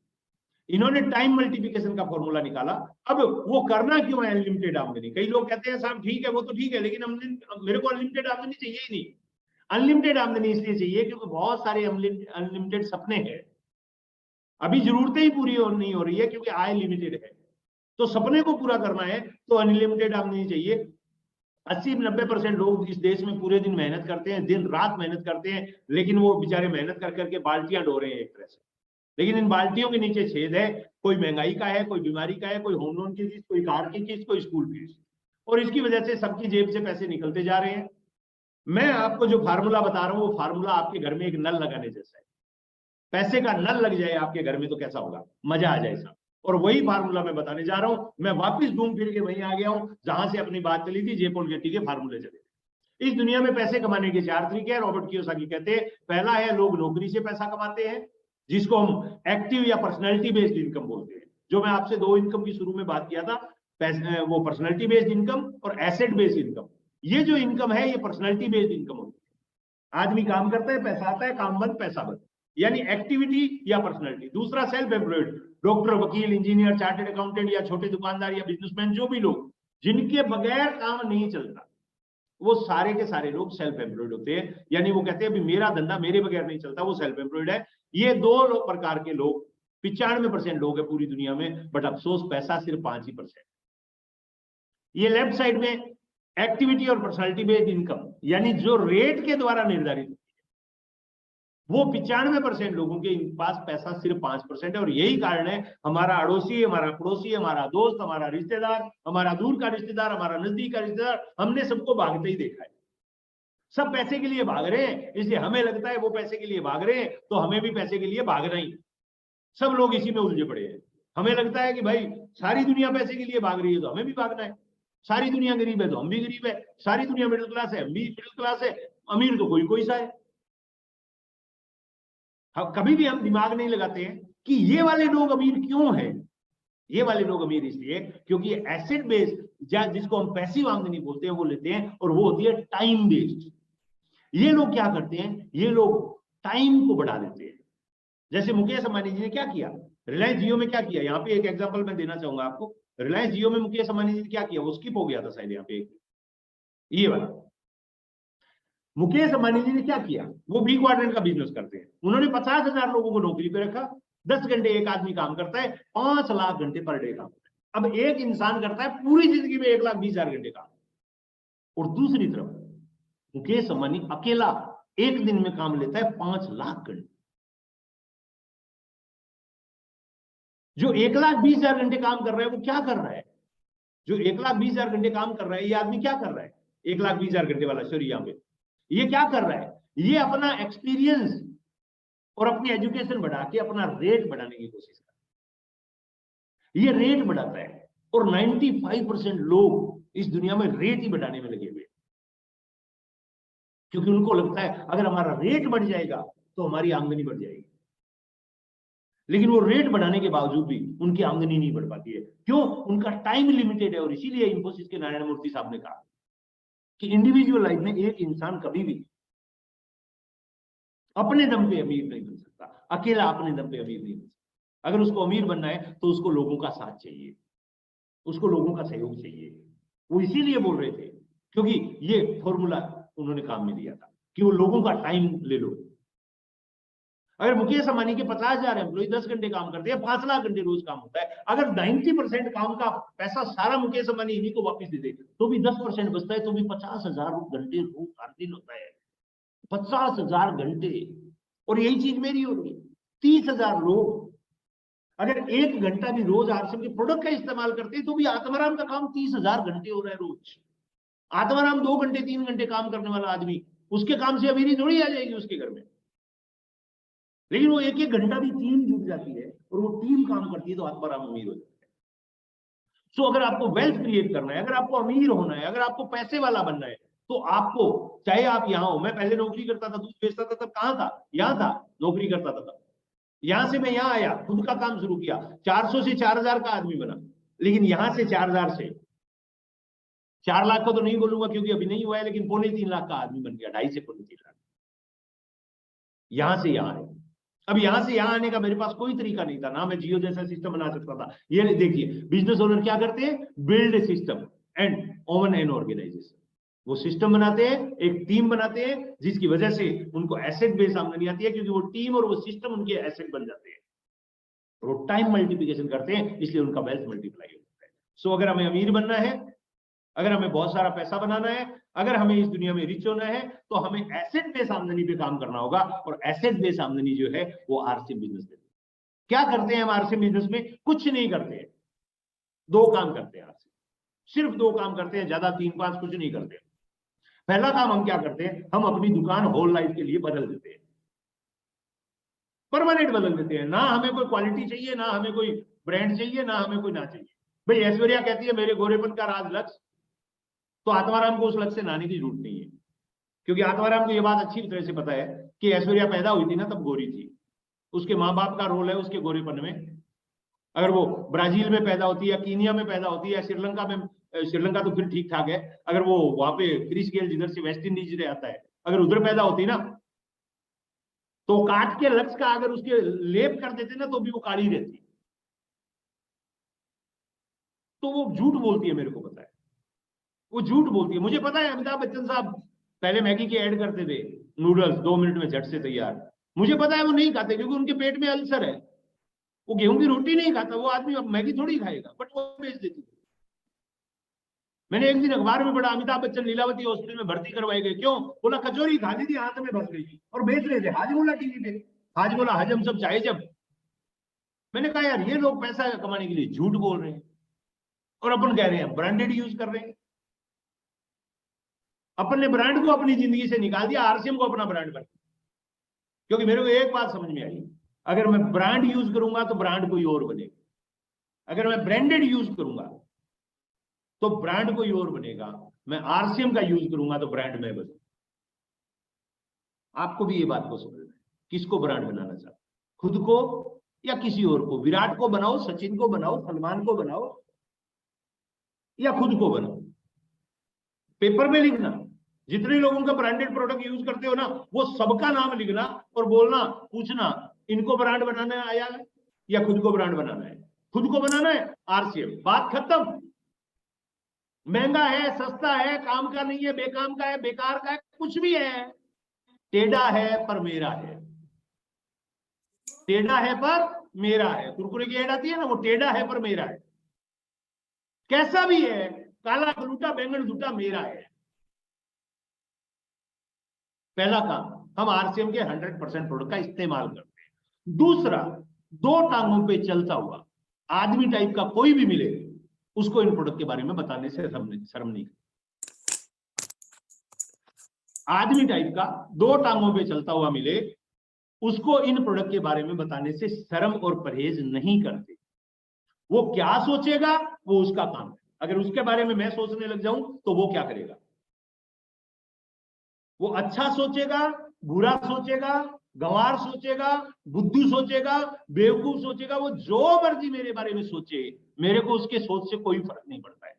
इन्होंने टाइम मल्टीप्लिकेशन का फॉर्मूला निकाला। अब वो करना क्यों है अनलिमिटेड आमदनी? कई लोग कहते हैं साहब ठीक है वो तो ठीक है, लेकिन मेरे को अनलिमिटेड आमदनी चाहिए ही नहीं। अनलिमिटेड आमदनी इसलिए चाहिए क्योंकि बहुत सारे अनलिमिटेड सपने हैं, अभी जरूरतें ही पूरी नहीं हो रही है क्योंकि आय लिमिटेड है। तो सपने को पूरा करना है तो अनलिमिटेड आमदनी चाहिए। 80-90% लोग इस देश में पूरे दिन मेहनत करते हैं, दिन रात मेहनत करते हैं, लेकिन वो बेचारे मेहनत कर करके बाल्टियां ढो रहे हैं एक तरह से। लेकिन इन बाल्टियों के नीचे छेद है, कोई महंगाई का है, कोई बीमारी का है, कोई होम लोन की किस्त, कोई कार की किस्त, कोई स्कूल फीस, और इसकी वजह से सबकी जेब से पैसे निकलते जा रहे हैं। मैं आपको जो फार्मूला बता रहा हूं वो फार्मूला आपके घर में एक नल लगाने जैसा है। पैसे का नल लग जाए आपके घर में तो कैसा होगा, मजा आ जाए साहब। और वही फार्मूला मैं बताने जा रहा हूं। मैं वापस घूम फिर के वहीं आ गया हूं जहां से अपनी बात चली थी, जे पॉल गेटी के फार्मूले चले। इस दुनिया में पैसे कमाने के 4 तरीके हैं, रॉबर्ट कियोसाकी कहते हैं। पहला है लोग नौकरी से पैसा कमाते हैं, जिसको हम एक्टिव या पर्सनैलिटी बेस्ड इनकम बोलते हैं। जो मैं आपसे 2 इनकम की शुरू में बात किया था, वो पर्सनैलिटी बेस्ड इनकम और एसेट बेस्ड इनकम। ये जो इनकम है ये पर्सनैलिटी बेस्ड इनकम होती है। आदमी काम करता है, पैसा आता है, काम बंद पैसा बंद, यानी एक्टिविटी या पर्सनैलिटी। दूसरा सेल्फ एम्प्लॉयड, डॉक्टर, वकील, इंजीनियर, चार्टर्ड अकाउंटेंट या छोटे दुकानदार या बिजनेसमैन, जो भी लोग जिनके बगैर काम नहीं चलता, वो सारे के सारे लोग सेल्फ एम्प्लॉयड होते हैं। यानी वो कहते हैं अभी मेरा धंधा मेरे बगैर नहीं चलता, वो सेल्फ एम्प्लॉयड है। ये 2 प्रकार के लोग, 95% लोग है पूरी दुनिया में, बट अफसोस पैसा सिर्फ 5%। ये लेफ्ट साइड में एक्टिविटी और पर्सनैलिटी बेस्ड इनकम, यानी जो रेट के द्वारा निर्धारित, वो 95% लोगों के पास पैसा सिर्फ 5% है। और यही कारण है हमारा अड़ोसी, हमारा पड़ोसी, हमारा दोस्त, हमारा रिश्तेदार, हमारा दूर का रिश्तेदार, हमारा नजदीक का रिश्तेदार, हमने सबको भागते ही देखा है। सब पैसे के लिए भाग रहे हैं, इसलिए हमें लगता है वो पैसे के लिए भाग रहे हैं तो हमें भी पैसे के लिए भागना ही। सब लोग इसी में उलझे पड़े हैं। हमें लगता है कि भाई सारी दुनिया पैसे के लिए भाग रही है तो हमें भी भागना है, सारी दुनिया गरीब है तो हम भी गरीब है, सारी दुनिया मिडिल क्लास है हम भी मिडिल क्लास है, अमीर तो कोई सा है। कभी भी हम दिमाग नहीं लगाते हैं कि ये वाले लोग अमीर क्यों हैं। ये वाले लोग अमीर इसलिए क्योंकि एसेट बेस्ड, जिसको हम पैसिव आमदनी बोलते हैं, वो लेते हैं, और वो होती है टाइम बेस्ड। ये लोग क्या करते हैं, ये लोग टाइम को बढ़ा देते हैं। जैसे मुकेश अंबानी जी ने क्या किया, रिलायंस जियो में क्या किया, यहाँ पे एक एग्जांपल मैं देना चाहूंगा आपको। रिलायंस जियो में मुकेश अंबानी जी ने क्या किया, वो स्किप हो गया था शायद यहाँ पे, ये वाला। मुकेश अंबानी जी ने क्या किया, वो बी क्वाड्रेंट का बिजनेस करते हैं। उन्होंने 50,000 लोगों को नौकरी पे रखा, 10 घंटे एक आदमी काम करता है, 5 लाख घंटे पर डे काम करता है। अब एक इंसान करता है पूरी जिंदगी में 1,20,000 घंटे काम, और दूसरी तरफ मुकेश अंबानी अकेला एक दिन में काम लेता है 5 लाख घंटे। जो 1,20,000 घंटे काम कर रहा है वो क्या कर रहा है, जो 1,20,000 घंटे काम कर रहा है, ये आदमी क्या कर रहा है, 1,20,000 घंटे वाला, सॉरी यहाँ पे ये क्या कर रहा है, ये अपना एक्सपीरियंस और अपनी एजुकेशन बढ़ा के अपना रेट बढ़ाने की कोशिश कर रहा है। ये रेट बढ़ाता है, और 95% लोग इस दुनिया में रेट ही बढ़ाने में लगे हुए, क्योंकि उनको लगता है अगर हमारा रेट बढ़ जाएगा तो हमारी आमदनी बढ़ जाएगी। लेकिन वो रेट बढ़ाने के बावजूद भी उनकी आमदनी नहीं बढ़ पाती है। क्यों? उनका टाइम लिमिटेड है। और इसीलिए इंफोसिस के नारायण मूर्ति साहब ने कहा कि इंडिविजुअल लाइफ में एक इंसान कभी भी अपने दम पे अमीर नहीं बन सकता, अकेला अपने दम पे अमीर नहीं बन सकता। अगर उसको अमीर बनना है तो उसको लोगों का साथ चाहिए, उसको लोगों का सहयोग चाहिए। वो इसीलिए बोल रहे थे क्योंकि ये फॉर्मूला उन्होंने काम में दिया था कि वो लोगों का टाइम ले लो। अगर मुकेश अंबानी के 50,000 एम्प्लॉय 10 घंटे काम करते हैं, 5 लाख घंटे रोज काम होता है। अगर 90% काम का पैसा सारा मुकेश अंबानी इन्हीं को वापस दे दे तो भी 10% बचता है, तो भी 50,000 घंटे रोज हर दिन होता है, 50,000 घंटे। और यही चीज मेरी हो रही है, 30,000 लोग अगर 1 घंटा भी रोज आरसीएम के प्रोडक्ट का इस्तेमाल करते हैं तो भी आत्माराम का काम 30,000 घंटे हो रहा है रोज। आत्माराम 2 घंटे 3 घंटे काम करने वाला आदमी, उसके काम से अमीरी थोड़ी आ जाएगी उसके घर में। लेकिन वो 1-1 घंटा भी टीम जुट जाती है और वो टीम काम करती है तो आत्माराम अमीर हो जाता है। सो अगर आपको वेल्थ क्रिएट करना है, अगर आपको अमीर होना है, अगर आपको पैसे वाला बनना है, तो आपको, चाहे आप यहाँ हो, मैं पहले नौकरी करता था, दूध बेचता था, तब कहाँ था? यहाँ था, नौकरी करता था तब। यहां से मैं यहाँ आया, खुद का काम शुरू किया, 400 से 4000 का आदमी बना। लेकिन यहां से 4000 से 4 लाख का तो नहीं बोलूंगा क्योंकि अभी नहीं हुआ है, लेकिन 2.25 लाख का आदमी बन गया, 2.5 से 3.25 लाख। यहां से यहाँ है। अब यहां से यहाँ आने का मेरे पास कोई तरीका नहीं था, ना मैं जियो जैसा सिस्टम बना सकता था। ये देखिए, बिजनेस ओनर क्या करते हैं? Build system and own an organization. वो सिस्टम बनाते हैं, एक टीम बनाते हैं, जिसकी वजह से उनको एसेट बेस्ड आमदनी आती है, क्योंकि वो टीम और वो सिस्टम उनके एसेट बन जाते हैं। और वो टाइम मल्टीप्लिकेशन करते हैं, इसलिए उनका वेल्थ मल्टीप्लाई होता है। सो अगर हमें अमीर बनना है, अगर हमें बहुत सारा पैसा बनाना है, अगर हमें इस दुनिया में रिच होना है, तो हमें एसेट बेस्ड आमदनी पे काम करना होगा। और एसेट बेस्ड आमदनी जो है वो आरसीएम बिजनेस में। क्या करते हैं हम आरसीएम बिजनेस में? कुछ नहीं करते हैं, 2 काम करते हैं आरसीएम, सिर्फ 2 काम करते हैं, ज्यादा 3-5 कुछ नहीं करते। पहला काम हम क्या करते हैं? हम अपनी दुकान होल लाइफ के लिए बदल देते हैं, परमानेंट बदल देते हैं। ना हमें कोई क्वालिटी चाहिए, ना हमें कोई ब्रांड चाहिए, ना हमें कोई ना चाहिए। भाई ऐश्वर्या कहती है मेरे गोरेपन का राज लक्ष्य, तो आत्माराम को उस लक्ष्य से नाने की जरूरत नहीं है, क्योंकि आत्माराम को यह बात अच्छी तरह से पता है कि ऐश्वर्या पैदा हुई थी ना तब गोरी थी, उसके माँ बाप का रोल है उसके गोरेपन में। अगर वो ब्राजील में पैदा होती है या कीनिया में पैदा होती है या श्रीलंका में, श्रीलंका तो फिर ठीक ठाक है, अगर वो वहां पे क्रिस गेल जिधर से वेस्ट इंडीज से आता है, अगर उधर पैदा होती ना, तो काट के लक्ष्य का अगर उसके लेप कर देते ना तो भी वो काली रहती। तो वो झूठ बोलती है, मेरे को पता है वो झूठ बोलती है। मुझे पता है अमिताभ बच्चन साहब पहले मैगी की ऐड करते थे, नूडल्स 2 मिनट में झट से तैयार। मुझे पता है वो नहीं खाते क्योंकि उनके पेट में अल्सर है, वो गेहूं की रोटी नहीं खाता, वो आदमी अब मैगी थोड़ी खाएगा, बट वो बेच देती थी। मैंने एक दिन अखबार में पढ़ा अमिताभ बच्चन लीलावती हॉस्पिटल में भर्ती करवाए गए, क्यों? बोला कचौरी खा ली थी, हाथ में फंस गई, और बेच रहे थे। हाजमोला टीवी पे, हाजमोला हजम सब चाहे जब। मैंने कहा यार ये लोग पैसा कमाने के लिए झूठ बोल रहे हैं और अपन कह रहे हैं ब्रांडेड यूज कर रहे हैं। अपन ने ब्रांड को अपनी जिंदगी से निकाल दिया, आरसीएम को अपना ब्रांड बना। क्योंकि मेरे को एक बात समझ में आई, अगर मैं ब्रांड यूज करूंगा तो ब्रांड कोई और बनेगा, अगर मैं ब्रांडेड यूज करूंगा तो ब्रांड कोई और बनेगा, मैं आरसीएम का यूज करूंगा तो ब्रांड में बनूंगा। आपको भी ये बात को समझना है, किसको ब्रांड बनाना चाहते, खुद को या किसी और को? विराट को बनाओ, सचिन को बनाओ, सलमान को बनाओ, या खुद को बनाओ। पेपर में लिखना, जितने लोगों का ब्रांडेड प्रोडक्ट यूज करते हो ना, वो सबका नाम लिखना और बोलना, पूछना इनको ब्रांड बनाना आया है या खुद को ब्रांड बनाना है? खुद को बनाना है, आरसीएम, बात खत्म। महंगा है, सस्ता है, काम का नहीं है, बेकाम का है, बेकार का है, कुछ भी है, टेढ़ा है पर मेरा है, टेढ़ा है पर मेरा है। कुरकुरे की ऐड आती है ना, वो टेढ़ा है पर मेरा है, कैसा भी है, काला गलूटा बैंगन झूठा मेरा है। पहला काम, हम आरसीएम के 100% प्रोडक्ट का इस्तेमाल करते हैं। दूसरा, 2 टांगों पे चलता हुआ आदमी टाइप का कोई भी मिले, उसको इन प्रोडक्ट के बारे में बताने से शर्म नहीं। आदमी टाइप का 2 टांगों पे चलता हुआ मिले, उसको इन प्रोडक्ट के बारे में बताने से शर्म और परहेज नहीं करते। वो क्या सोचेगा वो उसका काम है, अगर उसके बारे में मैं सोचने लग जाऊं तो वो क्या करेगा? वो अच्छा सोचेगा, बुरा सोचेगा, गंवार सोचेगा, बुद्धू सोचेगा, बेवकूफ सोचेगा, वो जो मर्जी मेरे बारे में सोचे, मेरे को उसके सोच से कोई फर्क नहीं पड़ता है।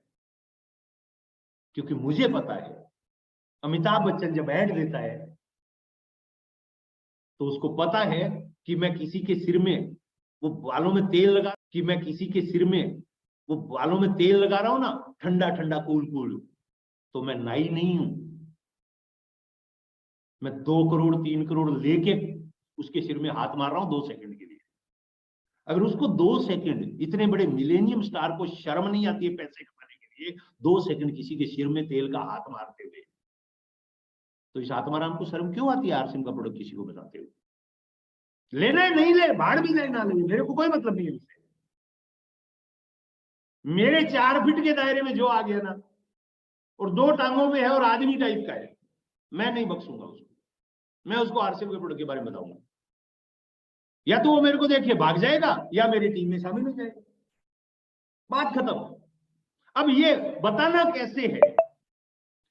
क्योंकि मुझे पता है अमिताभ बच्चन जब ऐड देता है तो उसको पता है कि मैं किसी के सिर में वो बालों में तेल लगा, कि मैं किसी के सिर में वो बालों में तेल लगा रहा हूं ना, ठंडा ठंडा कूल कूल, तो मैं नाई नहीं हूं। मैं 2 करोड़ 3 करोड़ लेके उसके सिर में हाथ मार रहा हूं 2 सेकंड के लिए। अगर उसको 2 सेकंड, इतने बड़े मिलेनियम स्टार को शर्म नहीं आती है पैसे कमाने के लिए 2 सेकंड किसी के सिर में तेल का हाथ मारते हुए, तो इस आत्माराम को शर्म क्यों आती है आरसीएम का प्रोडक्ट किसी को बताते हुए? लेना है नहीं ले, बाढ़ भी जाए ना ले, मेरे को कोई मतलब नहीं है उससे। मेरे 4 फीट के दायरे में जो आ गया ना, और 2 टांगों में है और आदमी टाइप का है, मैं नहीं बख्शूंगा उसको। मैं उसको आरसीएम के प्रोडक्ट के बारे में बताऊंगा, या तो वो मेरे को देख के भाग जाएगा या मेरी टीम में शामिल हो जाएगा, बात खत्म। अब ये बताना कैसे है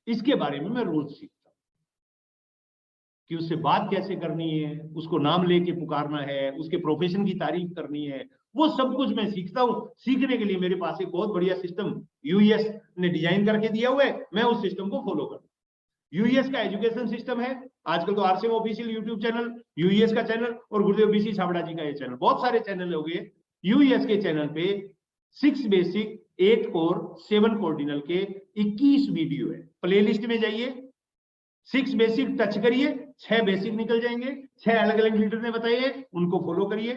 इसके बारे में मैं रोज सीखता हूँ कि उससे बात कैसे करनी है, उसको नाम लेके पुकारना है, उसके प्रोफेशन की तारीफ करनी है, वो सब कुछ मैं सीखता हूँ। सीखने के लिए मेरे पास एक बहुत बढ़िया सिस्टम यूएस ने डिजाइन करके दिया हुआ है, मैं उस सिस्टम को फॉलो करता हूँ। यूएस का एजुकेशन सिस्टम है, आजकल तो RCM official YouTube channel, US का चैनल और गुरुदेव बीसी छाबड़ा जी का ये चैनल, बहुत सारे चैनल हो गए। यूएस के चैनल पे 6 बेसिक, 8 कोर, 7 कॉर्डिनल के 21 वीडियो है। प्लेलिस्ट में जाइए, 6 बेसिक टच करिए, 6 बेसिक निकल जाएंगे, 6 अलग अलग लीडर ने बताए, उनको फॉलो करिए।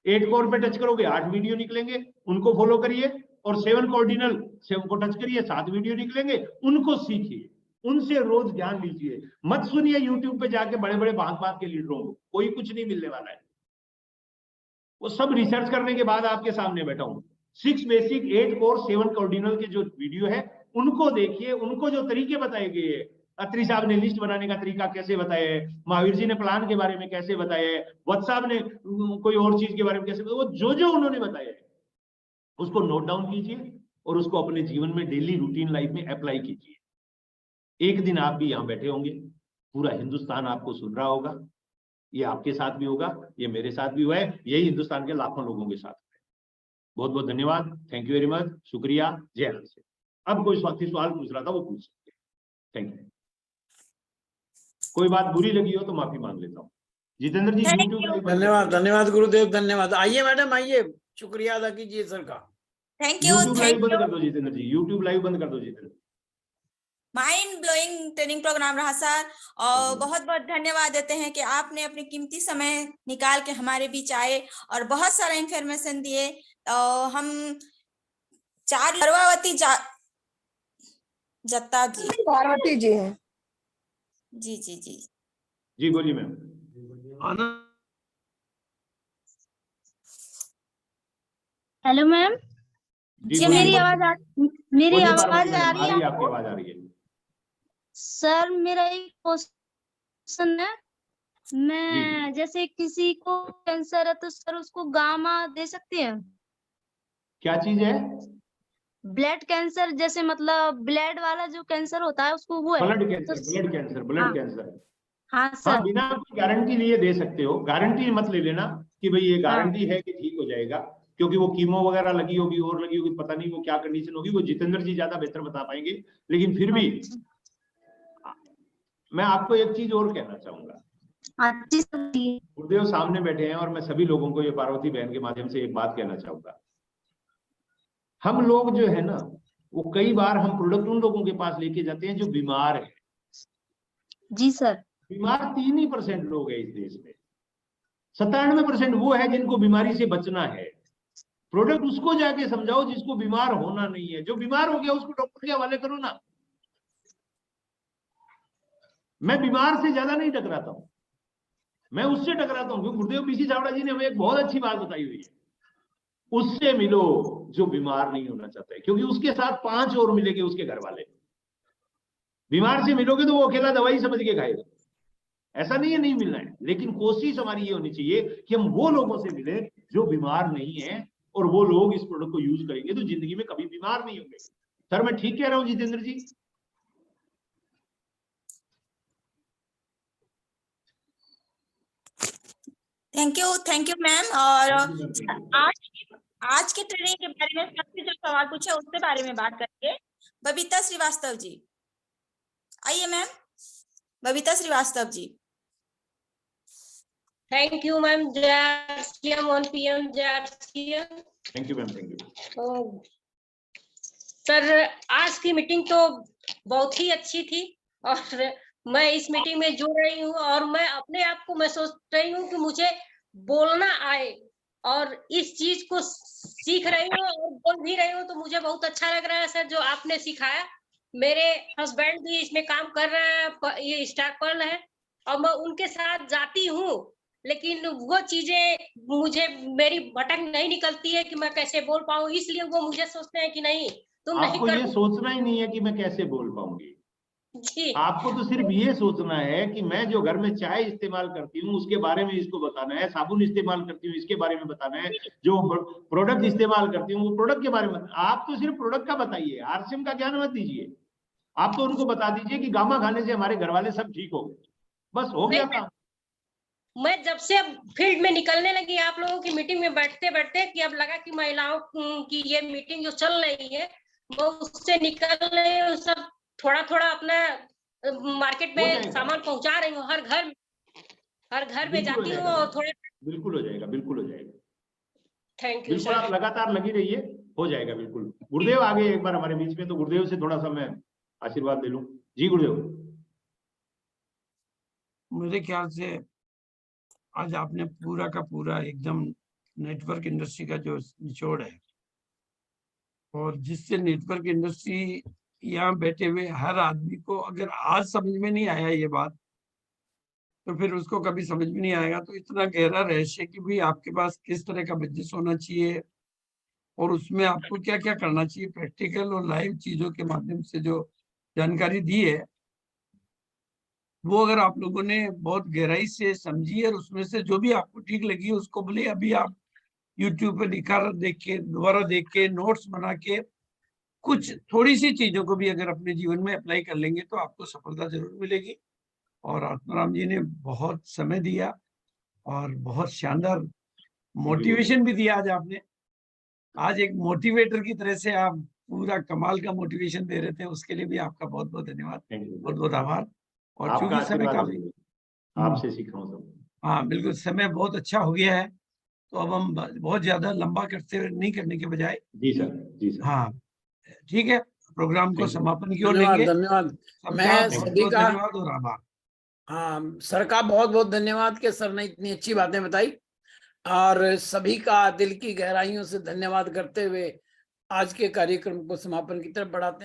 8 कोर पे टच करोगे 8 वीडियो निकलेंगे, उनको फॉलो करिए। और 7 कॉर्डिनल 7 को टच करिए, 7 वीडियो निकलेंगे, उनको सीखिए, उनसे रोज ज्ञान लीजिए। मत सुनिए यूट्यूब पे जाके बड़े बड़े बात के लीडरों को, कोई कुछ नहीं मिलने वाला है। वो सब रिसर्च करने के बाद आपके सामने बैठा हूं। 6 बेसिक, 8 कोर, 7 कॉर्डिनल के जो वीडियो है उनको देखिए, उनको जो तरीके बताए गए हैं, अत्री साहब ने लिस्ट बनाने का तरीका कैसे बताया है, महावीर जी ने प्लान के बारे में कैसे बताया है, वत्स साहब ने कोई और चीज के बारे में कैसे बताया, वो जो जो उन्होंने बताया है उसको नोट डाउन कीजिए और उसको अपने जीवन में डेली रूटीन लाइफ में अप्लाई कीजिए। एक दिन आप भी यहाँ बैठे होंगे, पूरा हिंदुस्तान आपको सुन रहा होगा। ये आपके साथ भी होगा, ये मेरे साथ भी हुआ है, यही हिंदुस्तान के लाखों लोगों के साथ है। बहुत बहुत धन्यवाद, थैंक यू वेरी मच, शुक्रिया, जय हिंद। से अब कोई सवाल पूछ रहा था वो पूछ सकते हैं। Thank you. कोई बात बुरी लगी हो तो माफी मांग लेता हूँ। जितेंद्र जी यूट्यूब, धन्यवाद, धन्यवाद गुरुदेव, धन्यवाद। आइए मैडम, आइए, शुक्रिया अदा कीजिए सर का। Thank you. यूट्यूब लाइव बंद कर दो जितेंद्र जी, यूट्यूब लाइव बंद कर दो Jitendra. Mind blowing training program रहा सर, और बहुत बहुत धन्यवाद देते हैं कि आपने अपनी कीमती समय निकाल के हमारे बीच आए और बहुत सारा इंफॉर्मेशन दिए। हम 4 गर्भावती जत्ता जी, पार्वती जी हैं। जी जी जी जी बोलिए मैम। हेलो मैम, जी मेरी आवाज आ रही है? आपकी आवाज आ रही है। सर मेरा एक क्वेश्चन है, मैं जैसे किसी को कैंसर है तो सर उसको गामा दे सकते हैं? क्या चीज है? ब्लड कैंसर, जैसे मतलब ब्लड वाला जो कैंसर होता है उसको वो है blood cancer, blood cancer, blood cancer. हाँ हाँ, सर। बिना गारंटी लिए दे सकते हो। गारंटी मत ले लेना कि भाई ये गारंटी है कि ठीक हो जाएगा, क्योंकि वो कीमो वगैरह लगी होगी और लगी होगी, पता नहीं वो क्या कंडीशन होगी, वो जितेंद्र जी ज्यादा बेहतर बता पाएंगे। लेकिन फिर भी मैं आपको एक चीज और कहना चाहूंगा। गुरुदेव सामने बैठे हैं और मैं सभी लोगों को ये पार्वती बहन के माध्यम से एक बात कहना चाहूंगा। हम लोग जो है ना, वो कई बार हम प्रोडक्ट उन लोगों के पास लेके जाते हैं जो बीमार है। जी सर। बीमार 3% लोग हैं इस देश में, 97% वो है जिनको बीमारी से बचना है। प्रोडक्ट उसको जाके समझाओ जिसको बीमार होना नहीं है। जो बीमार हो गया उसको डॉक्टर के हवाले करो ना। मैं बीमार से ज्यादा नहीं टकराता हूं, मैं उससे टकराता हूं। क्योंकि गुरुदेव बीसी छाबड़ा जी ने हमें एक बहुत अच्छी बात बताई हुई है, उससे मिलो जो बीमार नहीं होना चाहता है, क्योंकि उसके साथ 5 और मिलेंगे उसके घर वाले। बीमार से मिलोगे तो वो अकेला दवाई समझ के खाएगा, ऐसा नहीं है नहीं मिलना है, लेकिन कोशिश हमारी ये होनी चाहिए कि हम वो लोगों से मिले जो बीमार नहीं है, और वो लोग इस प्रोडक्ट को यूज करेंगे तो जिंदगी में कभी बीमार नहीं होंगे। सर मैं ठीक कह रहा हूं Jitendra ji? Thank you ma'am. और आज के ट्रेनिंग के बारे में सबसे जो सवाल पूछे उसके बारे में बात करेंगे बबीता श्रीवास्तव जी। आइए ma'am, Babita Srivastava ji. Thank you ma'am. जय 1 PM। Thank you ma'am, thank you. Sir आज की मीटिंग तो बहुत ही अच्छी थी और मैं इस मीटिंग में जुड़ रही हूँ और मैं अपने आप को मैं सोच रही हूँ कि मुझे बोलना आए और इस चीज को सीख रही हूँ और बोल भी रही हूँ, तो मुझे बहुत अच्छा लग रहा है सर जो आपने सिखाया। मेरे हस्बैंड भी इसमें काम कर रहे हैं, ये स्टार पर्ल है और मैं उनके साथ जाती हूँ, लेकिन वो चीजें मुझे मेरी भटक नहीं निकलती है कि मैं कैसे बोल पाऊँ, इसलिए वो मुझे सोचते हैं कि नहीं तुम नहीं आपको ये सोचना ही नहीं है कि मैं कैसे बोल पाऊंगी जी। आपको तो सिर्फ ये सोचना है कि मैं जो घर में चाय इस्तेमाल करती हूँ उसके बारे में इसको बताना है, साबुन इस्तेमाल करती हूँ इसके बारे में बताना है, जो प्रोडक्ट इस्तेमाल करती हूँ वो प्रोडक्ट के बारे में। आप तो सिर्फ प्रोडक्ट का बताइए, आरसीएम का ज्ञान मत दीजिए। आप तो उनको बता दीजिए कि गामा खाने से हमारे घर वाले सब ठीक हो गए, बस हो गया काम। मैं जब से अब फील्ड में निकलने लगी आप लोगों की मीटिंग में बैठते बैठते कि अब लगा कि महिलाओं की ये मीटिंग जो चल रही है वो उससे निकल रही हूँ, सब थोड़ा थोड़ा अपना मार्केट में सामान पहुंचा रही हूँ, हर घर में जाती हूँ और थोड़ा। बिल्कुल हो जाएगा, बिल्कुल हो जाएगा। थैंक यू बिल्कुल, आप लगातार लगी रहिए, हो जाएगा बिल्कुल। गुरुदेव आ गए एक बार हमारे बीच में, तो गुरुदेव से थोड़ा सा मैं आशीर्वाद ले लूं। जी गुरुदेव। मेरे ख्याल से आज आपने पूरा का पूरा एकदम नेटवर्क इंडस्ट्री का जो निचोड़ है, और जिससे नेटवर्क इंडस्ट्री यहाँ बैठे हुए हर आदमी को अगर आज समझ में नहीं आया ये बात, तो फिर उसको कभी समझ में नहीं आएगा। तो इतना गहरा रहस्य कि भाई आपके पास किस तरह का बिजनेस होना चाहिए और उसमें आपको क्या क्या करना चाहिए, प्रैक्टिकल और लाइव चीजों के माध्यम से जो जानकारी दी है, वो अगर आप लोगों ने बहुत गहराई से समझी और उसमें से जो भी आपको ठीक लगी उसको बोले अभी आप YouTube पे देख के दोबारा देख के नोट्स बना के कुछ थोड़ी सी चीजों को भी अगर अपने जीवन में अप्लाई कर लेंगे तो आपको सफलता जरूर मिलेगी। और आत्माराम जी ने बहुत समय दिया और बहुत शानदार मोटिवेशन भी दिया आज आपने। आज एक मोटिवेटर की तरह से आप पूरा कमाल का मोटिवेशन दे रहे थे, उसके लिए भी आपका बहुत बहुत धन्यवाद, बहुत बहुत आभार। और आपका चूंकि समय आशीर्वाद काफी, आपसे सीख रहा हूँ सब। हाँ बिल्कुल, समय बहुत अच्छा हो गया है, तो अब हम बहुत ज्यादा लंबा नहीं करने के बजाय, जी सर, जी सर। हाँ ठीक है, प्रोग्राम को Thank you. समापन की ओर धन्यवाद लेंगे। धन्यवाद। सबका मैं बहुत सभी बहुत का, धन्यवाद और आभार। हाँ सर का बहुत बहुत धन्यवाद कि सर ने इतनी अच्छी बातें बताई, और सभी का दिल की गहराइयों से धन्यवाद करते हुए आज के कार्यक्रम को समापन की तरफ बढ़ाते हैं।